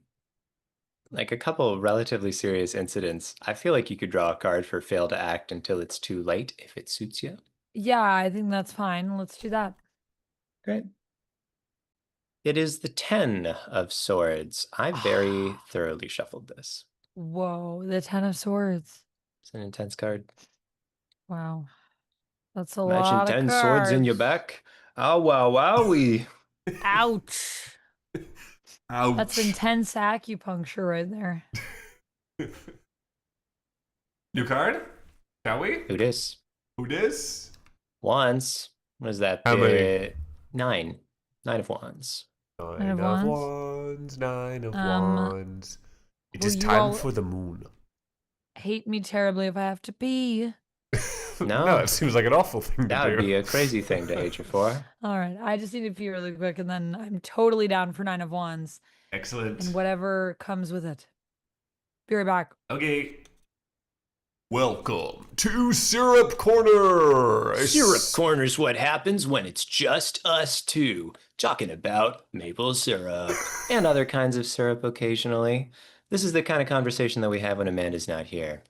like a couple relatively serious incidents, I feel like you could draw a card for fail to act until it's too late if it suits you. Yeah, I think that's fine. Let's do that. Great. It is the 10 of Swords. I very thoroughly shuffled this. Whoa, the Ten of Swords. It's an intense card. Wow. That's a Imagine lot of 10 cards. swords in your back. Oh, wow, wowie. Ouch. Ouch. That's intense acupuncture right there. New card? Shall we? Who dis? Who dis? Wands. What is that? How many? 9. 9 of Wands. Nine of of wands. wands, nine of Um, wands. It will is you time all- for the moon. Hate me terribly if I have to pee. No. It seems like an awful thing to That do. would be a crazy thing to hate you for. All right, I just need to pee really quick, and then I'm totally down for Nine of Wands Excellent. and whatever comes with it. Be right back. Okay. Welcome to Syrup Corner. Syrup Corner's what happens when it's just us two, talking about maple syrup and other kinds of syrup occasionally. This is the kind of conversation that we have when Amanda's not here.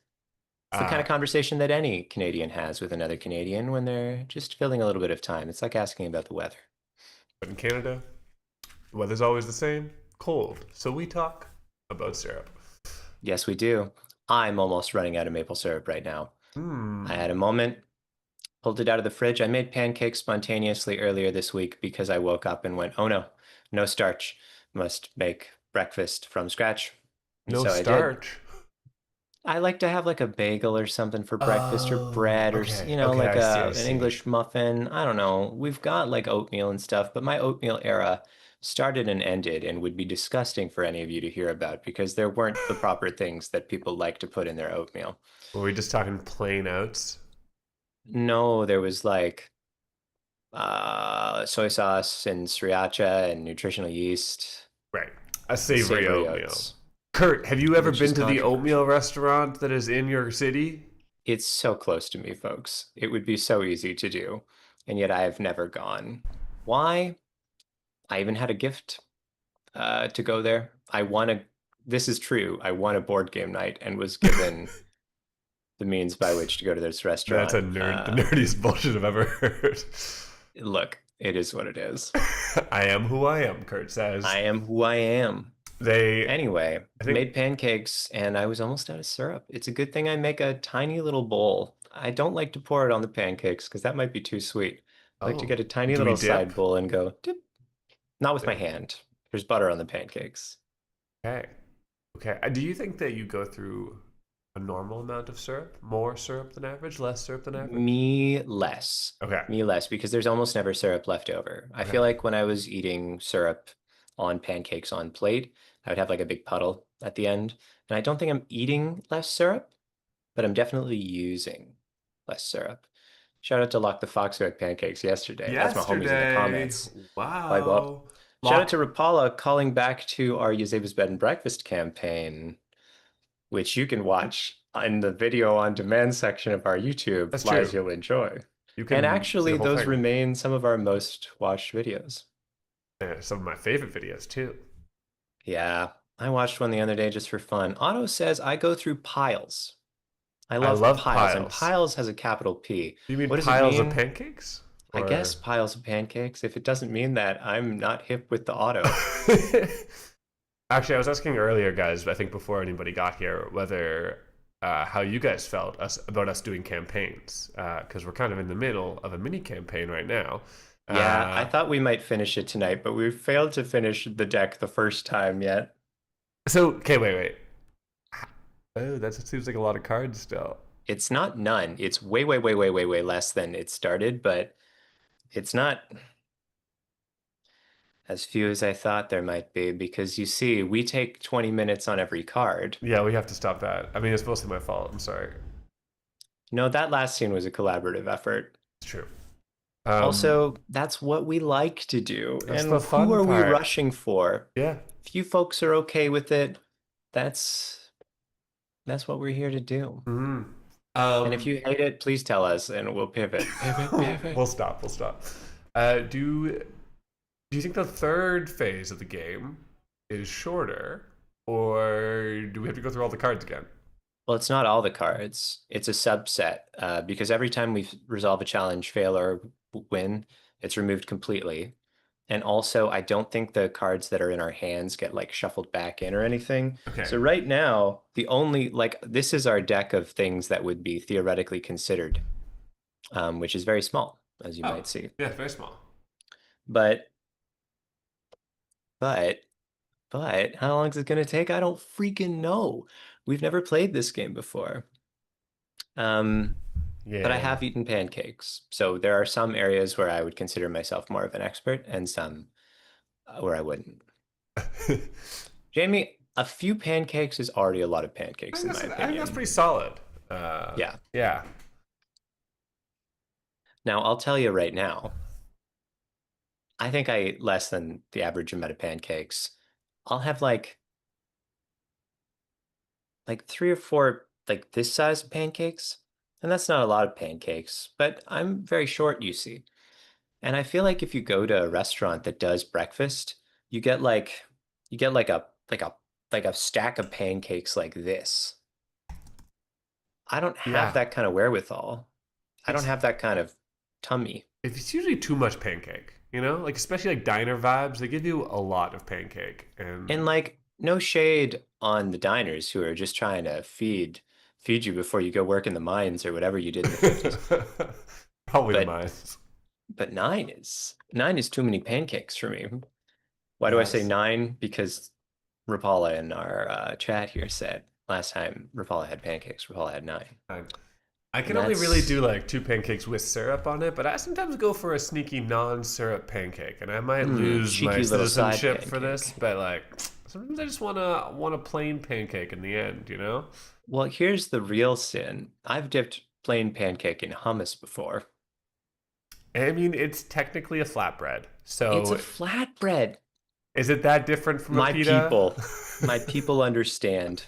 It's the kind of conversation that any Canadian has with another Canadian when they're just filling a little bit of time. It's like asking about the weather. But in Canada, the weather's always the same, cold. So we talk about syrup. Yes, we do. I'm almost running out of maple syrup right now. I had a moment, pulled it out of the fridge. I made pancakes spontaneously earlier this week because I woke up and went, oh no, no starch. Must make breakfast from scratch. And No so I did. starch. I like to have like a bagel or something for breakfast or bread or, okay. you know, Okay, like I an see. English muffin. I don't know. We've got like oatmeal and stuff, but my oatmeal era started and ended and would be disgusting for any of you to hear about because there weren't the proper things that people like to put in their oatmeal. Were we just talking plain oats? No, there was like soy sauce and sriracha and nutritional yeast. Right. A savory oatmeal. oats. Kurt, have you ever Which been is to the oatmeal controversial. restaurant that is in your city? It's so close to me, folks. It would be so easy to do, and yet I have never gone. Why? I even had a gift to go there. This is true. I won a board game night and was given the means by which to go to this restaurant. That's the nerdiest bullshit I've ever heard. Look, it is what it is. I am who I am, Kurt says. I am who I am. Anyway, I think- made pancakes and I was almost out of syrup. It's a good thing I make a tiny little bowl. I don't like to pour it on the pancakes because that might be too sweet. I like to get a tiny Do we little side dip? bowl and go dip. Not with my Dip. hand. There's butter on the pancakes. Okay. Okay. Do you think that you go through a normal amount of syrup? More syrup than average? Less syrup than average? Me less. Okay. Me less because there's almost never syrup left over. I feel like when I was eating syrup on pancakes on plate, I would have like a big puddle at the end. And I don't think I'm eating less syrup, but I'm definitely using less syrup. Shout out to Lock the Fox who had pancakes yesterday. That's my homies in the comments. Like, well, shout out to Rapala calling back to our Yoseba's Bed and Breakfast campaign, which you can watch in the video on demand section of our YouTube. That's Lies true. you'll enjoy. You can And see the actually, whole those thing. remain some of our most watched videos. Yeah, some of my favorite videos too. Yeah, I watched one the other day just for fun. Otto says I go through piles. I love love piles, and piles. piles has a capital P. Do you mean What does it piles of mean? pancakes? I Or- guess piles of pancakes. If it doesn't mean that, I'm not hip with the Otto. Actually, I was asking earlier, guys, I think before anybody got here, whether how you guys felt about us doing campaigns, because we're kind of in the middle of a mini campaign right now. Yeah, I thought we might finish it tonight, but we failed to finish the deck the first time yet. So, okay, wait. Oh, that seems like a lot of cards still. It's not none. It's way, way, way, way, way, way less than it started, but It's not as few as I thought there might be because you see, we take 20 minutes on every card. Yeah, we have to stop that. I mean, it's mostly my fault. I'm sorry. No, that last scene was a collaborative effort. It's true. Also, that's what we like to do. That's the And who fun are we part. rushing for? Yeah. If you folks are okay with it, that's what we're here to do. Mhm. And if you hate it, please tell us and we'll pivot. Pivot. We'll stop. We'll stop. Do you think the third phase of the game is shorter, or do we have to go through all the cards again? Well, it's not all the cards. It's a subset because every time we resolve a challenge, fail or win, it's removed completely. And also, I don't think the cards that are in our hands get like shuffled back in or anything. Okay. So right now, the only like this is our deck of things that would be theoretically considered, which is very small, as you might see. Yeah, very small. But but but how long is it going to take? I don't freaking know. We've never played this game before. Yeah. But I have eaten pancakes. So there are some areas where I would consider myself more of an expert and some where I wouldn't. Jamie, a few pancakes is already a lot of pancakes in my I think opinion. that's pretty solid. Yeah. Yeah. Now, I'll tell you right now, I think I eat less than the average amount of pancakes. I'll have like three or four like this size of pancakes. And that's not a lot of pancakes, but I'm very short, you see. And I feel like if you go to a restaurant that does breakfast, you get like a stack of pancakes like this. I don't have Yeah. that kind of wherewithal. I don't It's have that kind of tummy. it's usually too much pancake, you know? Like especially like diner vibes, they give you a lot of pancake And like no shade on the diners who are just trying to feed you before you go work in the mines or whatever you did in the 50s. Probably the But mines. but nine is too many pancakes for me. Why do I say Yes. nine? Because Rapala in our chat here said last time Rapala had pancakes, Rapala had nine. I And can only really that's do like two pancakes with syrup on it, but I sometimes go for a sneaky non-syrup pancake, and I might lose my cheeky little side citizenship for this. pancake. But like, sometimes I just want a plain pancake in the end, you know? Well, here's the real sin. I've dipped plain pancake in hummus before. I mean, it's technically a flatbread, It's a so flatbread. is it that different from a My pita? people understand.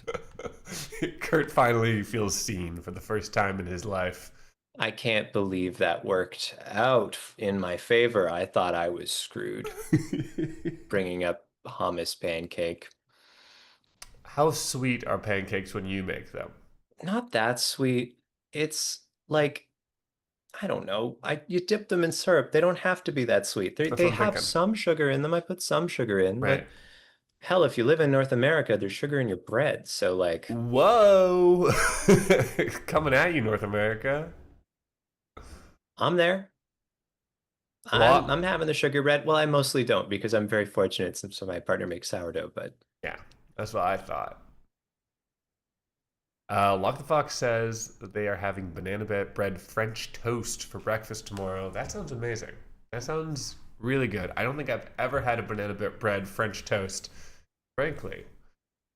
Kurt finally feels seen for the first time in his life. I can't believe that worked out in my favor. I thought I was screwed bringing up hummus pancake. How sweet are pancakes when you make them? Not that sweet. It's like, I don't know. You dip them in syrup. They don't have to be that sweet. That's They what I'm have thinking. some sugar in them. I put some sugar in, Right. but hell, if you live in North America, there's sugar in your bread. So like, Whoa! Coming at you, North America. I'm there. Well, I'm having the sugar bread. Well, I mostly don't because I'm very fortunate since my partner makes sourdough, but yeah, that's what I thought. Lock the Fox says that they are having banana bread French toast for breakfast tomorrow. That sounds amazing. That sounds really good. I don't think I've ever had a banana bread French toast. Frankly,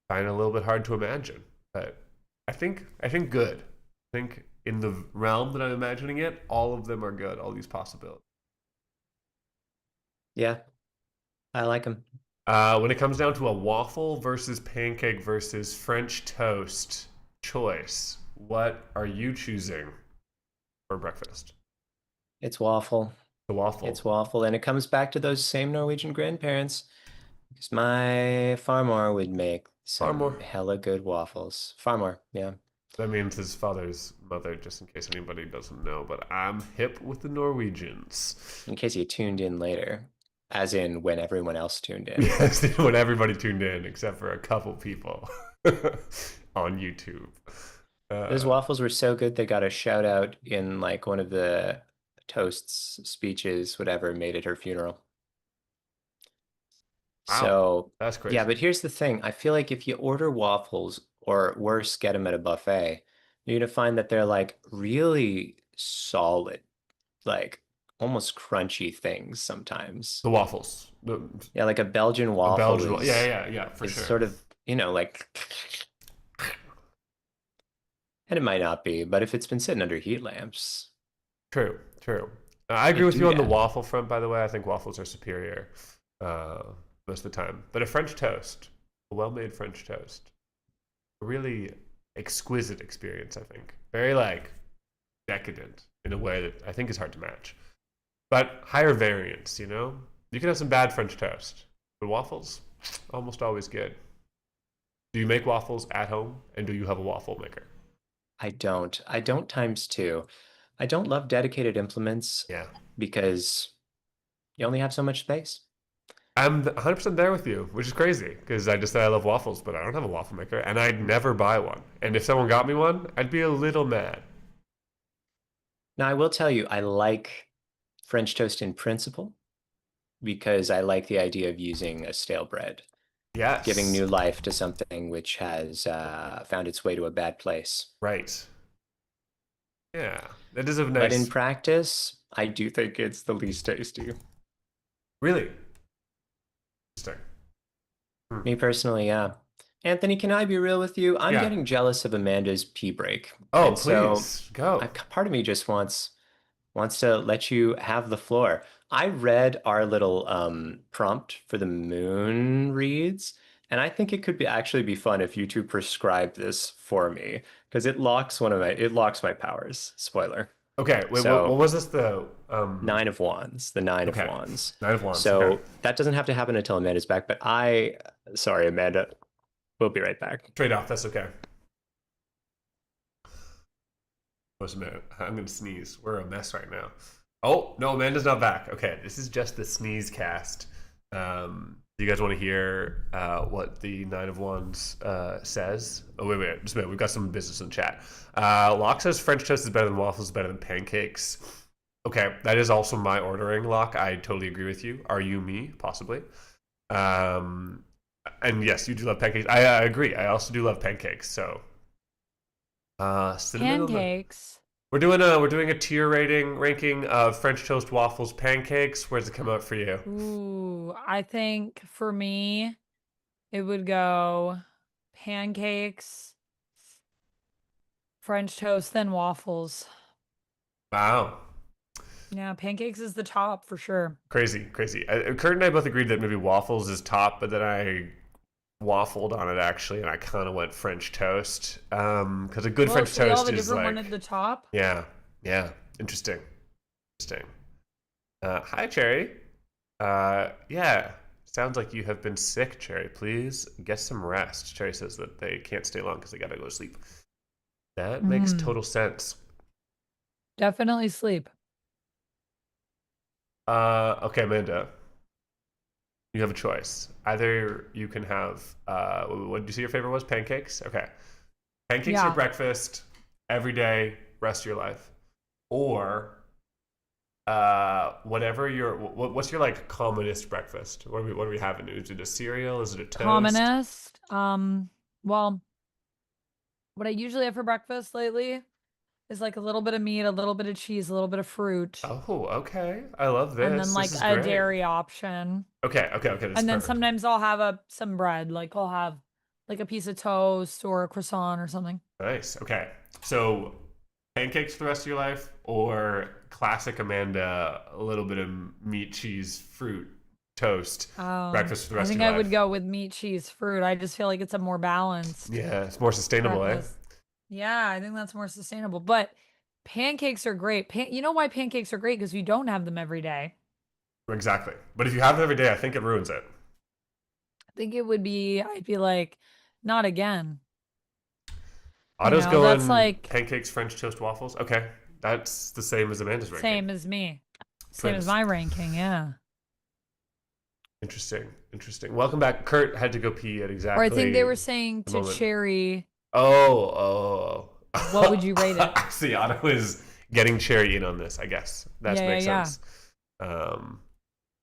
find it a little bit hard to imagine, but I think good. I think in the realm that I'm imagining it, all of them are good. All these possibilities. yeah, I like them. When it comes down to a waffle versus pancake versus French toast choice, what are you choosing for breakfast? It's waffle. The waffle. It's waffle. And it comes back to those same Norwegian grandparents because my farmer would make some Farmor. hella good waffles. Farmer, yeah. That means his father's mother, just in case anybody doesn't know, but I'm hip with the Norwegians. In case you tuned in later, as in when everyone else tuned in. Yes, when everybody tuned in, except for a couple people on YouTube. Those waffles were so good they got a shout out in like one of the toast's speeches, whatever, made at her funeral. Wow, So, that's crazy. yeah, but here's the thing. I feel like if you order waffles, or worse, get them at a buffet, you're gonna find that they're like really solid, like almost crunchy things sometimes. The waffles. Yeah, like a Belgian A waffle Belgian. is For is sure. sort of, like, and it might not be, but if it's been sitting under heat lamps, True, true. I a agree with you on the doodad. waffle front, by the way. I think waffles are superior uh, most of the time. But a French toast, a well made French toast, a really exquisite experience, I think. Very, like, decadent in a way that I think is hard to match. But higher variance, you know? You can have some bad French toast, but waffles, almost always good. Do you make waffles at home? And do you have a waffle maker? I don't. I don't times two. I don't love dedicated implements Yeah. because you only have so much space. I'm 100% there with you, which is crazy because I just said I love waffles, but I don't have a waffle maker and I'd never buy one. And if someone got me one, I'd be a little mad. Now, I will tell you, I like French toast in principle because I like the idea of using a stale bread, giving Yes. new life to something which has found its way to a bad place. Right. Yeah. That is a But in nice. practice, I do think it's the least tasty. Really interesting. Hmm. Me personally, yeah. Anthony, can I be real with you? I'm Yeah. getting jealous of Amanda's pee break. Oh, And so please go. part of me just wants to let you have the floor. I read our little prompt for the moon reads, and I think it could be actually be fun if you two prescribe this for me because it locks my powers. Spoiler. Okay. Wait. What So was this? The Nine of Wands, the Nine of Okay. Wands. Nine of Wands. Okay. So that doesn't have to happen until Amanda's back, but sorry, Amanda, we'll be right back. Trade off. That's okay. Wait a minute. I'm gonna sneeze. We're a mess right now. Oh no, Amanda's not back. Okay, this is just the sneeze cast. Do you guys want to hear what the Nine of Wands says? Oh wait, just a minute. We've got some business in the chat. Locke says French toast is better than waffles, is better than pancakes. Okay, that is also my ordering, Locke. I totally agree with you. Are you me? Possibly. And yes, you do love pancakes. I agree. I also do love pancakes. So, cinnamon on the. Pancakes. We're doing a tier ranking of French toast, waffles, pancakes. Where's it come out for you? Ooh, I think for me, it would go pancakes, French toast, then waffles. Wow, Yeah, pancakes is the top for sure. crazy. Kurt and I both agreed that maybe waffles is top, but then I waffled on it actually, and I kind of went French toast. Because a good Well, French so we all toast have a is different like, one at the top. yeah, interesting. Hi, Cherry. Yeah. Sounds like you have been sick, Cherry. Please get some rest. Cherry says that they can't stay long because they gotta go to sleep. That makes total sense. Definitely sleep. Okay, Amanda. You have a choice. Either you can have what did you say your favorite was? Pancakes? Okay. Pancakes for Yeah. breakfast every day, rest of your life. Or whatever what's your like commonest breakfast? What are we having? Is it a cereal? Is it a toast? Commonest. Well, what I usually have for breakfast lately is like a little bit of meat, a little bit of cheese, a little bit of fruit, Oh, okay. I love this. and then like This is a great. dairy option. Okay. That's And then perfect. sometimes I'll have some bread, like I'll have like a piece of toast or a croissant or something. Nice. Okay. So pancakes for the rest of your life, or classic Amanda, a little bit of meat, cheese, fruit, toast, breakfast for the I rest of think your I life. would go with meat, cheese, fruit. I just feel like it's a more balanced Yeah, it's more sustainable, breakfast. Yeah, I think that's more sustainable. But pancakes are great. You know why pancakes are great? Because you don't have them every day. Exactly. But if you have it every day, I think it ruins it. I think I'd be like, not again. Otto's That's going like pancakes, French toast, waffles. Okay, that's the same as Amanda's ranking. same as me. Same as Twins. my ranking, yeah. Interesting. Welcome back. Kurt had to go pee at exactly. Or I think they were saying the to moment. Cherry, Oh. what would you rate it? See, Otto is getting Cherry in on this, I guess. That makes sense.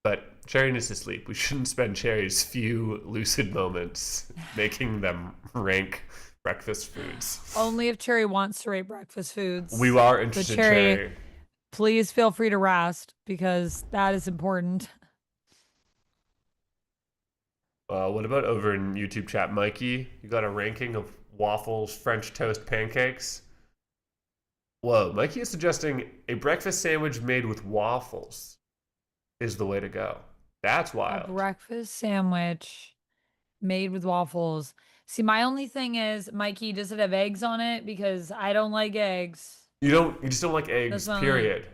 But Cherry needs to sleep. We shouldn't spend Cherry's few lucid moments making them rank breakfast foods. Only if Cherry wants to rate breakfast foods. We are interested in Cherry, Cherry. please feel free to rest because that is important. What about over in YouTube chat, Mikey? You got a ranking of waffles, French toast, pancakes? Whoa, Mikey is suggesting a breakfast sandwich made with waffles is the way to go. That's A wild. breakfast sandwich made with waffles. See, my only thing is, Mikey, does it have eggs on it? Because I don't like eggs. You just don't like eggs, That's my only- period.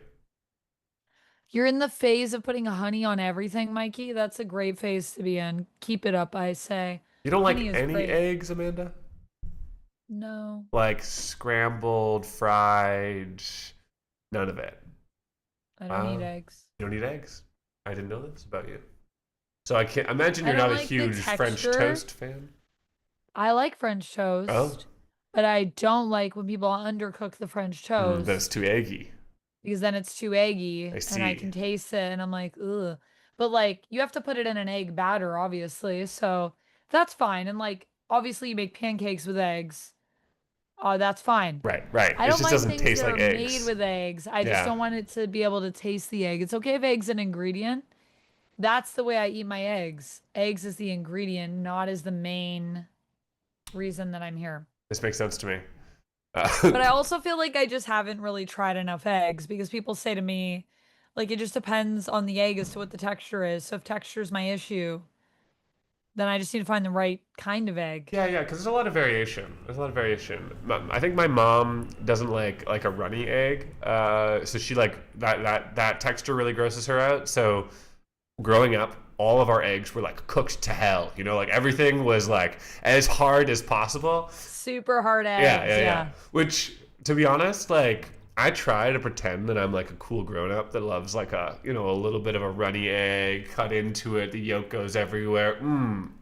You're in the phase of putting honey on everything, Mikey. That's a great phase to be in. Keep it up, I say. You don't Honey like is any great. eggs, Amanda? No. Like scrambled, fried, none of it. I don't eat eggs. You don't eat eggs. I didn't know this about you. So I can't imagine I you're don't not a like the huge French texture. toast fan. I like French toast, Oh, but I don't like when people undercook the French toast that's too eggy. because then it's too eggy I and I see. can taste it and I'm like, ugh. But like, you have to put it in an egg batter, obviously. So that's fine. And like, obviously, you make pancakes with eggs. That's fine. Right. I It don't just mind doesn't things taste that like are eggs. made with eggs. I just Yeah. don't want it to be able to taste the egg. It's okay if egg's an ingredient. That's the way I eat my eggs. Eggs is the ingredient, not as the main reason that I'm here. This makes sense to me. But I also feel like I just haven't really tried enough eggs because people say to me, like, it just depends on the egg as to what the texture is. So if texture is my issue, then I just need to find the right kind of egg. Yeah, because there's a lot of variation. I think my mom doesn't like a runny egg, so she like that texture really grosses her out. So growing up, all of our eggs were like cooked to hell. You know, like everything was like as hard as possible. Super hard eggs. Yeah. Which, to be honest, like I try to pretend that I'm like a cool grown up that loves like a little bit of a runny egg, cut into it, the yolk goes everywhere.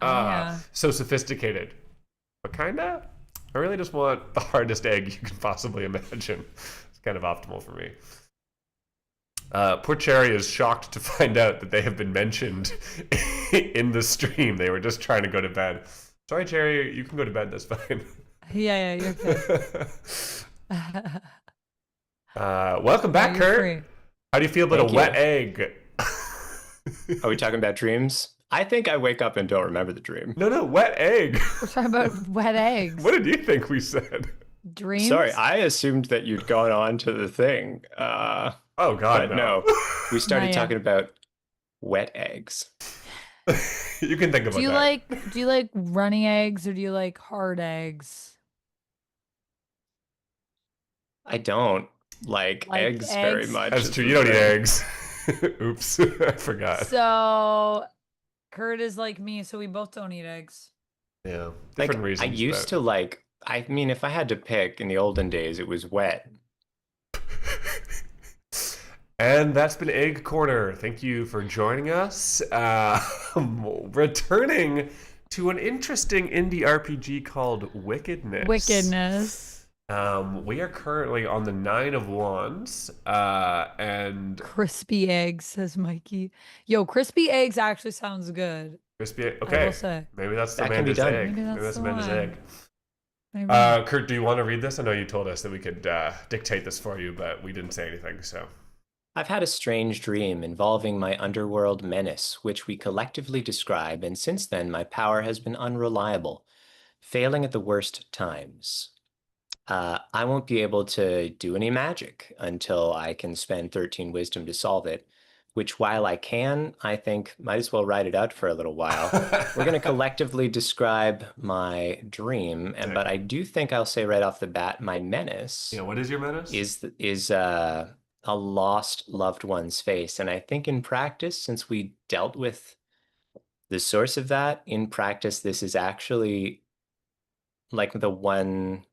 Yeah. So sophisticated. But kinda, I really just want the hardest egg you can possibly imagine. It's kind of optimal for me. Poor Cherry is shocked to find out that they have been mentioned in the stream. They were just trying to go to bed. Sorry, Cherry, you can go to bed. That's fine. Yeah, you're okay. Welcome back, you're Kurt. free. How do you feel about Thank a you. wet egg? Are we talking about dreams? I think I wake up and don't remember the dream. No, wet egg. We're talking about wet eggs. What did you think we said? Dreams? Sorry, I assumed that you'd gone on to the thing. Oh God, But no. We started Not yet. talking about wet eggs. You can think about Do you that. do you like runny eggs or do you like hard eggs? I don't like eggs very eggs? much. That's is true. the You don't eat thing. eggs. Oops, I forgot. So Kurt is like me, so we both don't eat eggs. Yeah, Like, different reasons. I used to like, I mean, if I had to pick in the olden days, it was wet. And that's been Egg Corner. Thank you for joining us. Returning to an interesting indie RPG called Wickedness. Wickedness. We are currently on the 9 of Wands, and Crispy eggs, says Mikey. Yo, crispy eggs actually sounds good. crispy. I Okay, will say. maybe that's That can be Amanda's done. egg. Maybe that's the Amanda's one. egg. Maybe. Kurt, do you want to read this? I know you told us that we could dictate this for you, but we didn't say anything. So I've had a strange dream involving my underworld menace, which we collectively describe, and since then my power has been unreliable, failing at the worst times. I won't be able to do any magic until I can spend 13 wisdom to solve it, which while I can, I think might as well ride it out for a little while. We're going to collectively describe my dream, but I do think I'll say right off the bat, my menace what is your menace? is a lost loved one's face. And I think in practice, since we dealt with the source of that, in practice, this is actually like the one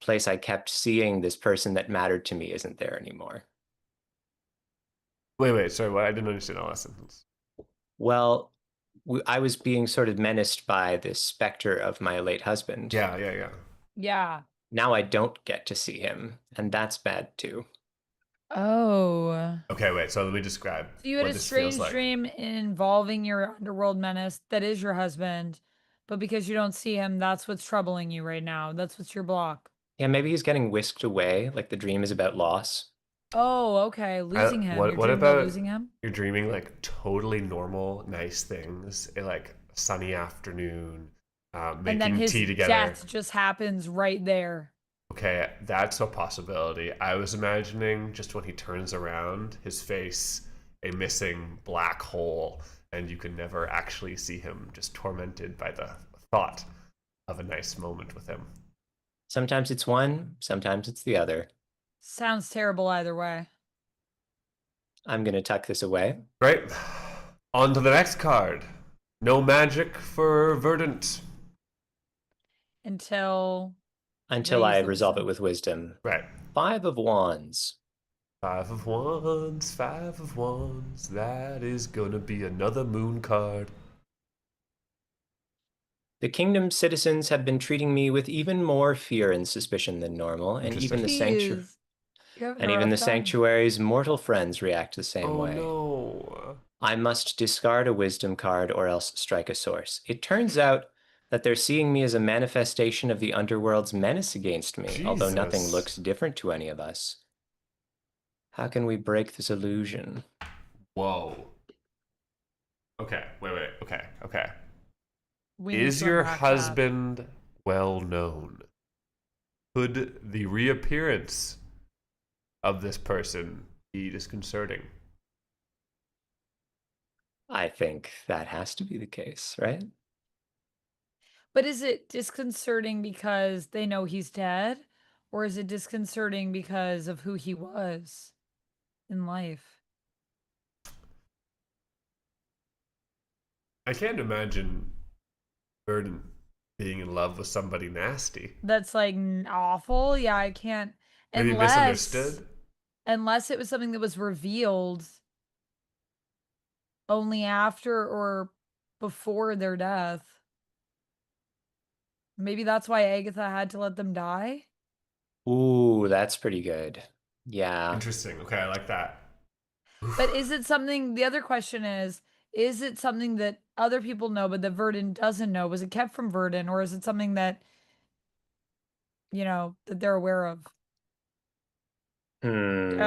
place I kept seeing this person that mattered to me isn't there anymore. Wait, sorry, what? I didn't understand all that sentence. Well, I was being sort of menaced by this specter of my late husband. Yeah. Yeah. Now I don't get to see him, and that's bad too. Oh. Okay, wait. So let me describe. So you had what a this strange feels like. dream involving your underworld menace that is your husband, but because you don't see him, that's what's troubling you right now. That's what's your block. Yeah, maybe he's getting whisked away, like the dream is about loss. Oh, okay. Losing him. You're What dreaming about about losing him? you're dreaming like totally normal, nice things, like a sunny afternoon, And then making his tea together. death just happens right there. Okay, that's a possibility. I was imagining just when he turns around, his face a missing black hole, and you can never actually see him, just tormented by the thought of a nice moment with him. Sometimes it's one, sometimes it's the other. Sounds terrible either way. I'm going to tuck this away. Right. On to the next card. No magic for Verdant. Until Until ways I that resolve was it with wisdom. Right. 5 of Wands. 5 of Wands, 5 of Wands. That is gonna be another moon card. The kingdom's citizens have been treating me with even more fear and suspicion than normal, and even the sanctuary. Jeez. You're having And a even rough the time. sanctuary's mortal friends react the same Oh way. no. I must discard a wisdom card or else strike a source. It turns out that they're seeing me as a manifestation of the underworld's menace against me, although nothing Jesus. looks different to any of us. How can we break this illusion? Whoa. Okay, wait. Okay. We need Is to your unpack that. husband well known? Could the reappearance of this person be disconcerting? I think that has to be the case, right? But is it disconcerting because they know he's dead? Or is it disconcerting because of who he was in life? I can't imagine Verdant being in love with somebody nasty. That's like awful. Yeah, I can't. Maybe misunderstood? Unless it was something that was revealed only after or before their death. Maybe that's why Agatha had to let them die. Ooh, that's pretty good. Yeah. Interesting. Okay, I like that. But is it something, the other question is it something that other people know but that Verdon doesn't know? Was it kept from Verdon, or is it something that, that they're aware of? Hmm.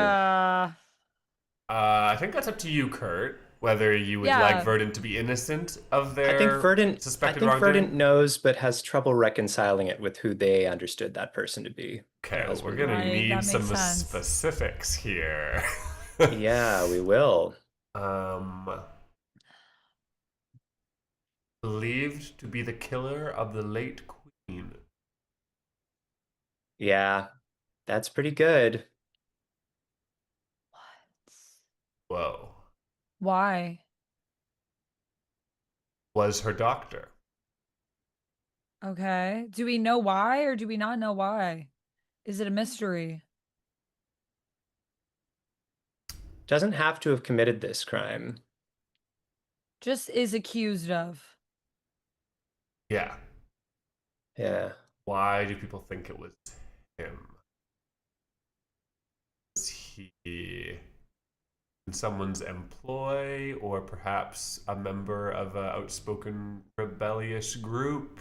I think that's up to you, Kurt, whether you would like Yeah. Verdant to be innocent of I think their Verdant suspected wrongdoing. knows but has trouble reconciling it with who they understood that person to be. Okay, Their we're husband. gonna Right, need that some makes sense. specifics here. Yeah, we will. Believed to be the killer of the late queen. Yeah, that's pretty good. Whoa. Why? Was her doctor. Okay. Do we know why or do we not know why? Is it a mystery? Doesn't have to have committed this crime. Just is accused of. Yeah. Yeah. Why do people think it was him? Was he in someone's employ, or perhaps a member of an outspoken rebellious group?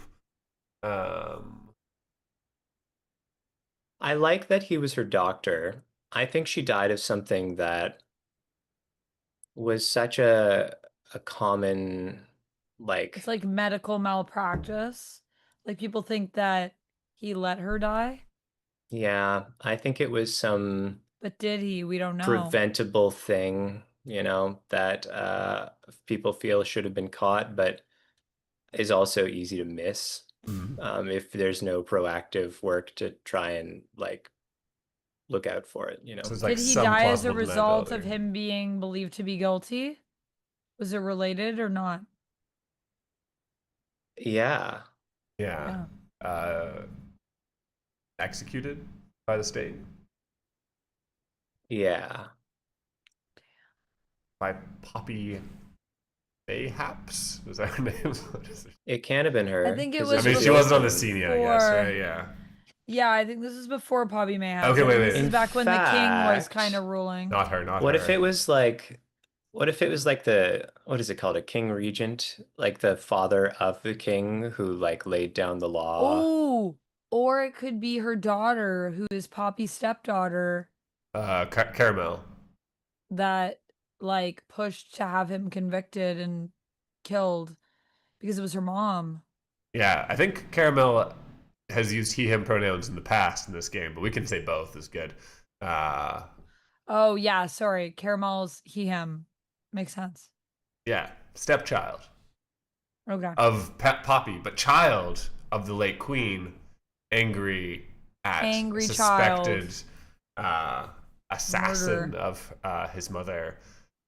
I like that he was her doctor. I think she died of something that was such a common It's like like medical malpractice. Like people think that he let her die, yeah, I think it was some but did he? We don't know. preventable thing, that people feel should have been caught, but is also easy to miss if there's no proactive work to try and like look out for it, So it's like Did he some die as a plausible result of deniability. him being believed to be guilty? Was it related or not? Yeah. Yeah. Executed by the state. Yeah. By Poppy Mayhaps? Is that her name? It can have been her. I think it 'cause was I mean, it's she wasn't on the guilty. scene yet, I guess, before- right? Yeah. Yeah, I think this is before Poppy Mayhaps. Okay, I think wait. This is In back when the king was fact, kind of ruling. Not her, not What her. if it was like the what is it called? A king regent? Like the father of the king who like laid down the law. Oh, or it could be her daughter, who is Poppy's stepdaughter, Caramel. that like pushed to have him convicted and killed because it was her mom. Yeah, I think Caramel has used he/him pronouns in the past in this game, but we can say both is good. Uh, Oh yeah, sorry. Caramel's he him. Makes sense. yeah, stepchild Okay. of Poppy, but child of the late queen, angry at a Angry child. suspected uh, assassin Murder. of his mother,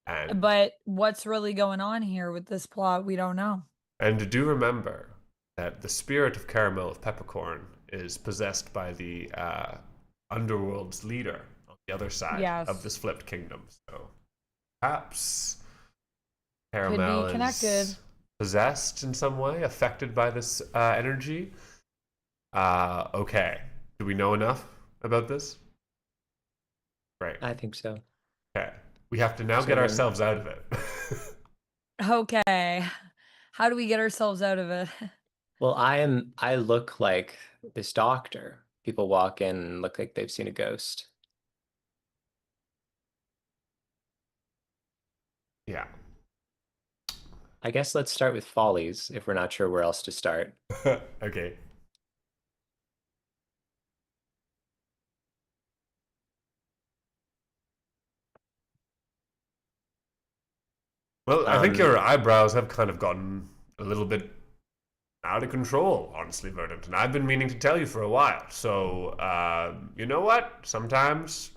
and But what's really going on here with this plot, we don't know. do remember that the spirit of Caramel of Peppercorn is possessed by the underworld's leader on the other side of Yes. this flipped kingdom. So perhaps Could be Caramel connected. is possessed in some way, affected by this energy. Okay. Do we know enough about this? Right. I think so. Okay. We have to now So get then, ourselves out of it. Okay. How do we get ourselves out of it? well, I look like this doctor. People walk in and look like they've seen a ghost. Yeah. I guess let's start with follies if we're not sure where else to start. Okay. Well, I think your Um, eyebrows have kind of gotten a little bit out of control, honestly, Verdant. And I've been meaning to tell you for a while. So, you know what? Sometimes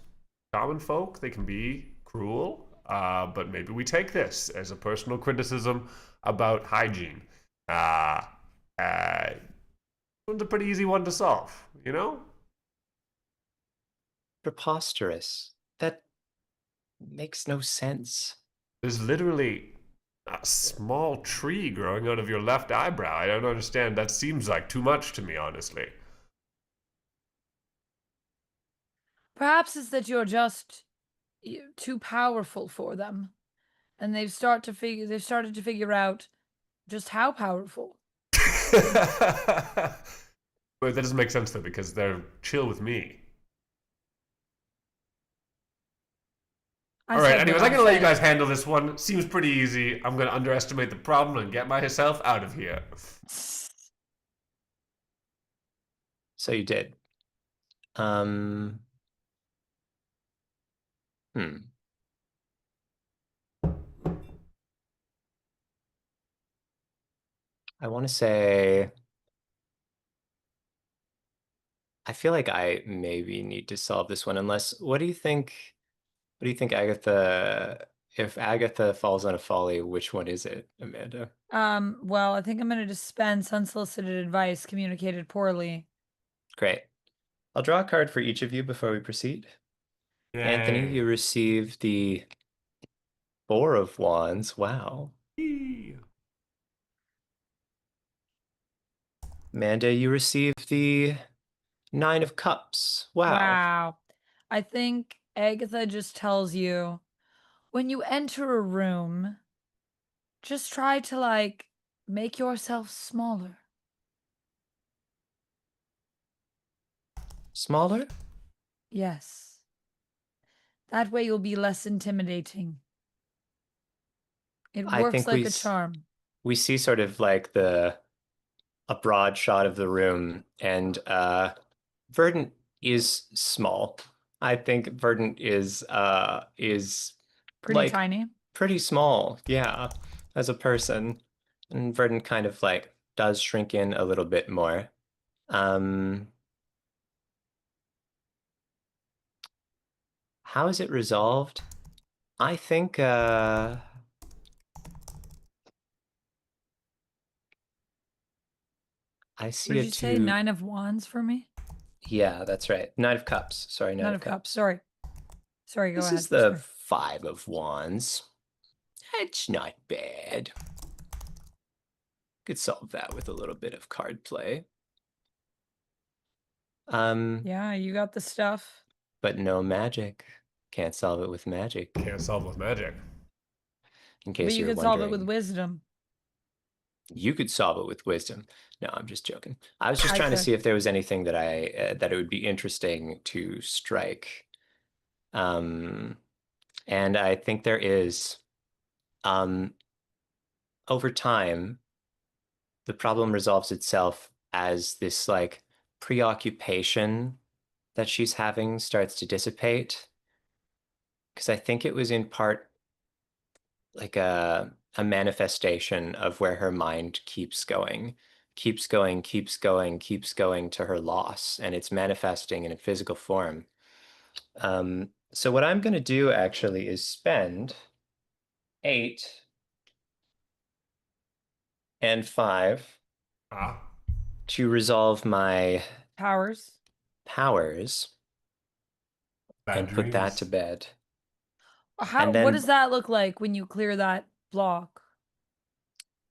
common folk, they can be cruel, but maybe we take this as a personal criticism about hygiene. Uh, uh, one's a pretty easy one to solve, you know? preposterous. That makes no sense. There's literally a small tree growing out of your left eyebrow. I don't understand. That seems like too much to me, honestly. Perhaps it's that you're just too powerful for them, and they've started to figure out just how powerful. But that doesn't make sense though, because they're chill with me. All right, Said what anyways, I'm I gonna let you said. guys handle this one. Seems pretty easy. I'm gonna underestimate the problem and get myself out of here. So you did. Um, hmm. I want to say I feel like I maybe need to solve this one unless what do you think Agatha if Agatha falls on a folly, which one is it, Amanda? Well, I think I'm gonna dispense unsolicited advice communicated poorly. Great. I'll draw a card for each of you before we proceed. Anthony, Yay. you receive the Four of Wands. Wow. Yee. Amanda, you receive the Nine of Cups. Wow. Wow. I think Agatha just tells you when you enter a room, just try to like make yourself smaller. Smaller? Yes. That way you'll be less intimidating. It I works think like a charm. we see sort of like the a broad shot of the room, and Verdant is small. I think Verdant is Pretty like tiny. pretty small, yeah, as a person. And Verdant kind of like does shrink in a little bit more. Um, how is it resolved? I think I What see did a you say? two. 9 of Wands for me? Yeah, that's right. Nine of Cups. Sorry, Nine Nine of of Cups. Cups. Sorry. Sorry, go This ahead. is the Sorry. Five of Wands. It's not bad. Could solve that with a little bit of card play. Yeah, you got the stuff. But no magic. Can't solve it with magic. Can't solve with magic. In But case you you're could solve it with wondering, wisdom. you could solve it with wisdom. No, I'm just joking. I was just I trying to could. see if there was anything that that it would be interesting to strike. And I think there is, um, over time, the problem resolves itself as this like preoccupation that she's having starts to dissipate. Because I think it was in part like a manifestation of where her mind keeps going, keeps going, keeps going, keeps going to her loss, and it's manifesting in a physical form. So what I'm going to do actually is spend 8 and 5 Ah, to resolve my Powers. powers bad and put that to dreams. bed. How? And What then does that look like when you clear that block?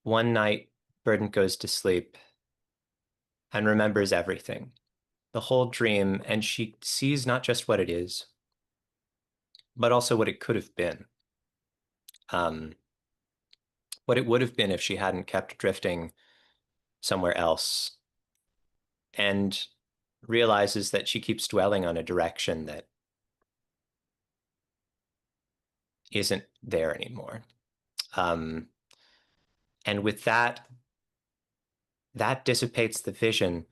one night, Verdant goes to sleep and remembers everything, the whole dream, and she sees not just what it is, but also what it could have been. Um, what it would have been if she hadn't kept drifting somewhere else, and realizes that she keeps dwelling on a direction that isn't there anymore. Um, and with that, that dissipates the vision.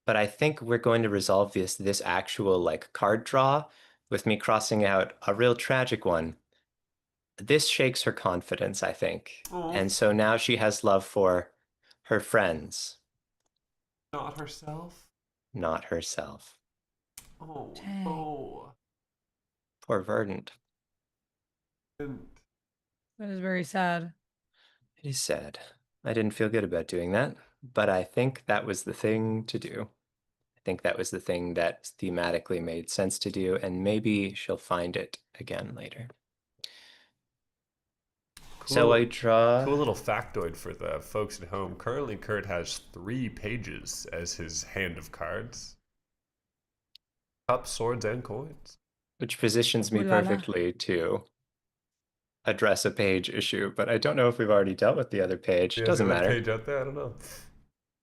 But I think we're going to resolve this actual like card draw with me crossing out a real tragic one. This shakes her confidence, I think. Oh, And so now she has love for her friends, not herself. not herself. Oh Dang. no. Poor Verdant. And That is very sad. It is sad. I didn't feel good about doing that, but I think that was the thing to do. I think that was the thing that thematically made sense to do, and maybe she'll find it again later. So I cool, draw. cool little factoid for the folks at home. Currently, Kurt has 3 pages as his hand of cards: cups, swords, and coins. Which positions me Ooh la la. perfectly to address a page issue, but I don't know if we've already dealt with the other page. Yeah, is the Doesn't other matter. page out there? I don't know.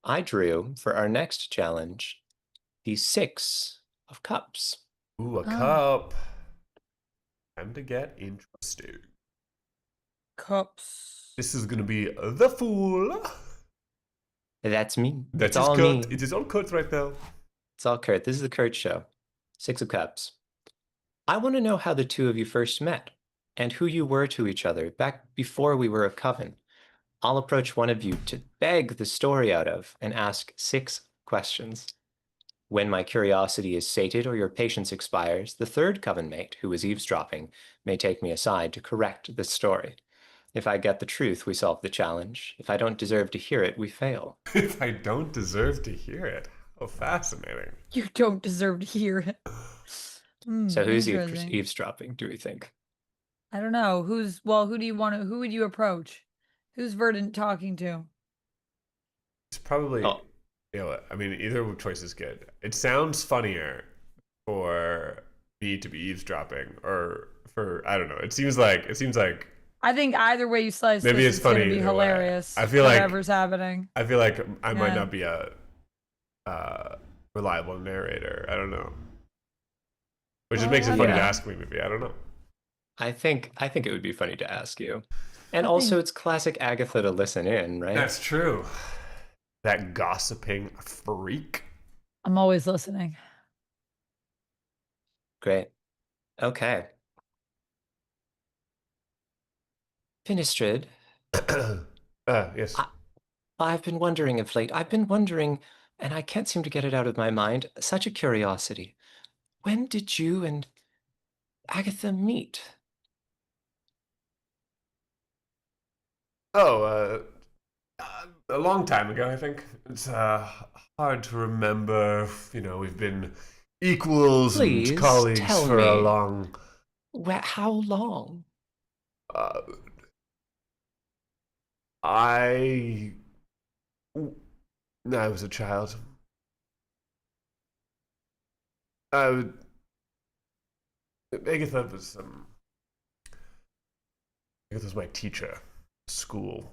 I drew for our next challenge the 6 of Cups. Ooh, a Oh, cup. Time to get interesting. cups. This is gonna be the fool. That's me. That It's is all Kurt. me. It is all Kurt right now. It's all Kurt. This is the Kurt show. 6 of Cups. I want to know how the two of you first met and who you were to each other back before we were a coven. I'll approach one of you to beg the story out of and ask 6 questions. When my curiosity is sated or your patience expires, the third coven mate, who is eavesdropping, may take me aside to correct the story. If I get the truth, we solve the challenge. If I don't deserve to hear it, we fail. If I don't deserve to hear it. How fascinating. You don't deserve to hear it. So who's Interesting. eavesdropping, do we think? I don't know. Who do you want to, who would you approach? Who's Verdant talking to? It's probably, Oh, you know, I mean, either choice is good. It sounds funnier for me to be eavesdropping, or for, I don't know. It seems like I think either way you slice maybe this, it's it's going funny to be either way. hilarious. I feel like Whatever's happening. I feel like I might Yeah. not be a reliable narrator. I don't know. Which just makes it I funny don't to know. ask me. Maybe I don't know. I think it would be funny to ask you. And I also think it's classic Agatha to listen in, right? That's true. That gossiping freak. I'm always listening. Great. Okay. Finistrid, Yes. I, I've been wondering of late. I've been wondering, and I can't seem to get it out of my mind. Such a curiosity. When did you and Agatha meet? Oh, a long time ago, I think. It's hard to remember. You know, we've been equals and Please colleagues tell for a me. long. How long? Uh, I. I was a child. I would. Agatha was Agatha was my teacher. At school.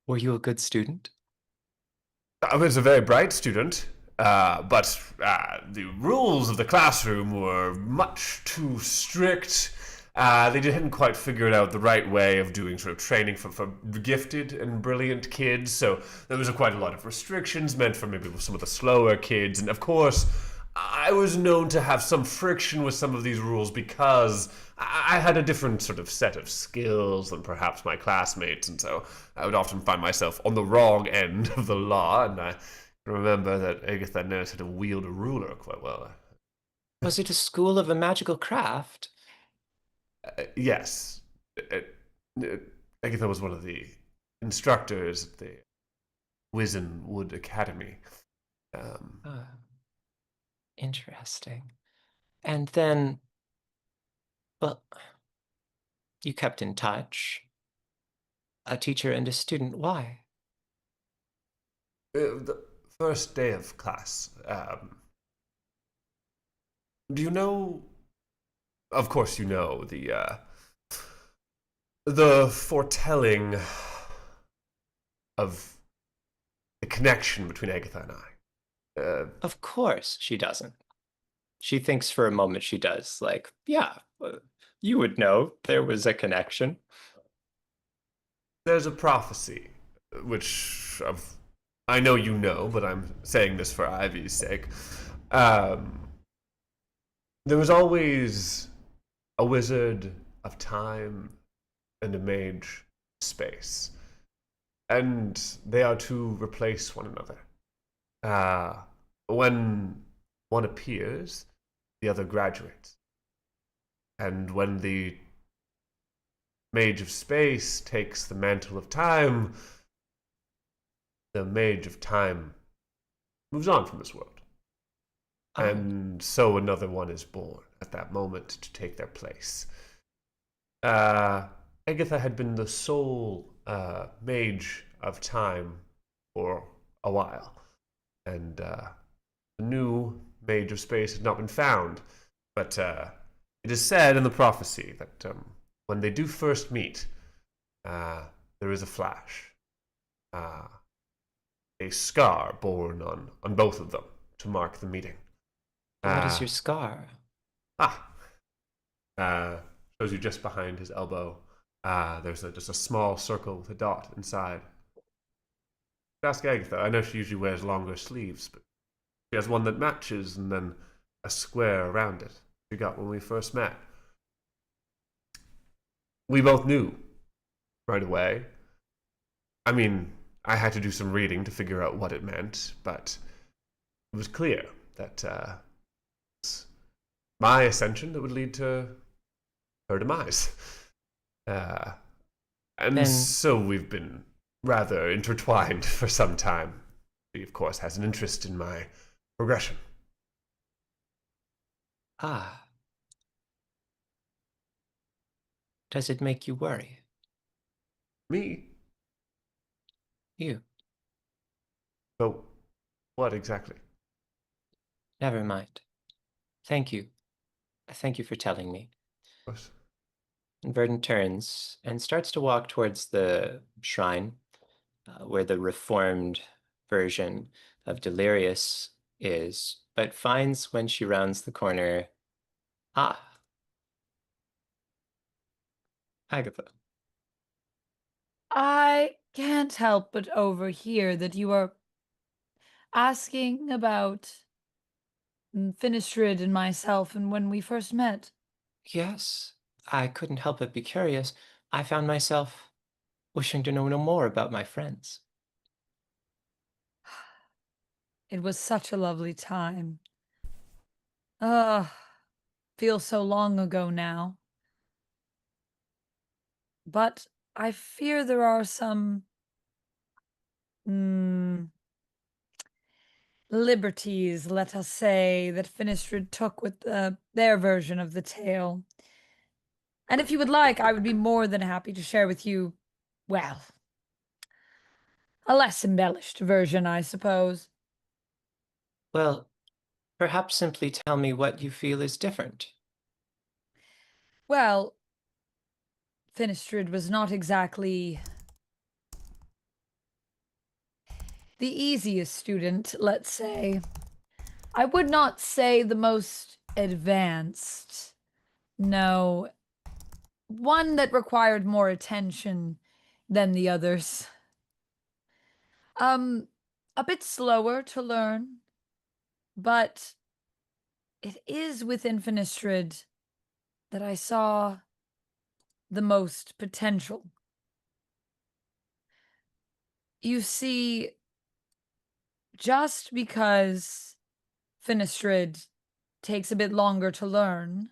Were you a good student? I was a very bright student. But the rules of the classroom were much too strict. They hadn't quite figured out the right way of doing sort of training for gifted and brilliant kids, so there was quite a lot of restrictions meant for maybe some of the slower kids. And of course, I was known to have some friction with some of these rules because I had a different sort of set of skills than perhaps my classmates, and so I would often find myself on the wrong end of the law, and I remember that Agatha knows how to wield a ruler quite well. Was it a school of a magical craft? Yes. Agatha was one of the instructors at the Wizenwood Academy. Ah, interesting. And then, well, you kept in touch. A teacher and a student. Why? The first day of class. Do you know? Of course, you know the foretelling of the connection between Agatha and I. Of course she doesn't. She thinks for a moment she does. Like, yeah, you would know there was a connection. There's a prophecy, which I know you know, but I'm saying this for Ivy's sake. There was always a wizard of time and a mage of space, and they are to replace one another. When one appears, the other graduates. And when the Mage of Space takes the mantle of time, the Mage of Time moves on from this world. Oh, And so another one is born at that moment to take their place. Agatha had been the sole Mage of Time for a while. And the new Mage of Space had not been found. But it is said in the prophecy that when they do first meet, there is a flash, a scar born on both of them to mark the meeting. what is your scar? Shows you just behind his elbow. There's just a small circle with a dot inside. Ask Agatha. I know she usually wears longer sleeves, but she has one that matches and then a square around it. She got when we first met. We both knew right away. I mean, I had to do some reading to figure out what it meant, but it was clear that it's my ascension that would lead to her demise. And Then- so we've been rather intertwined for some time. She, of course, has an interest in my progression. Ah. Does it make you worry? Me? You. But what exactly? Never mind. Thank you. Thank you for telling me. Of course. And Verdant turns and starts to walk towards the shrine where the reformed version of Delirious is, but finds when she rounds the corner, ah, Agatha. I can't help but overhear that you are asking about Finistrid and myself and when we first met. Yes, I couldn't help but be curious. I found myself wishing to know no more about my friends. It was such a lovely time. Ah, feels so long ago now. But I fear there are some liberties, let us say, that Finistrid took with their version of the tale. And if you would like, I would be more than happy to share with you, well, a less embellished version, I suppose. Well, perhaps simply tell me what you feel is different. Well, Finistrid was not exactly the easiest student, let's say. I would not say the most advanced. No, one that required more attention than the others. Um, a bit slower to learn, but it is within Finistrid that I saw the most potential. You see, just because Finistrid takes a bit longer to learn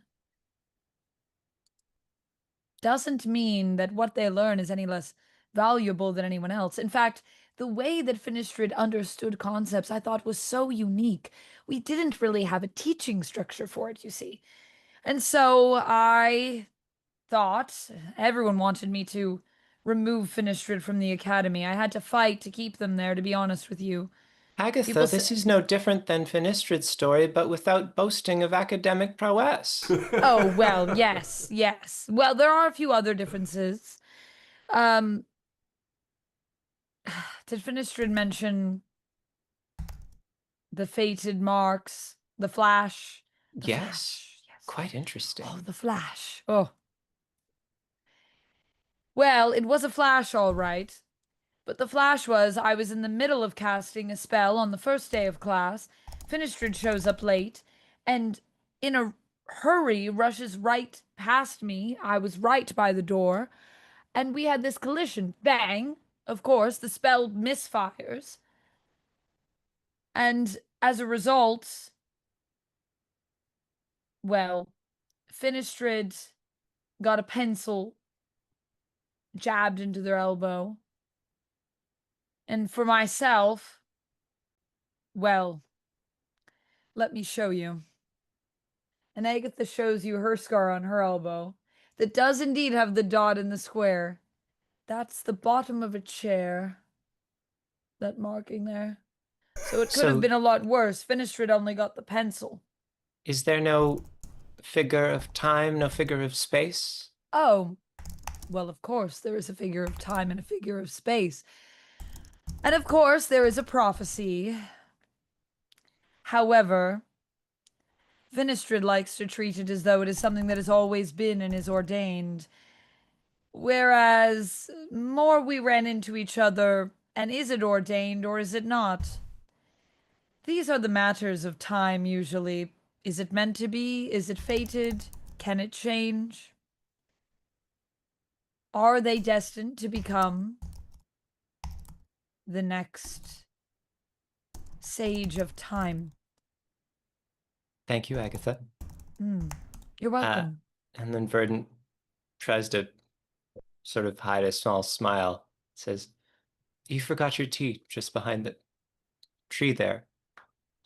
doesn't mean that what they learn is any less valuable than anyone else. In fact, the way that Finistrid understood concepts I thought was so unique. We didn't really have a teaching structure for it, you see. And so I thought everyone wanted me to remove Finistrid from the academy. I had to fight to keep them there, to be honest with you. Agatha, People this say, is no different than Finistrid's story, but without boasting of academic prowess. oh, well, yes, yes. Well, there are a few other differences. Um, did Finistrid mention the fated marks, the flash? The Yes, flash, yes. quite interesting. Oh, the flash. Oh. Well, it was a flash, all right. But the flash was I was in the middle of casting a spell on the first day of class. Finistrid shows up late and in a hurry rushes right past me. I was right by the door. And we had this collision. Bang! Of course, the spell misfires. And as a result, well, Finistrid got a pencil jabbed into their elbow. And for myself, well, let me show you. And Agatha shows you her scar on her elbow that does indeed have the dot in the square. That's the bottom of a chair. That marking there. So it could have So, been a lot worse. Finistrid only got the pencil. is there no figure of time, no figure of space? Oh, well, of course, there is a figure of time and a figure of space. And of course, there is a prophecy. However, Finistrid likes to treat it as though it is something that has always been and is ordained. Whereas, more we ran into each other, and is it ordained or is it not? These are the matters of time, usually. Is it meant to be? Is it fated? Can it change? Are they destined to become the next sage of time? Thank you, Agatha. You're welcome. And then Verdant tries to sort of hide a small smile, says, "You forgot your tea just behind the tree there,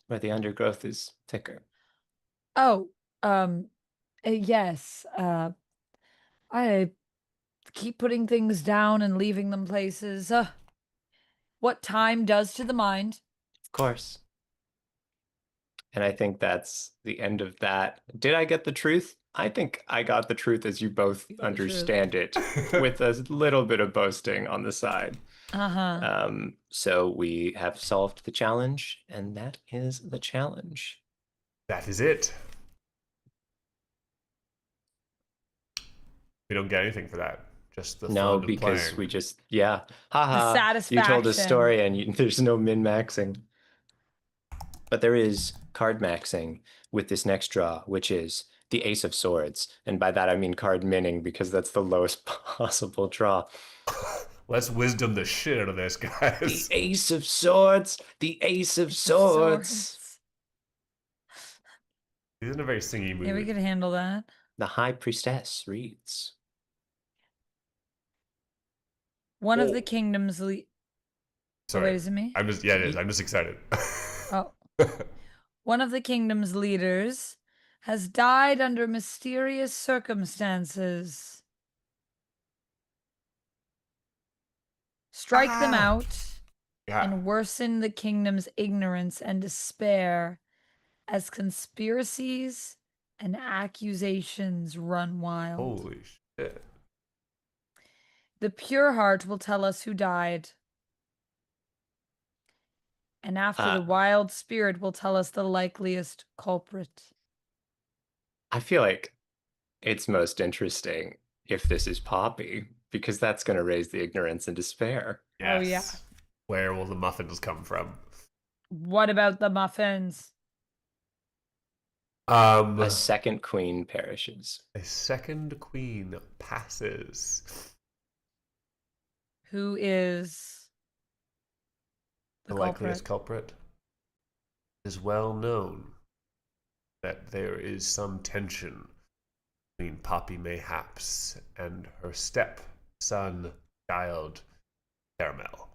where the undergrowth is thicker." Oh, yes. I keep putting things down and leaving them places. What time does to the mind. Of course. And I think that's the end of that. Did I get the truth? I think I got the truth as you both You got the truth. understand it, with a little bit of boasting on the side. Uh-huh. So we have solved the challenge, and that is the challenge. That is it. We don't get anything for that. Just the No, fun of because playing. we just, yeah, haha, The you told a satisfaction. story and there's no min-maxing. But there is card maxing with this next draw, which is the Ace of Swords. And by that I mean card minning, because that's the lowest possible draw. Let's wisdom the shit out of this, The guys. Ace of Swords! The Ace of Swords! He's in a very singy mood. Yeah, we could handle that. The High Priestess reads. One of the kingdom's Sorry. wait, is it me? I'm just, yeah, it is. I'm just excited. Oh. One of the kingdom's leaders has died under mysterious circumstances. Strike them out Yeah. and worsen the kingdom's ignorance and despair as conspiracies and accusations run wild. Holy shit. The pure heart will tell us who died. And after Uh, the wild spirit will tell us the likeliest culprit. I feel like it's most interesting if this is Poppy, because that's going to raise the ignorance and despair. Oh, yeah. Yes. Where will the muffins come from? What about the muffins? A second queen perishes. A second queen passes. Who is the The likeliest culprit? culprit. It is well known that there is some tension between Poppy Mayhaps and her stepson, child, Caramel.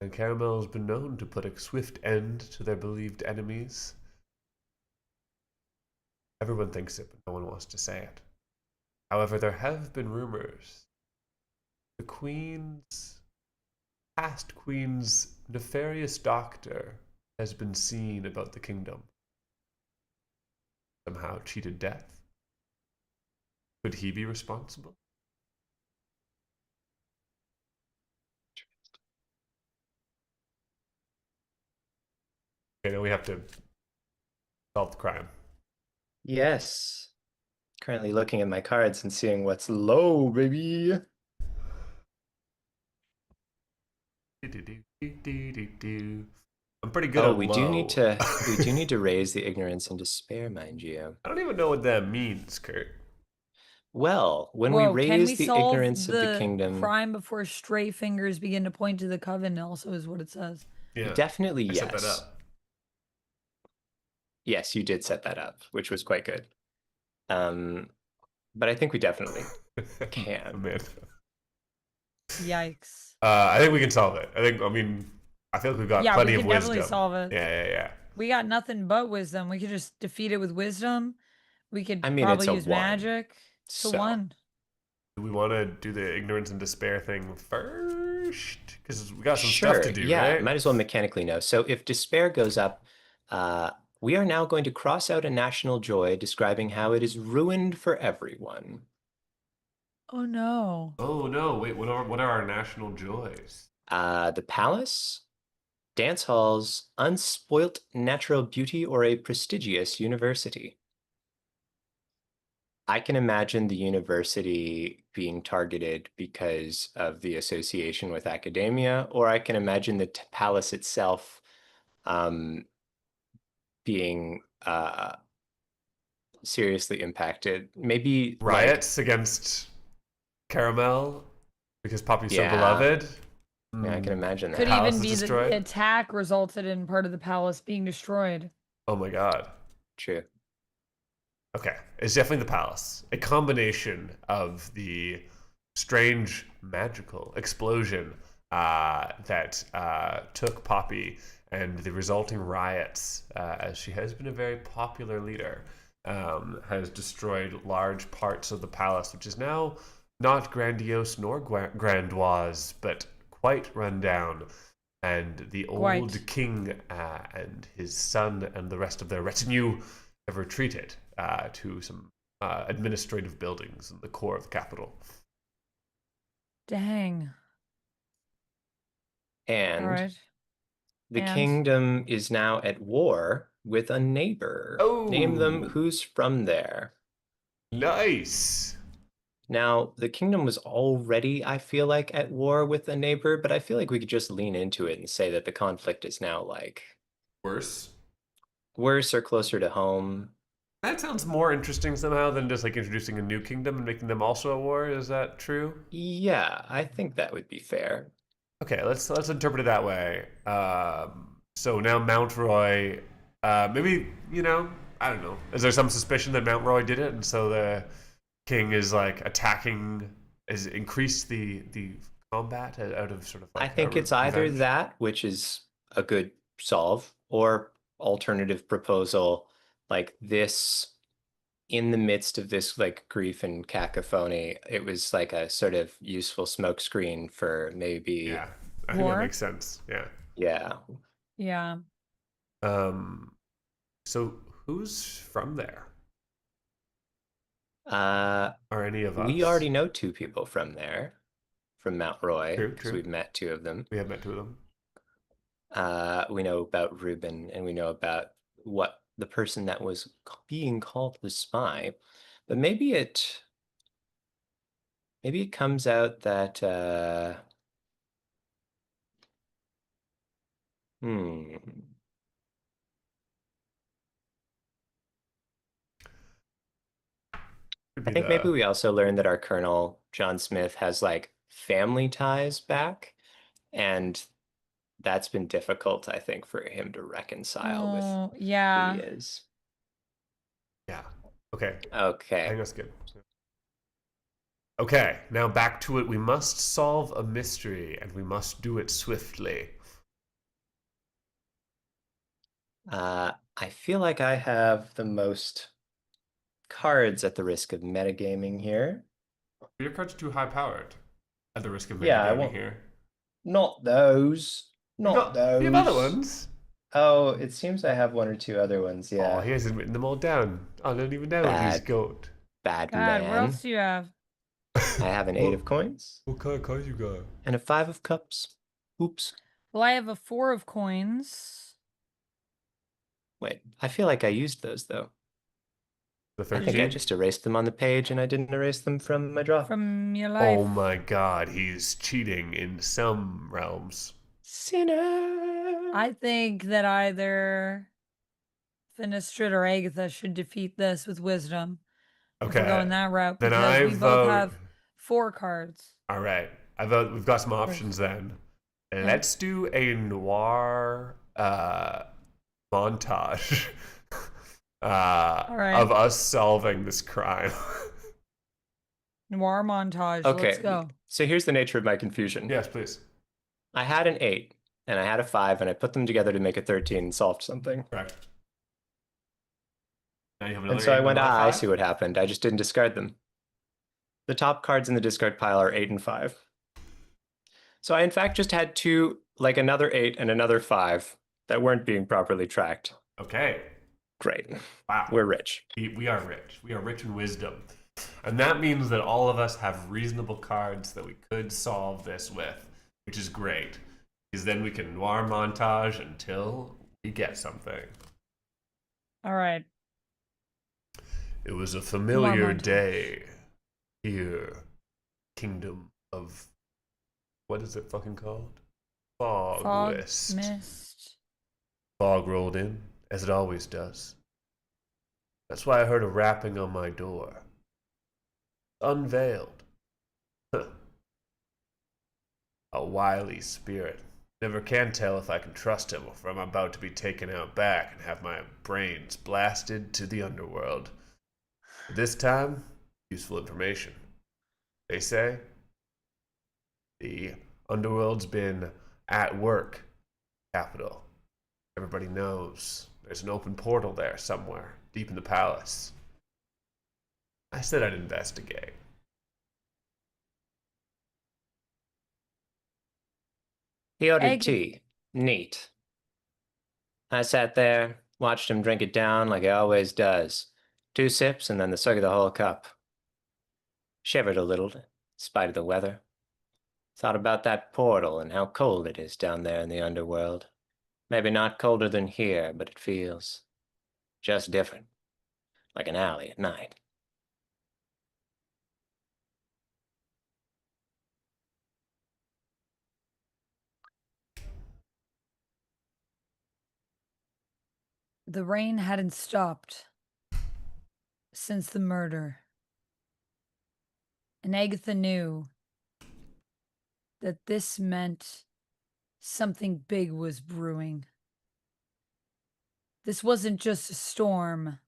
And Caramel has been known to put a swift end to their believed enemies. Everyone thinks it, but no one wants to say it. However, there have been rumors. The past queen's nefarious doctor has been seen about the kingdom. Somehow cheated death. Could he be responsible? Okay, now we have to solve the crime. Yes. Currently looking at my cards and seeing what's low, baby. I'm pretty good Oh, at we do need low. to raise the ignorance and despair, mind you. I don't even know what that means, Kurt. Well, when we Whoa, can we raise the solve ignorance of the the kingdom, crime before stray fingers begin to point to the coven? Also, is what it says. Yeah, definitely I set that yes. up. Yes, you did set that up, which was quite good. But I think we definitely can. Man. Yikes. I think we can solve it. I feel like we've got Yeah, we plenty can of definitely wisdom. solve it. Yeah. We got nothing but wisdom. We could just defeat it with wisdom. We could I mean, it's probably a use one. magic. It's a So, one. Do we want to do the ignorance and despair thing first? Because we got some sure, stuff to do, yeah, right? might as well mechanically know. So if despair goes up, we are now going to cross out a national joy describing how it is ruined for everyone. Oh no. Oh no! Wait, what are our national joys? The palace, dance halls, unspoilt natural beauty, or a prestigious university. I can imagine the university being targeted because of the association with academia, or I can imagine the palace itself um, being seriously impacted. Maybe like, Riots against Caramel because Poppy's so yeah, beloved. yeah, I can Mm, imagine Could that. palace even is be that the destroyed. attack resulted in part of the palace being destroyed. Oh my god. True. Okay, it's definitely the palace. A combination of the strange magical explosion that took Poppy and the resulting riots, as she has been a very popular leader, has destroyed large parts of the palace, which is now not grandiose nor grandiose, but quite run down. And the old Quite. king and his son and the rest of their retinue have retreated to some administrative buildings in the core of the capital. Dang. All And right. the And kingdom is now at war with a neighbor. Name them Oh, who's from there. nice. Now, the kingdom was already, I feel like, at war with a neighbor, but I feel like we could just lean into it and say that the conflict is now like Worse. worse or closer to home. That sounds more interesting somehow than just like introducing a new kingdom and making them also at war. Is that true? Yeah, I think that would be fair. Okay, let's interpret it that way. So now Mountroy, maybe I don't know. Is there some suspicion that Mountroy did it, and so the king is like attacking, has increased the combat out of sort of I like think it's either revenge? that, which is a good solve, or alternative proposal like this in the midst of this like grief and cacophony, it was like a sort of useful smokescreen for maybe, Yeah, I think that war. makes sense. Yeah. yeah. Yeah. Um. So who's from there? Uh, Are any of we us? already know two people from there. from Mount Roy, True, because true. we've met two of them. We have met two of them. We know about Reuben, and we know about what the person that was being called the spy. But maybe it comes out that hmm. Could I be think maybe the we also learned that our Colonel John Smith has like family ties back, and that's been difficult, I think, for him to reconcile with Oh, who he yeah. is. yeah. Okay, I Okay. think that's good. Okay, now back to it. We must solve a mystery, and we must do it swiftly. I feel like I have the most cards at the risk of metagaming here. Your cards are too high powered. At the risk of Yeah, I metagaming won't. here. Not those. Not You have other those. ones. Oh, it seems I have one or two other ones. Oh, Yeah. he hasn't written them all down. I don't even know what he's Bad, got. bad God, what else man. do you have? I have an 8 of coins What kind of cards you got? and a 5 of cups. Oops. Well, I have a 4 of coins. Wait, I feel like I used those though. The I think I 13? just erased them on the page and I didn't erase them from my draw. From your life. Oh my god, he's cheating in some realms. Sinner. I think that either Finistrid or Agatha should defeat this with wisdom. If we're Okay. going that route, Then because I we both vote. have 4 cards. All right. I vote we've got some Or- options then. Yeah. Let's do a noir montage right. of us solving this crime. Noir montage. Okay, Let's go. so here's the nature of my confusion. Yes, please. I had an 8 and I had a 5 and I put them together to make a 13 and solved something. Correct. Now you have And another so 8 I and went, another I 5? see what happened. I just didn't discard them. The top cards in the discard pile are 8 and 5. So I in fact just had two, like another 8 and another 5 that weren't being properly tracked. Okay. Great. Wow. We're rich. We are rich. We are rich in wisdom. And that means that all of us have reasonable cards that we could solve this with, which is great. Because then we can noir montage until we get something. All right. It was a familiar montage. day here, kingdom of... What is it fucking called? Fog, Mist. mist. Fog rolled in, as it always does. That's why I heard a rapping on my door. Unveiled. Huh. A wily spirit. Never can tell if I can trust him or if I'm about to be taken out back and have my brains blasted to the underworld. But this time, useful information. They say the underworld's been at work. Capital. Everybody knows there's an open portal there somewhere, deep in the palace. I said I'd investigate. He ordered Egg. tea. Neat. I sat there, watched him drink it down like he always does. 2 sips and then the suck of the whole cup. Shivered a little, in spite of the weather. Thought about that portal and how cold it is down there in the underworld. Maybe not colder than here, but it feels just different. Like an alley at night. The rain hadn't stopped since the murder. And Agatha knew that this meant something big was brewing. This wasn't just a storm.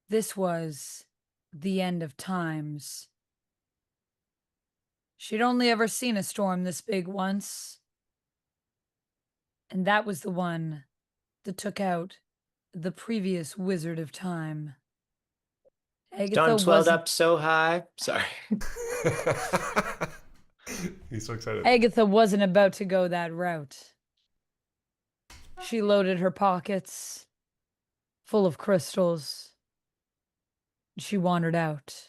This was the end of times. She'd only ever seen a storm this big once. And that was the one that took out the previous Wizard of Time. Agatha Dawn swelled wasn't up so high. Sorry. He's so excited. Agatha wasn't about to go that route. She loaded her pockets full of crystals. She wandered out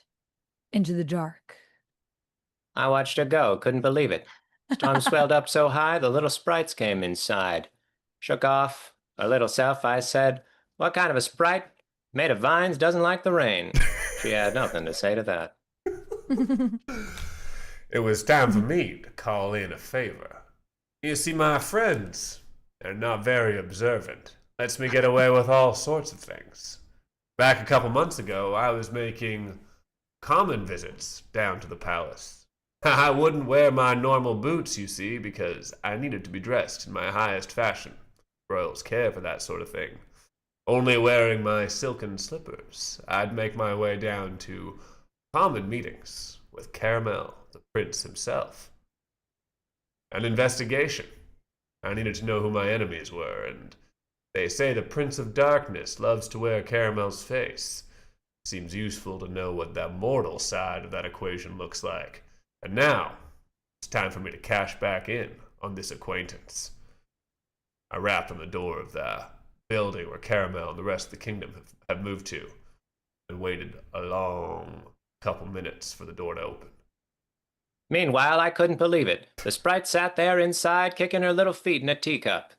into the dark. I watched her go, couldn't believe it. Storm swelled up so high, the little sprites came inside. Shook off her little self, I said, "What kind of a sprite? Made of vines, doesn't like the rain." She had nothing to say to that. It was time for me to call in a favor. You see, my friends, they're not very observant. Lets me get away with all sorts of things. Back a couple months ago, I was making common visits down to the palace. I wouldn't wear my normal boots, you see, because I needed to be dressed in my highest fashion. Royals care for that sort of thing. Only wearing my silken slippers, I'd make my way down to common meetings with Caramel, the prince himself. An investigation. I needed to know who my enemies were, and they say the Prince of Darkness loves to wear Caramel's face. Seems useful to know what the mortal side of that equation looks like. And now, it's time for me to cash back in on this acquaintance. I rapped on the door of the building where Caramel and the rest of the kingdom have moved to, and waited a long couple minutes for the door to open. Meanwhile, I couldn't believe it. The sprite sat there inside, kicking her little feet in a teacup.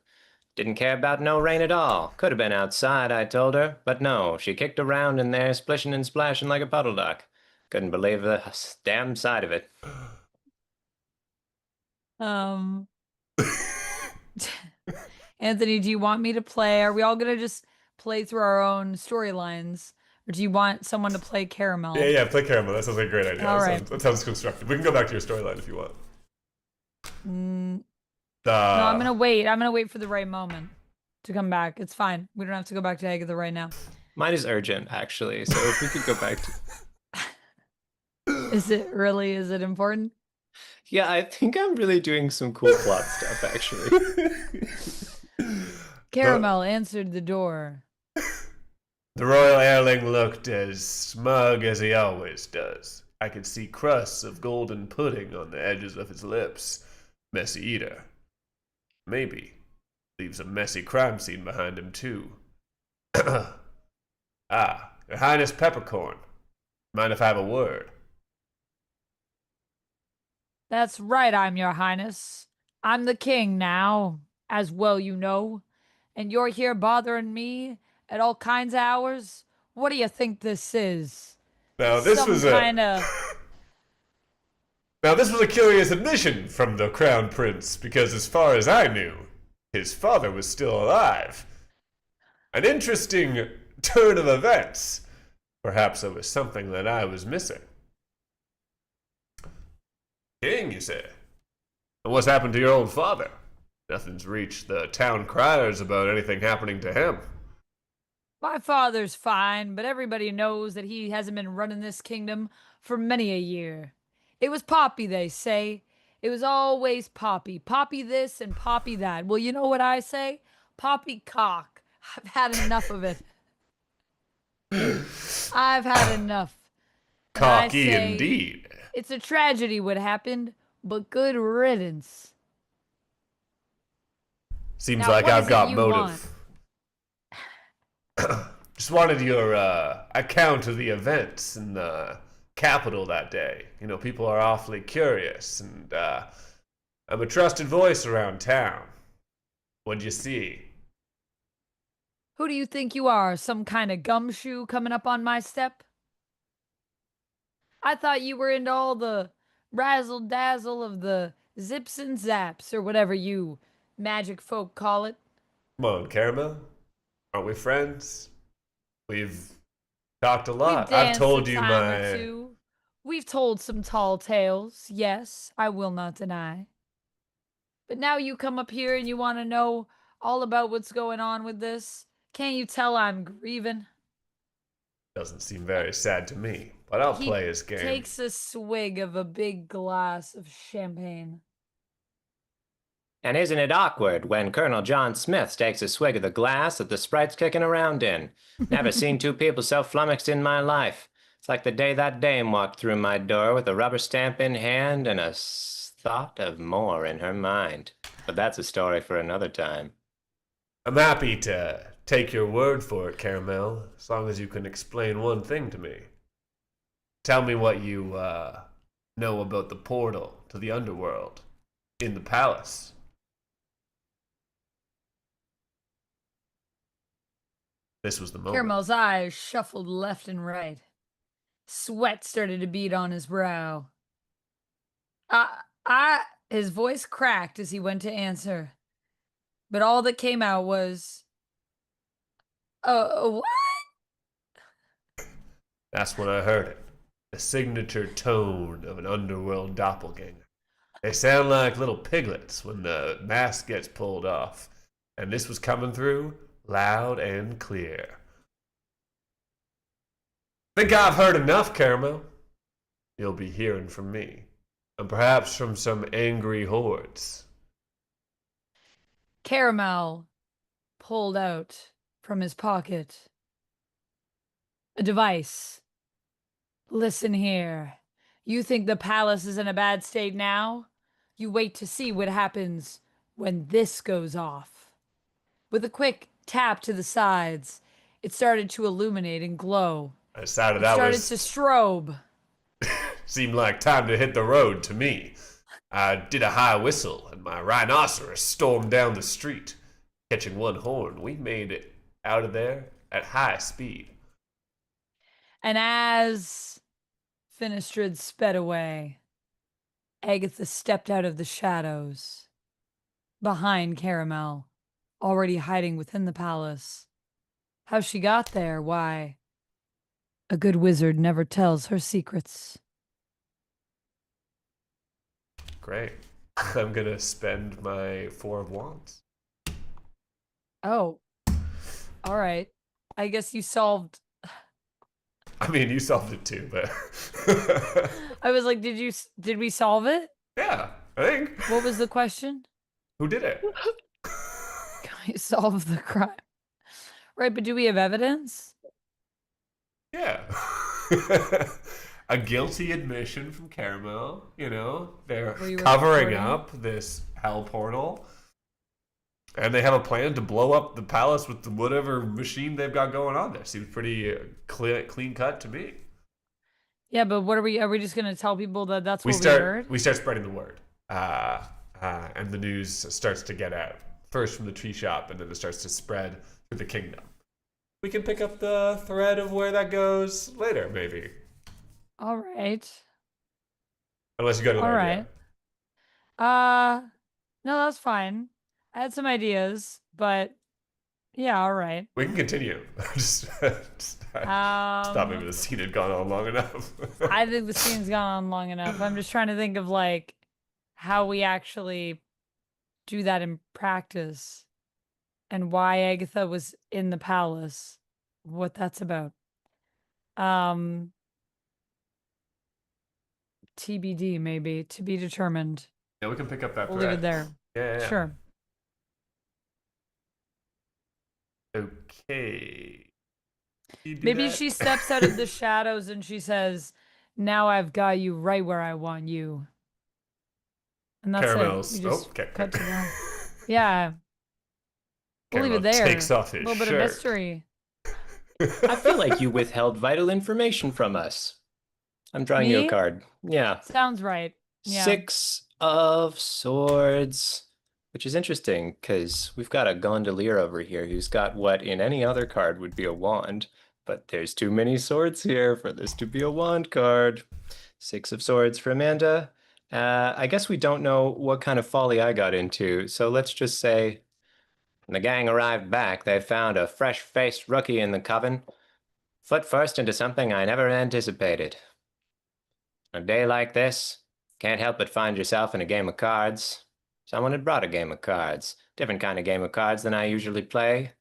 Didn't care about no rain at all. Could have been outside, I told her, but no, she kicked around in there, splishing and splashing like a puddle duck. Couldn't believe the damn sight of it. Anthony, do you want me to play? Are we all gonna just play through our own storylines? Or do you want someone to play Caramel? Yeah, play Caramel. That sounds like a great idea. All right. That sounds constructive. We can go back to your storyline if you want. No, I'm gonna wait. I'm gonna wait for the right moment to come back. It's fine. We don't have to go back to Agatha right now. Mine is urgent, actually, so if we could go back to... Is it important? Yeah, I think I'm really doing some cool plot stuff, actually. Caramel answered the door. The royal heirling looked as smug as he always does. I could see crusts of golden pudding on the edges of his lips. Messy eater. Maybe. Leaves a messy crime scene behind him, too. Ah, Your Highness Peppercorn. Mind if I have a word? That's right, I'm your highness. I'm the king now, as well you know. And you're here bothering me at all kinds of hours? What do you think this is? Now this was a curious admission from the crown prince, because as far as I knew, his father was still alive. An interesting turn of events. Perhaps there was something that I was missing. King, you say? And what's happened to your old father? Nothing's reached the town criers about anything happening to him. My father's fine, but everybody knows that he hasn't been running this kingdom for many a year. It was Poppy, they say. It was always Poppy. Poppy this and Poppy that. Well, you know what I say? Poppy cock. I've had enough of it. I've had enough. Cocky indeed. It's a tragedy what happened, but good riddance. Seems now, like I've got motive. Want? Just wanted your account of the events in the capital that day. You know, people are awfully curious, and I'm a trusted voice around town. What'd you see? Who do you think you are? Some kind of gumshoe coming up on my step? I thought you were into all the razzle-dazzle of the zips and zaps, or whatever you magic folk call it. Come on, Caramel. Aren't we friends? We've talked a lot. I've told you my... We've told some tall tales, yes, I will not deny. But now you come up here and you want to know all about what's going on with this? Can't you tell I'm grieving? Doesn't seem very sad to me, but I'll play his game. He takes a swig of a big glass of champagne. And isn't it awkward when Colonel John Smith takes a swig of the glass that the sprite's kicking around in? Never seen two people so flummoxed in my life. It's like the day that dame walked through my door with a rubber stamp in hand and a thought of more in her mind. But that's a story for another time. I'm happy to take your word for it, Caramel, as long as you can explain one thing to me. Tell me what you know about the portal to the underworld in the palace. This was the moment. Caramel's eyes shuffled left and right. Sweat started to bead on his brow. His voice cracked as he went to answer, but all that came out was, what? That's when I heard it. The signature tone of an underworld doppelganger. They sound like little piglets when the mask gets pulled off. And this was coming through loud and clear. Think I've heard enough, Caramel. You'll be hearing from me. And perhaps from some angry hordes. Caramel pulled out from his pocket a device. Listen here. You think the palace is in a bad state now? You wait to see what happens when this goes off. With a quick tap to the sides, it started to illuminate and glow. I decided It that started was to strobe. seemed like time to hit the road to me. I did a high whistle, and my rhinoceros stormed down the street. Catching one horn, we made it out of there at high speed. And as Finistrid sped away, Agatha stepped out of the shadows, behind Caramel, already hiding within the palace. How she got there, why, a good wizard never tells her secrets. Great. I'm gonna spend my 4 of Wands. Oh, all right. I guess you solved. I mean, you solved it too, but I was like, did we solve it? yeah, I think. What was the question? Who did it? Can we solve the crime? Right, but do we have evidence? Yeah. A guilty admission from Caramel. You know, they're Were you covering recording? up this hell portal. And they have a plan to blow up the palace with the whatever machine they've got going on there. Seems pretty clean cut to me. Yeah, but what are we just gonna tell people that that's We what we heard? start spreading the word, and the news starts to get out. First from the tree shop, and then it starts to spread through the kingdom. We can pick up the thread of where that goes later, maybe. All right. Unless you got another All idea. right. No, that's fine. I had some ideas, but yeah, all right. We can continue. Thought maybe the scene had gone on long enough. I think the scene's gone on long enough. I'm just trying to think of like how we actually do that in practice and why Agatha was in the palace, what that's about. TBD, maybe, to be determined. Yeah, we can pick up that We'll thread. leave it there. Yeah. Sure. Okay. You do Maybe that? she steps out of the shadows and she says, "Now I've got you right where I want you." And that's Caramel's. it. We just okay. cut to that. Yeah. We'll leave it Caramel there. takes off his A little bit shirt. of mystery. I feel like you withheld vital information from us. I'm drawing you a Me? card. Yeah. Sounds right. Yeah. 6 of Swords, which is interesting because we've got a gondolier over here who's got what in any other card would be a wand, but there's too many swords here for this to be a wand card. 6 of Swords for Amanda. I guess we don't know what kind of folly I got into, so let's just say when the gang arrived back, they found a fresh-faced rookie in the coven, foot first into something I never anticipated. On a day like this, can't help but find yourself in a game of cards. Someone had brought a game of cards, different kind of game of cards than I usually play,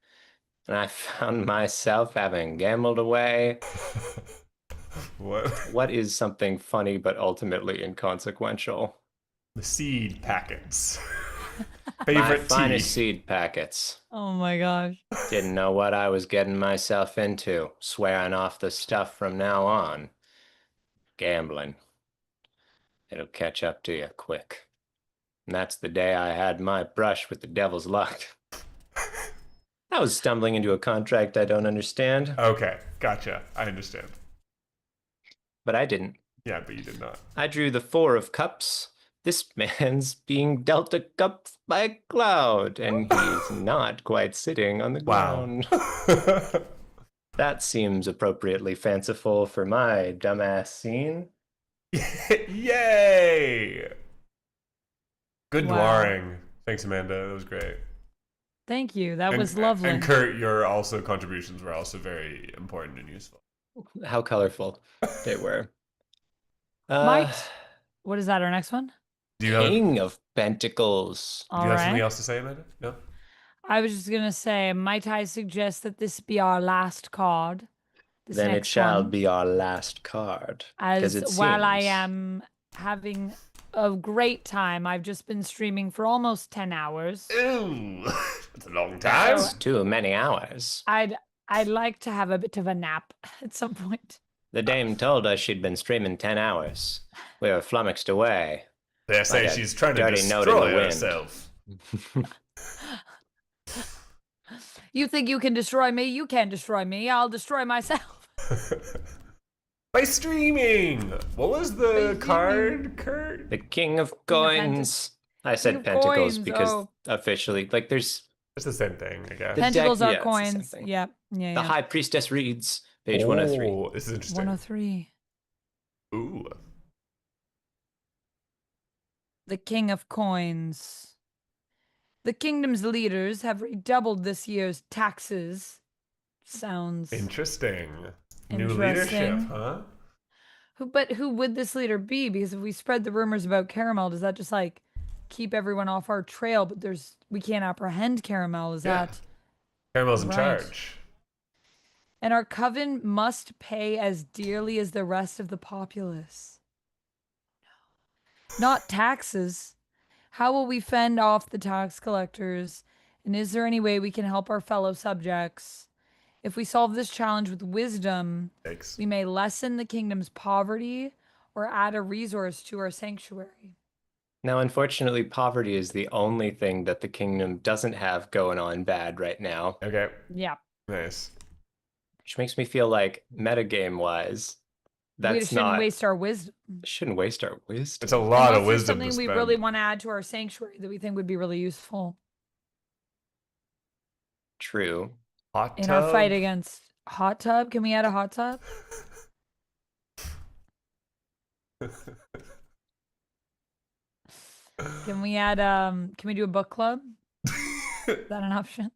and I found myself having gambled away. What is something funny but ultimately inconsequential? The seed packets. My Favorite finest tea. seed packets. Oh my gosh. Didn't know what I was getting myself into, swearing off the stuff from now on. Gambling. It'll catch up to you quick. And that's the day I had my brush with the devil's luck. I was stumbling into a contract I don't understand, Okay, gotcha. I understand. but I didn't. Yeah, but you did not. I drew the Four of Cups. This man's being dealt a cup by a cloud, and he's not quite sitting on the Wow. ground. That seems appropriately fanciful for my dumbass scene. Yay! Good Wow. drawing. Thanks, Amanda. That was great. Thank you. That was lovely. And Kurt, your also contributions were also very important and useful. How colorful they were. Mike, what is that? Our next one? Do you have King of Pentacles. All something right. else to say, Amanda? No? I was just gonna say, might I suggest that this be our last card? This Then it next shall one, be our last card. Because as it while I seems am having a great time, I've just been streaming for almost 10 hours. Ooh, that's a long time. that's too many hours. I'd like to have a bit of a nap at some point. The dame told us she'd been streaming 10 hours. We were flummoxed away. They say Like a she's trying to dirty note in destroy the wind. herself. You think you can destroy me? You can't destroy me. I'll destroy myself. By streaming. What was the By card, Kurt? The King of King of Coins. I said of Pentacles Coins, because oh. officially, like, there's It's the same thing, I guess. The Pentacles deck- are yeah, it's the same coins. thing. Yep. Yeah. the Yeah. High Priestess reads, page 103. Oh, this is interesting. 103. Ooh. The King of Coins. The kingdom's leaders have redoubled this year's taxes. Sounds Interesting. New Interesting. leadership, huh? who would this leader be? Because if we spread the rumors about Caramel, does that just like keep everyone off our trail? But we can't apprehend Caramel. Is Yeah. that Caramel's in Right. charge. And our coven must pay as dearly as the rest of the populace. Not taxes. How will we fend off the tax collectors? And is there any way we can help our fellow subjects? If we solve this challenge with wisdom, Thanks. we may lessen the kingdom's poverty or add a resource to our sanctuary. Now, unfortunately, poverty is the only thing that the kingdom doesn't have going on bad right now, Okay. Yeah. Nice. which makes me feel like metagame-wise, We that's shouldn't not waste our wisdom. shouldn't waste our wisdom. It's a lot Unless of there's wisdom to something we spend. really want to add to our sanctuary that we think would be really useful True. Hot in tub? our fight against hot tub. Can we add a hot tub? Can we add can we do a book club? Is that an option?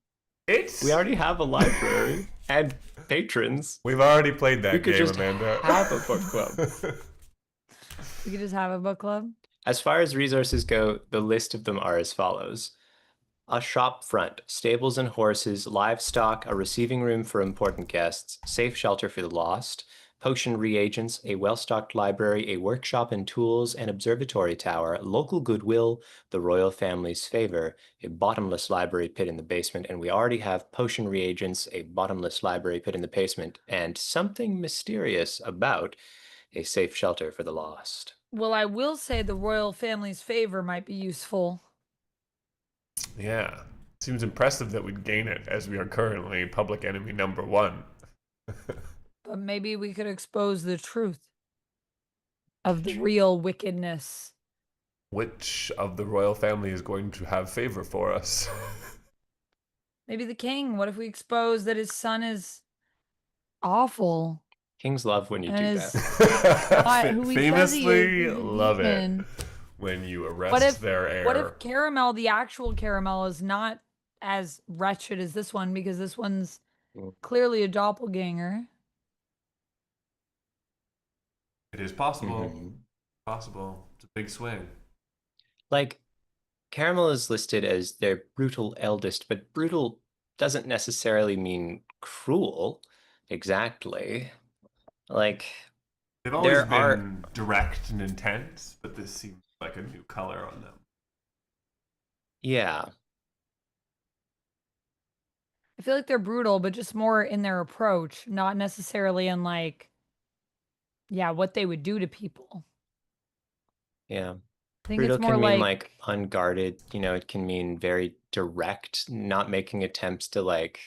It's. We already have a library and patrons. We've already played that We could game, just Amanda. have a book club. We could just have a book club. As far as resources go, the list of them are as follows. A shop front, stables and horses, livestock, a receiving room for important guests, safe shelter for the lost, potion reagents, a well-stocked library, a workshop and tools, an observatory tower, local goodwill, the royal family's favor, a bottomless library pit in the basement, and we already have potion reagents, a bottomless library pit in the basement, and something mysterious about a safe shelter for the lost. Well, I will say the royal family's favor might be useful. Yeah. Seems impressive that we'd gain it as we are currently public enemy number 1. But maybe we could expose the truth of the real wickedness. Which of the royal family is going to have favor for us? Maybe the king. What if we expose that his son is awful? Kings love when you And do is- that. who he says he is, Famously he's a love it demon. when you arrest What if their heir. What if Caramel, the actual Caramel, is not as wretched as this one because this one's Mm. clearly a doppelganger? It is possible. Mhm. Possible. It's a big swing. Like, Caramel is listed as their brutal eldest, but brutal doesn't necessarily mean cruel, exactly. Like, They've always There are- been direct and intense, but this seems like a new color on them. yeah, I feel like they're brutal, but just more in their approach, not necessarily in like, yeah, what they would do to people. yeah. I think Brutal it's more can mean like, like unguarded, it can mean very direct, not making attempts to like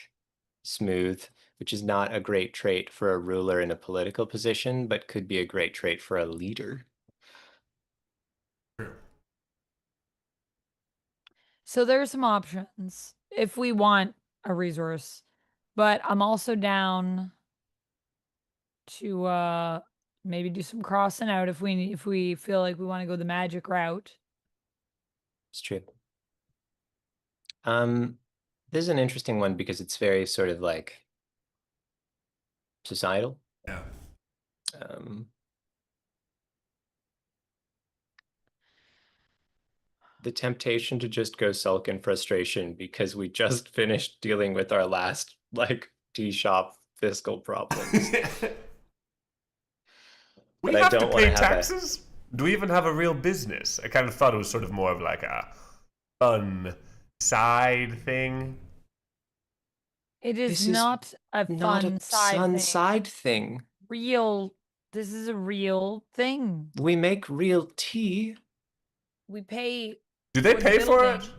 smooth which is not a great trait for a ruler in a political position, but could be a great trait for a leader. So there's some options if we want a resource, but I'm also down to maybe do some crossing out if we feel like we want to go the magic route. It's true. This is an interesting one because it's very sort of like societal. Yeah. The temptation to just go sulk in frustration because we just finished dealing with our last like tea shop fiscal problems. We But I have to don't want pay to have taxes? Do we even have a real business? I kind of thought it was sort of more of like a fun side thing. It is This is not a not fun a side sun thing. side thing. This is a real thing. We make real tea. We pay. Do they for the pay for it? building.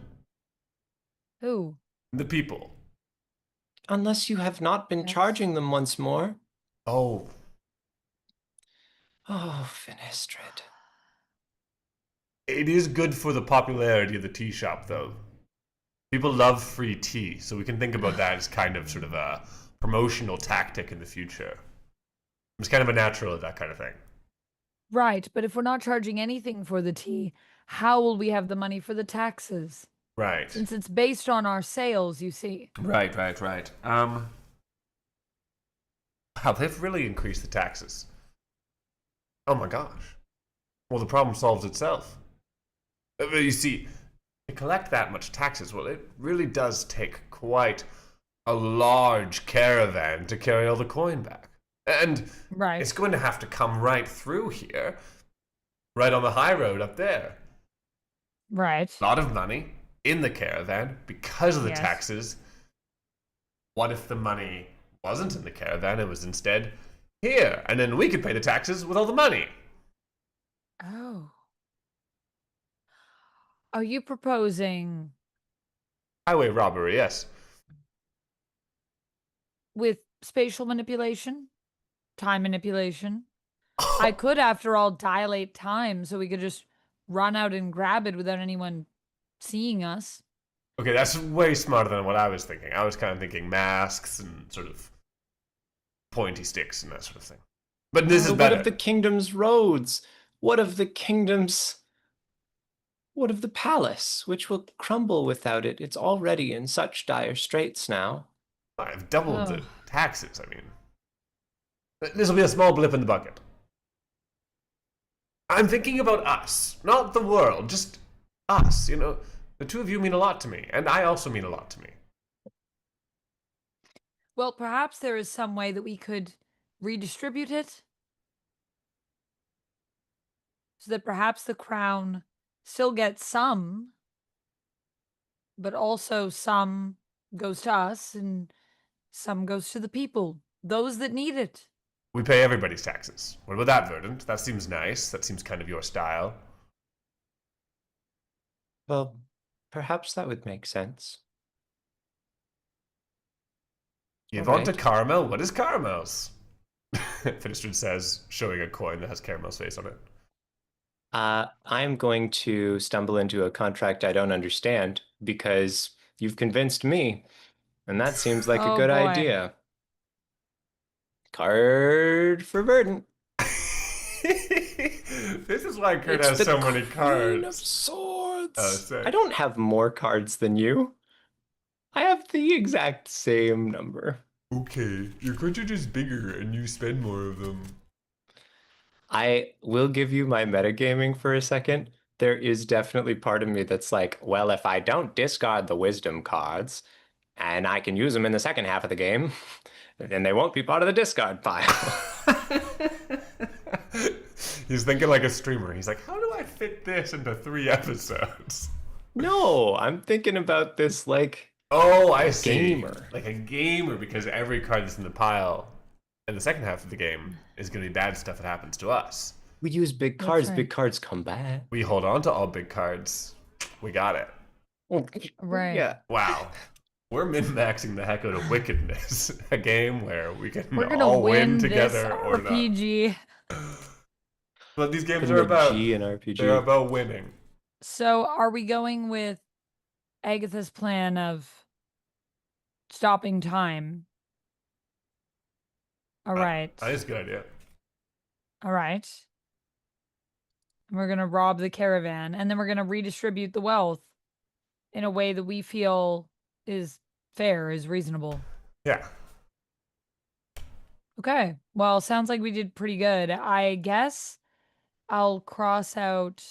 Who? The people. Unless you have not been Yes. charging them once more. Oh, Oh, Finistrid. it is good for the popularity of the tea shop, though. People love free tea, so we can think about that as kind of sort of a promotional tactic in the future. It's kind of a natural of that kind of thing. Right, but if we're not charging anything for the tea, how will we have the money for the taxes? Right. Since it's based on our sales, you see. Right. Wow, they've really increased the taxes. Oh my gosh. Well, the problem solves itself. But you see, to collect that much taxes, well, it really does take quite a large caravan to carry all the coin back. And Right. it's going to have to come right through here, right on the high road up there. Right. A lot of money in the caravan because of the Yes. taxes. What if the money wasn't in the caravan, it was instead here, and then we could pay the taxes with all the money? Oh. Are you proposing Highway robbery, yes. with spatial manipulation? Time manipulation? I could, after all, dilate time so we could just run out and grab it without anyone seeing us. Okay, that's way smarter than what I was thinking. I was kind of thinking masks and sort of pointy sticks and that sort of thing. But this is What better. of the kingdom's roads? What of the kingdom's... What of the palace, which will crumble without it? It's already in such dire straits now. I've doubled the Ugh. taxes, I mean. This will be a small blip in the bucket. I'm thinking about us, not the world, just us, you know. The two of you mean a lot to me, and I also mean a lot to me. Well, perhaps there is some way that we could redistribute it so that perhaps the crown still gets some, but also some goes to us and some goes to the people, those that need it. We pay everybody's taxes. What about that, Verdant? That seems nice. That seems kind of your style. Well, perhaps that would make sense. You All want a right. caramel? What is caramels? Finistrid says, showing a coin that has Caramel's face on it. I'm going to stumble into a contract I don't understand because you've convinced me, and that seems like a Oh, good boy. idea. Card for Verdant. This is why Kurt It's has the so many Queen cards. of Swords. Oh, sick. I don't have more cards than you. I have the exact same number. Okay, your cards are just bigger and you spend more of them. I will give you my metagaming for a second. There is definitely part of me that's like, well, if I don't discard the wisdom cards and I can use them in the second half of the game, then they won't be part of the discard pile. He's thinking like a streamer. He's like, how do I fit this into 3 episodes? No, I'm thinking about this like Oh, I see. gamer. Like a gamer, because every card that's in the pile in the second half of the game is going to be bad stuff that happens to us. we use big That's cards, right. big cards come back. We hold on to all big cards. We got it. Right. Yeah. Wow. We're min-maxing the heck out of Wickedness, a game where we can We're gonna all win win this together or not. RPG. What these games Putting are the about. G in They're RPG. about winning. So, are we going with Agatha's plan of stopping time? All right. I think it's a good idea. All right. And we're going to rob the caravan, and then we're going to redistribute the wealth in a way that we feel is fair, is reasonable. Yeah. Okay. Well, sounds like we did pretty good. I guess I'll cross out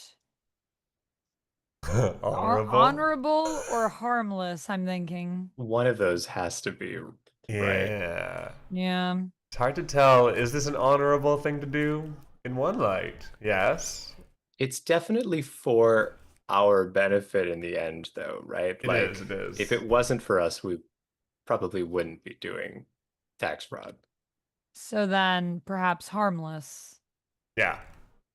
Honorable. honorable or harmless, I'm thinking. One of those has to be right. Yeah. Yeah. It's hard to tell. Is this an honorable thing to do? In one light, yes. It's definitely for our benefit in the end, though, right? It is. It is. If it wasn't for us, we probably wouldn't be doing tax fraud. So then perhaps harmless. Yeah.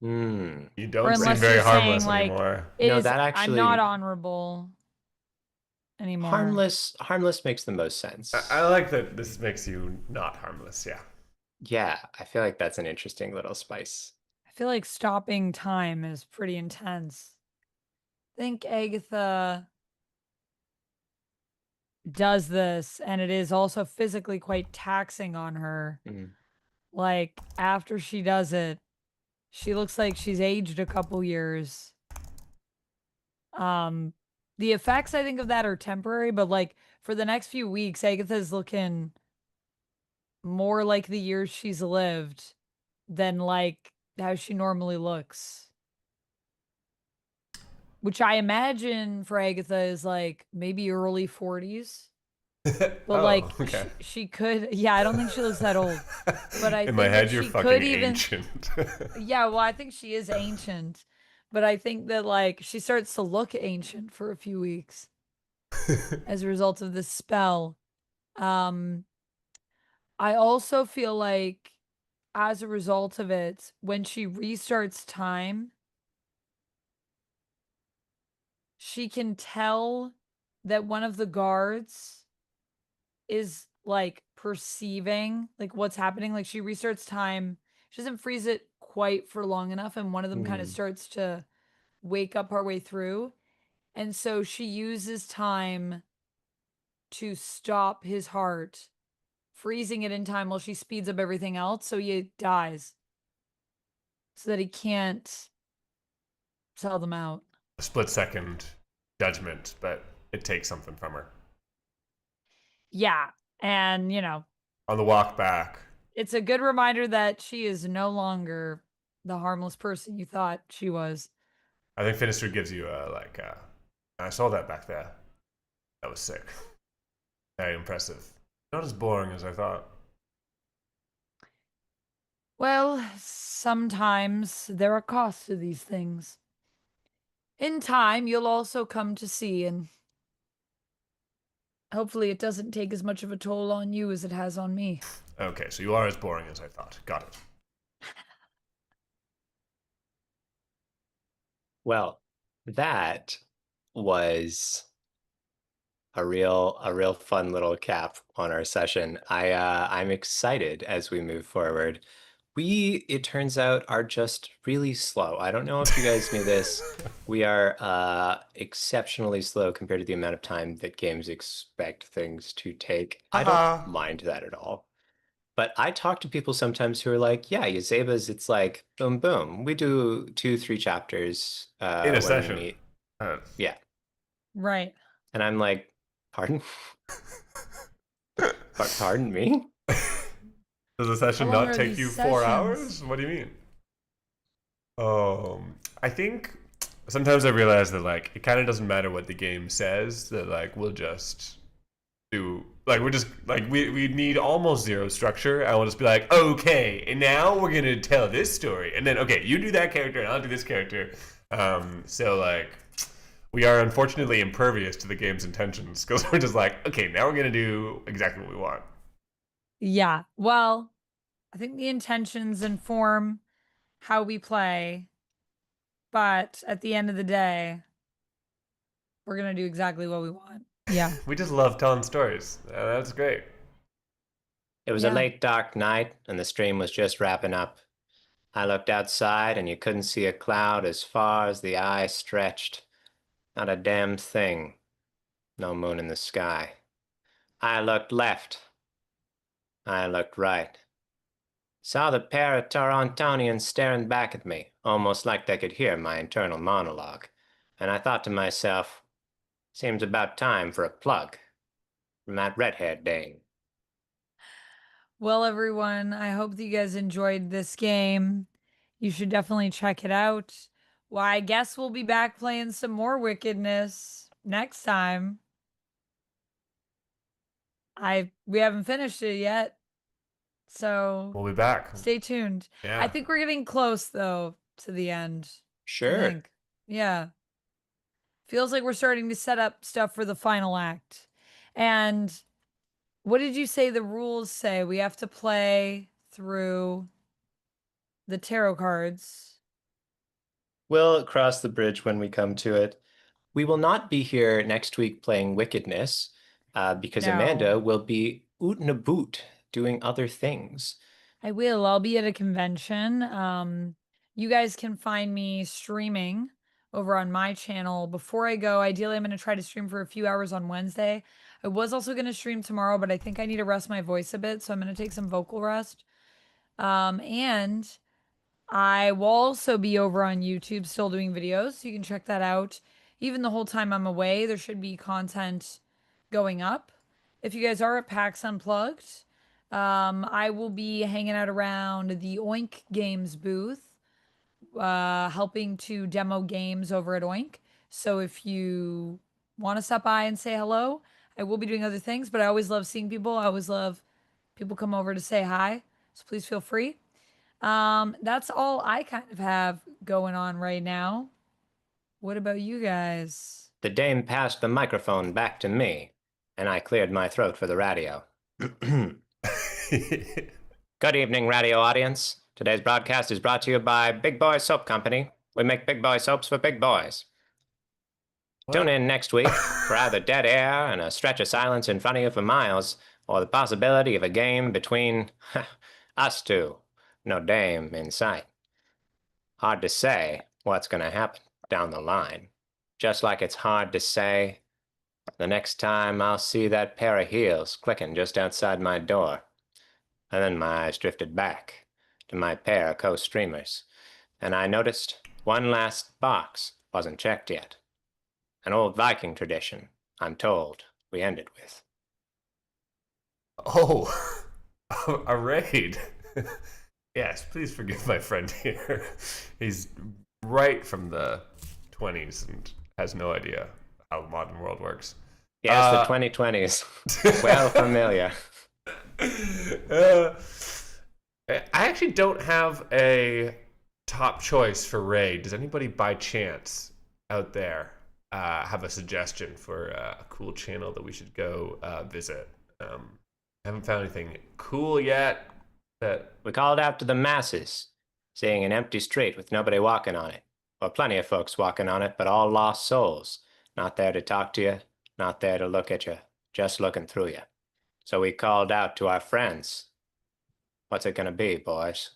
Hmm. You Or don't seem unless very you're harmless saying, like, anymore. No, is that I'm actually- not honorable anymore. Harmless makes the most sense. I like that this makes you not harmless. Yeah. Yeah, I feel like that's an interesting little spice. I feel like stopping time is pretty intense. I think Agatha does this, and it is also physically quite taxing on her. Mm. Like, after she does it, she looks like she's aged a couple years. The effects, I think, of that are temporary, but like for the next few weeks, Agatha's looking more like the years she's lived than like how she normally looks. Which I imagine for Agatha is like maybe early 40s. But Oh, like okay. she could, yeah, I don't think she looks that old. But I In think my head, that you're she fucking could even, ancient. yeah, well, I think she is ancient. But I think that like she starts to look ancient for a few weeks as a result of this spell. I also feel like as a result of it, when she restarts time, she can tell that one of the guards is like perceiving like what's happening. Like she restarts time. She doesn't freeze it quite for long enough, and one of them kind of starts to wake up our way through. And so she uses time to stop his heart, freezing it in time while she speeds up everything else so he dies. So that he can't sell them out. A split second judgment, but it takes something from her. Yeah. And, On the walk back, it's a good reminder that she is no longer the harmless person you thought she was. I think Finister gives you I saw that back there. That was sick. Very impressive. Not as boring as I thought. Well, sometimes there are costs to these things. In time, you'll also come to see, and hopefully it doesn't take as much of a toll on you as it has on me. Okay, so you are as boring as I thought. Got it. Well, that was a real fun little cap on our session. I'm excited as we move forward. We, it turns out, are just really slow. I don't know if you guys knew this. We are exceptionally slow compared to the amount of time that games expect things to take. I don't mind that at all. But I talk to people sometimes who are like, yeah, Yazeba's, it's like, boom, boom. We do 2-3 chapters In a when we session. meet. Uh, Yeah. Right. And I'm like, pardon? Pardon me? Does a session How long not are take these you 4 sessions? hours? What do you mean? I think sometimes I realize that like it kind of doesn't matter what the game says. That like we'll just do like we're just like we need almost zero structure. I will just be like, okay, and now we're gonna tell this story, and then okay, you do that character, and I'll do this character. So like we are unfortunately impervious to the game's intentions because we're just like, okay, now we're gonna do exactly what we want. Yeah. Well, I think the intentions inform how we play, but at the end of the day, we're going to do exactly what we want. Yeah. We just love telling stories. That's great. It was a Yeah. late, dark night, and the stream was just wrapping up. I looked outside, and you couldn't see a cloud as far as the eye stretched. Not a damn thing. No moon in the sky. I looked left. I looked right. Saw the pair of Torontonians staring back at me, almost like they could hear my internal monologue. And I thought to myself, seems about time for a plug from that red-haired Dane. Well, everyone, I hope that you guys enjoyed this game. You should definitely check it out. Well, I guess we'll be back playing some more Wickedness next time. We haven't finished it yet, so We'll be back. stay tuned. Yeah. I think we're getting close though to the end. I Sure. think. Yeah. Feels like we're starting to set up stuff for the final act. And what did you say the rules say? We have to play through the tarot cards. We'll cross the bridge when we come to it. We will not be here next week playing Wickedness because Amanda No. will be oot and aboot doing other things. I will. I'll be at a convention. You guys can find me streaming over on my channel. Before I go, ideally, I'm going to try to stream for a few hours on Wednesday. I was also going to stream tomorrow, but I think I need to rest my voice a bit, so I'm going to take some vocal rest. And I will also be over on YouTube still doing videos, so you can check that out. Even the whole time I'm away, there should be content going up. If you guys are at PAX Unplugged, I will be hanging out around the Oink Games booth, helping to demo games over at Oink. So if you want to stop by and say hello, I will be doing other things, but I always love seeing people. I always love people come over to say hi. So please feel free. That's all I kind of have going on right now. What about you guys? The dame passed the microphone back to me, and I cleared my throat for the radio. Good evening, radio audience. Today's broadcast is brought to you by Big Boy Soap Company. We make big boy soaps for big boys. Tune in next week for either dead air and a stretch of silence in front of you for miles, or the possibility of a game between us two. No dame in sight. Hard to say what's going to happen down the line. Just like it's hard to say the next time I'll see that pair of heels clicking just outside my door. And then my eyes drifted back to my pair of co-streamers, and I noticed one last box wasn't checked yet. An old Viking tradition, I'm told, we ended with. Oh, a raid. Yes, please forgive my friend here. He's right from the 20s and has no idea how the modern world works. Yes, the 2020s. Well familiar. I actually don't have a top choice for raid. Does anybody by chance out there have a suggestion for a cool channel that we should go visit? I haven't found anything cool yet. We called out to the masses, seeing an empty street with nobody walking on it. Or plenty of folks walking on it, but all lost souls. Not there to talk to you, not there to look at you, just looking through you. So we called out to our friends. What's it gonna be, boys?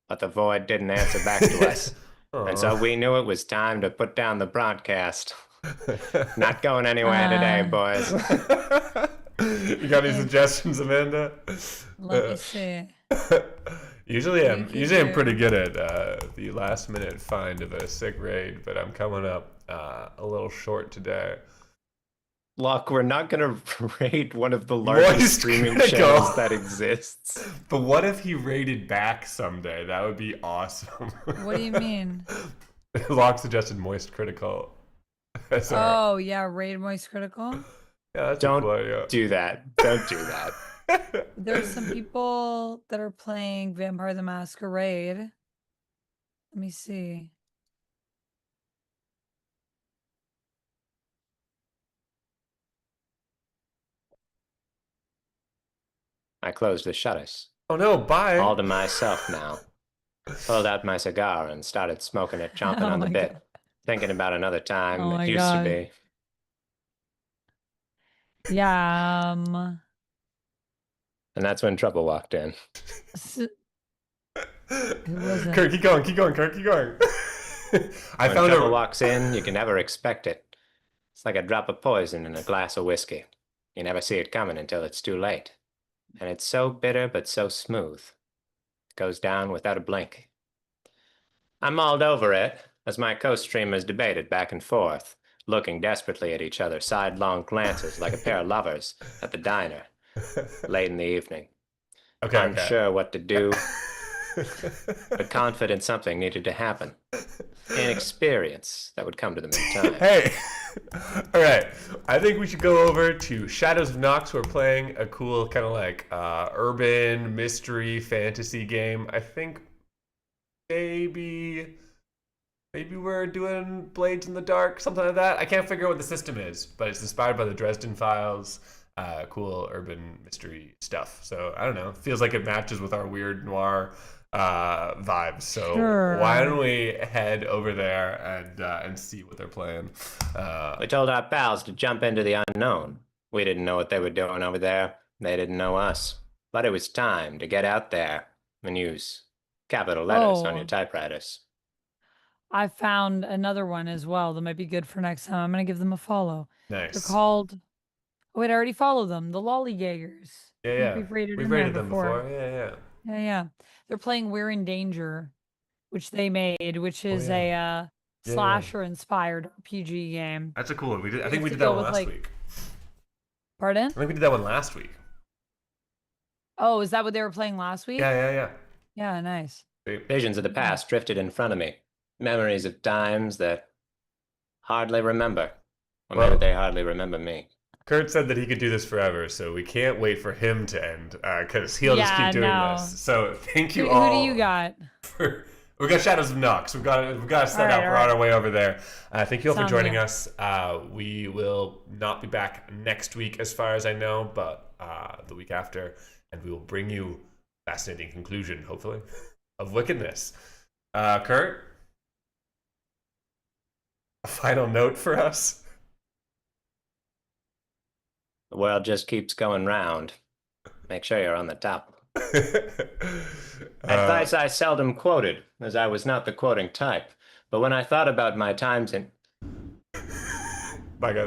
But the void didn't answer back to us. And so we knew it was time to put down the broadcast. Not going anywhere today, boys. You got any suggestions, Amanda? Let me see. Usually I'm pretty good at the last minute find of a sick raid, but I'm coming up a little short today. Look, we're not going to raid one of the largest streaming channels that exists. But what if he raided back someday? That would be awesome. What do you mean? Locke suggested Moist Critical. Oh, yeah, Raid Moist Critical. Yeah, that's Don't a cool idea. do that. Don't do that. There's some people that are playing Vampire the Masquerade. Let me see. I closed the shutters. Oh no, bye. All to myself now. Pulled out my cigar and started smoking it, chomping on the bit. thinking about another time Oh that my used to God. be. Yeah. And that's when trouble walked in. S- who was it? Kirk, keep going, Kirk, keep going. I When found trouble a. walks in, you can never expect it. It's like a drop of poison in a glass of whiskey. You never see it coming until it's too late. And it's so bitter but so smooth. It goes down without a blink. I mulled over it as my co-streamers debated back and forth, looking desperately at each other, sidelong glances like a pair of lovers at the diner, late in the evening, Okay. unsure what to do, but confident something needed to happen. An experience that would come to them in time. Hey, all right. I think we should go over to Shadows of Nox. We're playing a cool kind of like urban mystery fantasy game. I think maybe we're doing Blades in the Dark, something like that. I can't figure out what the system is, but it's inspired by the Dresden Files. Cool urban mystery stuff. So I don't know. Feels like it matches with our weird noir vibes. So why don't we head over there and see what they're playing? We told our pals to jump into the unknown. We didn't know what they were doing over there. They didn't know us. But it was time to get out there and use capital letters on your typewriters. I found another one as well that might be good for next time. I'm going to give them a follow. Nice. They're called, oh, wait, I already followed them. The Lollygaggers. Yeah, I think yeah. we've rated We've in rated there them before. before. Yeah, yeah. Yeah, yeah. They're playing We're in Danger, which they made, which is a slasher-inspired RPG game. That's a cool one. I You think we have did to that go one with, last like- week. Pardon? I think we did that one last week. Oh, is that what they were playing last week? Yeah. Yeah, nice. Visions of the past drifted in front of me. Memories of times that hardly remember. Or maybe they hardly remember me. Kurt said that he could do this forever, so we can't wait for him to end, because he'll just keep doing this. So thank you all. Who do you got? We got Shadows of Nox. We've got to set up. We're on our way over there. Thank you all for joining us. We will not be back next week, as far as I know, but the week after, and we will bring you a fascinating conclusion, hopefully, of Wickedness. Kurt, a final note for us. The world just keeps going round. Make sure you're on the top. Advice I seldom quoted, as I was not the quoting type. But when I thought about my times in... Bye, guys.